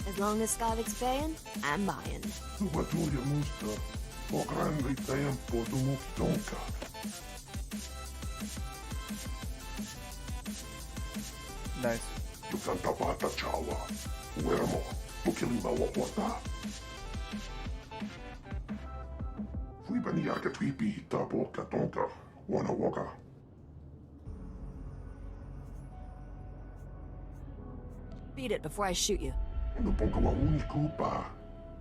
As long as Skavik's paying, I'm buying. Tu batulia musta, o grande tempo tu muki tonka. Nice. Tu canta bata chawa, uermo, mukilima wapota. Fui baniaka twipi tapo katonka, wana waka. Beat it before I shoot you. No ponga wa unikupa.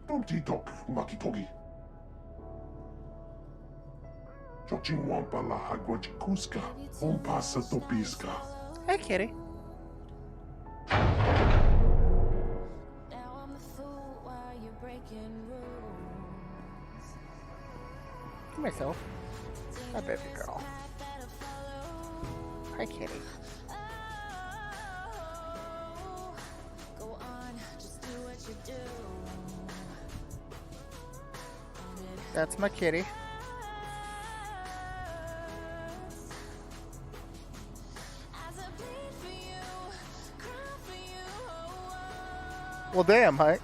Tomti tok makitogi. Chochin wampa la hagwajikuska, ompasa topiska. Hey, kitty. Come here, Soph. My baby girl. Hi, kitty. That's my kitty. Well, damn, Mike.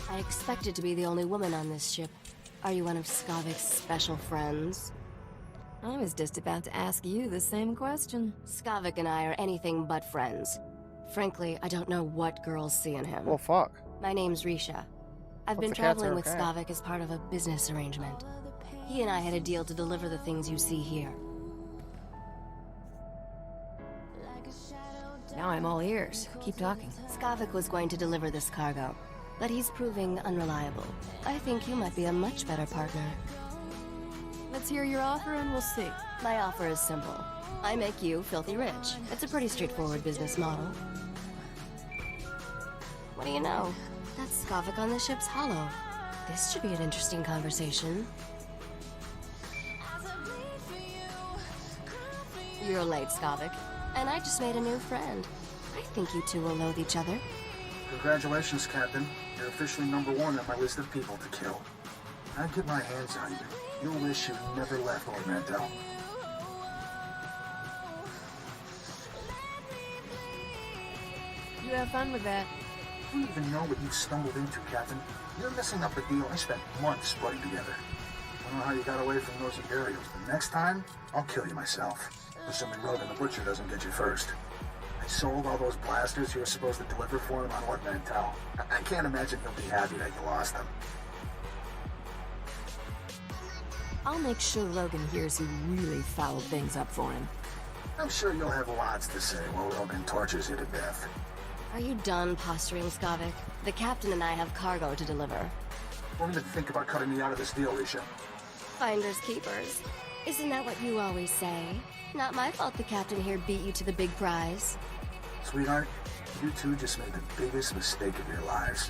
I expected to be the only woman on this ship. Are you one of Skavik's special friends? I was just about to ask you the same question. Skavik and I are anything but friends. Frankly, I don't know what girls see in him. Well, fuck. My name's Risha. I've been Hope the cats traveling are with okay. Skavik as part of a business arrangement. He and I had a deal to deliver the things you see here. Now I'm all ears. Keep talking. Skavik was going to deliver this cargo, but he's proving unreliable. I think you might be a much better partner. Let's hear your offer and we'll see. My offer is simple. I make you filthy rich. It's a pretty straightforward business model. What do you know? That's Skavik on the ship's hollow. This should be an interesting conversation. You're late, Skavik. And I just made a new friend. I think you two will loathe each other. Congratulations, Captain. You're officially #1 on my list of people to kill. When I get my hands on you, you'll wish you'd never left Orlando. You have fun with that. don't even know what you've stumbled into, Captain. You're messing up a deal I spent months putting together. I don't know how you got away from those Imperials, but next time, I'll kill you myself. Assuming Rogan the Butcher doesn't get you first. I sold all those blasters you were supposed to deliver for him on What Men Tell. I can't imagine he'll be happy that you lost them. I'll make sure Logan hears who really fouled things up for him. I'm sure you'll have lots to say while Rogan tortures you to death. Are you done posturing, Skavik? The captain and I have cargo to deliver. Don't even think about cutting me out of this deal, Risha. Finders keepers. Isn't that what you always say? Not my fault the captain here beat you to the big prize. Sweetheart, you two just made the biggest mistake of your lives.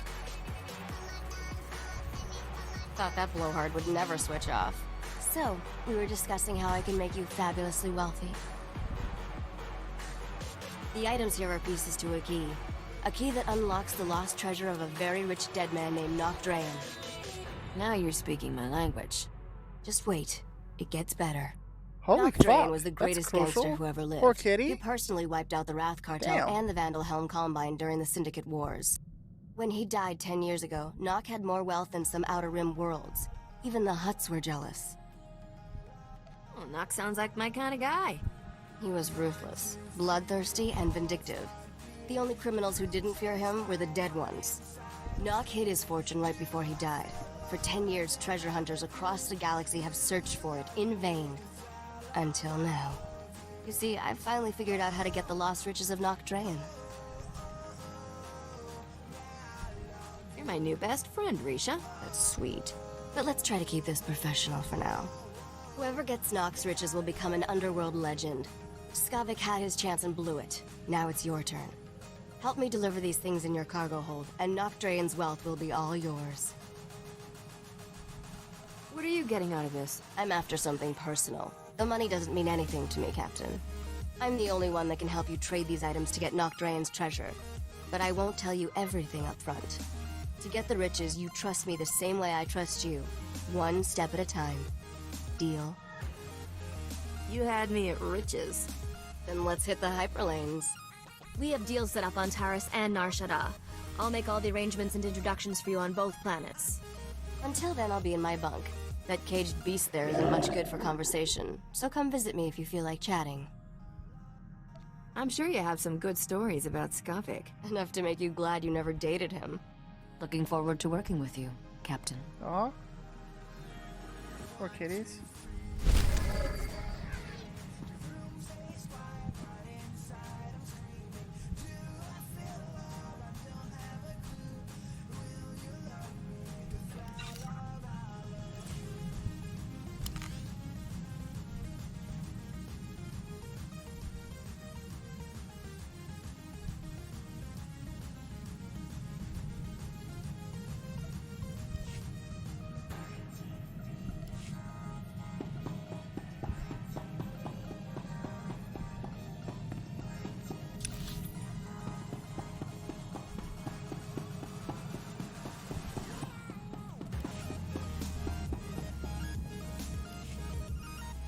Thought that blowhard would never switch off. So, we were discussing how I can make you fabulously wealthy. The items here are pieces to a key. A key that unlocks the lost treasure of a very rich dead man named Nocdrayan. Now you're speaking my language. Just wait. It gets better. Holy Nocdrayan fuck, was the that's greatest crucial. gangster who ever lived. Poor kitty. He personally wiped out the Wrath Cartel Damn. and the Vandal Helm Combine during the Syndicate Wars. When he died 10 years ago, Nock had more wealth than some Outer Rim worlds. Even the Hutts were jealous. Oh, Nock sounds like my kind of guy. He was ruthless, bloodthirsty, and vindictive. The only criminals who didn't fear him were the dead ones. Nock hid his fortune right before he died. For 10 years, treasure hunters across the galaxy have searched for it in vain. Until now. You see, I've finally figured out how to get the lost riches of Nocdrayan. You're my new best friend, Risha. That's sweet. But let's try to keep this professional for now. Whoever gets Nock's riches will become an underworld legend. Skavik had his chance and blew it. Now it's your turn. Help me deliver these things in your cargo hold, and Nocdrayan's wealth will be all yours. What are you getting out of this? I'm after something personal. The money doesn't mean anything to me, Captain. I'm the only one that can help you trade these items to get Nocdrayan's treasure. But I won't tell you everything up front. To get the riches, you trust me the same way I trust you. One step at a time. Deal? You had me at riches. Then let's hit the hyperlanes. We have deals set up on Taris and Nar Shaddaa. I'll make all the arrangements and introductions for you on both planets. Until then, I'll be in my bunk. That caged beast there isn't much good for conversation, so come visit me if you feel like chatting. I'm sure you have some good stories about Skavik. Enough to make you glad you never dated him. Looking forward to working with you, Captain. Aw. Poor kitties.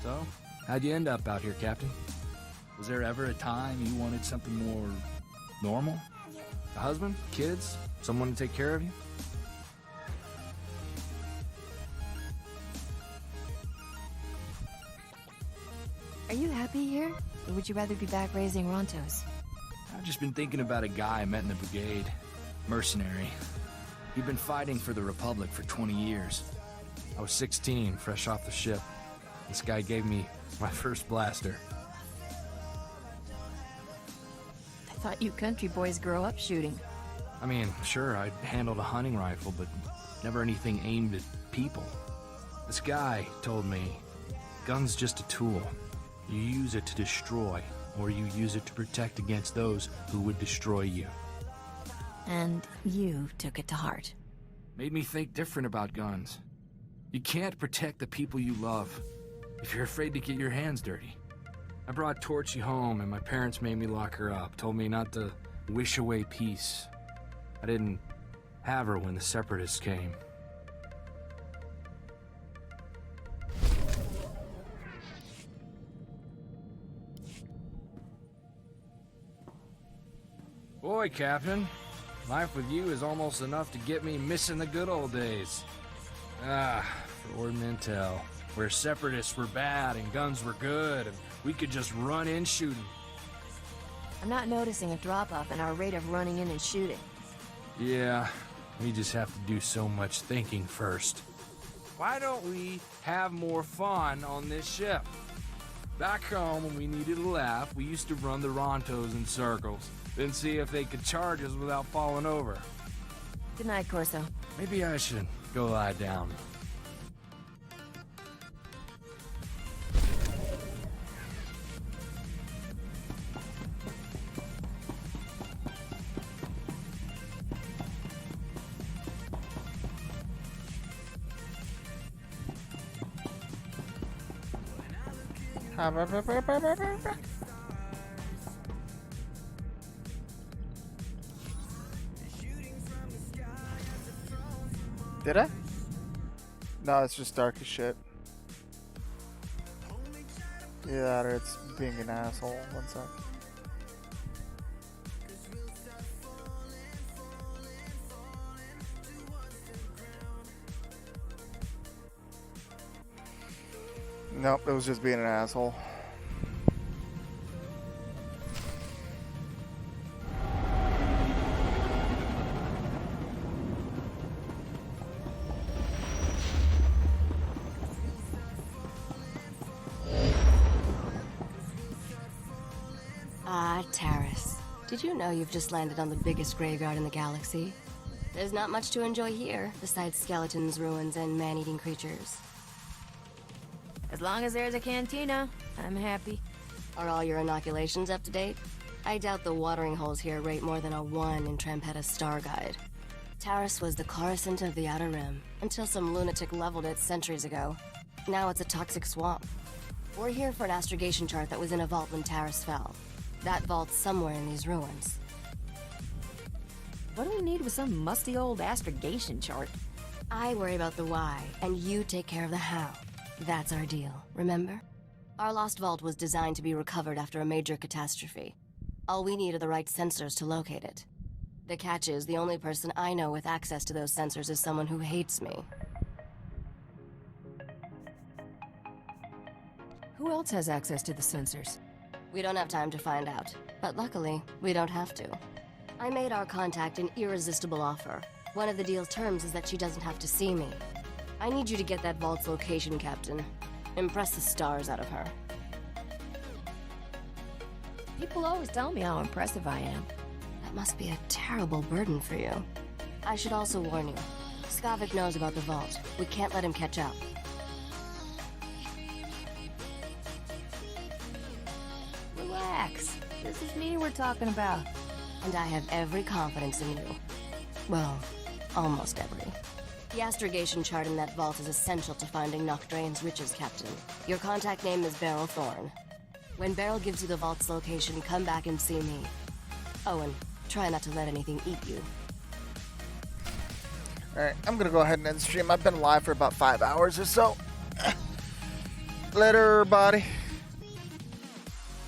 So, how'd you end up out here, Captain? Was there ever a time you wanted something more normal? A husband? Kids? Someone to take care of you? Are you happy here? Or would you rather be back raising Rontos? I've just been thinking about a guy I met in the brigade. Mercenary. He'd been fighting for the Republic for 20 years. I was 16, fresh off the ship. This guy gave me my first blaster. I thought you country boys grow up shooting. I mean, sure, I'd handled a hunting rifle, but never anything aimed at people. This guy told me, gun's just a tool. You use it to destroy, or you use it to protect against those who would destroy you. And you took it to heart. Made me think different about guns. You can't protect the people you love if you're afraid to get your hands dirty. I brought Torchy home, and my parents made me lock her up, told me not to wish away peace. I didn't have her when the Separatists came. Boy, Captain, Life with you is almost enough to get me missing the good old days. Ah, for Ord Mantell, where separatists were bad and guns were good, and we could just run in shooting. I'm not noticing a drop-off in our rate of running in and shooting. Yeah, we just have to do so much thinking first. Why don't we have more fun on this ship? Back home, when we needed a laugh, we used to run the Rontos in circles, then see if they could charge us without falling over. Good night, Corso. Maybe I should go lie down. Did I? No, it's just dark as shit. Yeah, it's being an asshole. One sec. Nope, it was just being an asshole. Ah, Taris. Did you know you've just landed on the biggest graveyard in the galaxy? There's not much to enjoy here, besides skeletons, ruins, and man-eating creatures. As long as there's a cantina, I'm happy. Are all your inoculations up to date? I doubt the watering holes here rate more than a 1 in Trampetta's star guide. Taris was the Coruscant of the Outer Rim, until some lunatic leveled it centuries ago. Now it's a toxic swamp. We're here for an astrogation chart that was in a vault when Taris fell. That vault's somewhere in these ruins. What do we need with some musty old astrogation chart? I worry about the why, and you take care of the how. That's our deal, remember? Our lost vault was designed to be recovered after a major catastrophe. All we need are the right sensors to locate it. The catch is, the only person I know with access to those sensors is someone who hates me. Who else has access to the sensors? We don't have time to find out, but luckily, we don't have to. I made our contact an irresistible offer. One of the deal's terms is that she doesn't have to see me. I need you to get that vault's location, Captain. Impress the stars out of her. People always tell me how impressive I am. That must be a terrible burden for you. I should also warn you. Skavik knows about the vault. We can't let him catch up. Relax. This is me we're talking about. And I have every confidence in you. Well, almost every. The astrogation chart in that vault is essential to finding Nocdrane's riches, Captain. Your contact name is Beryl Thorne. When Beryl gives you the vault's location, come back and see me. Oh, and try not to let anything eat you. Alright, I'm gonna go ahead and end the stream. I've been live for about 5 hours or so. Later, buddy.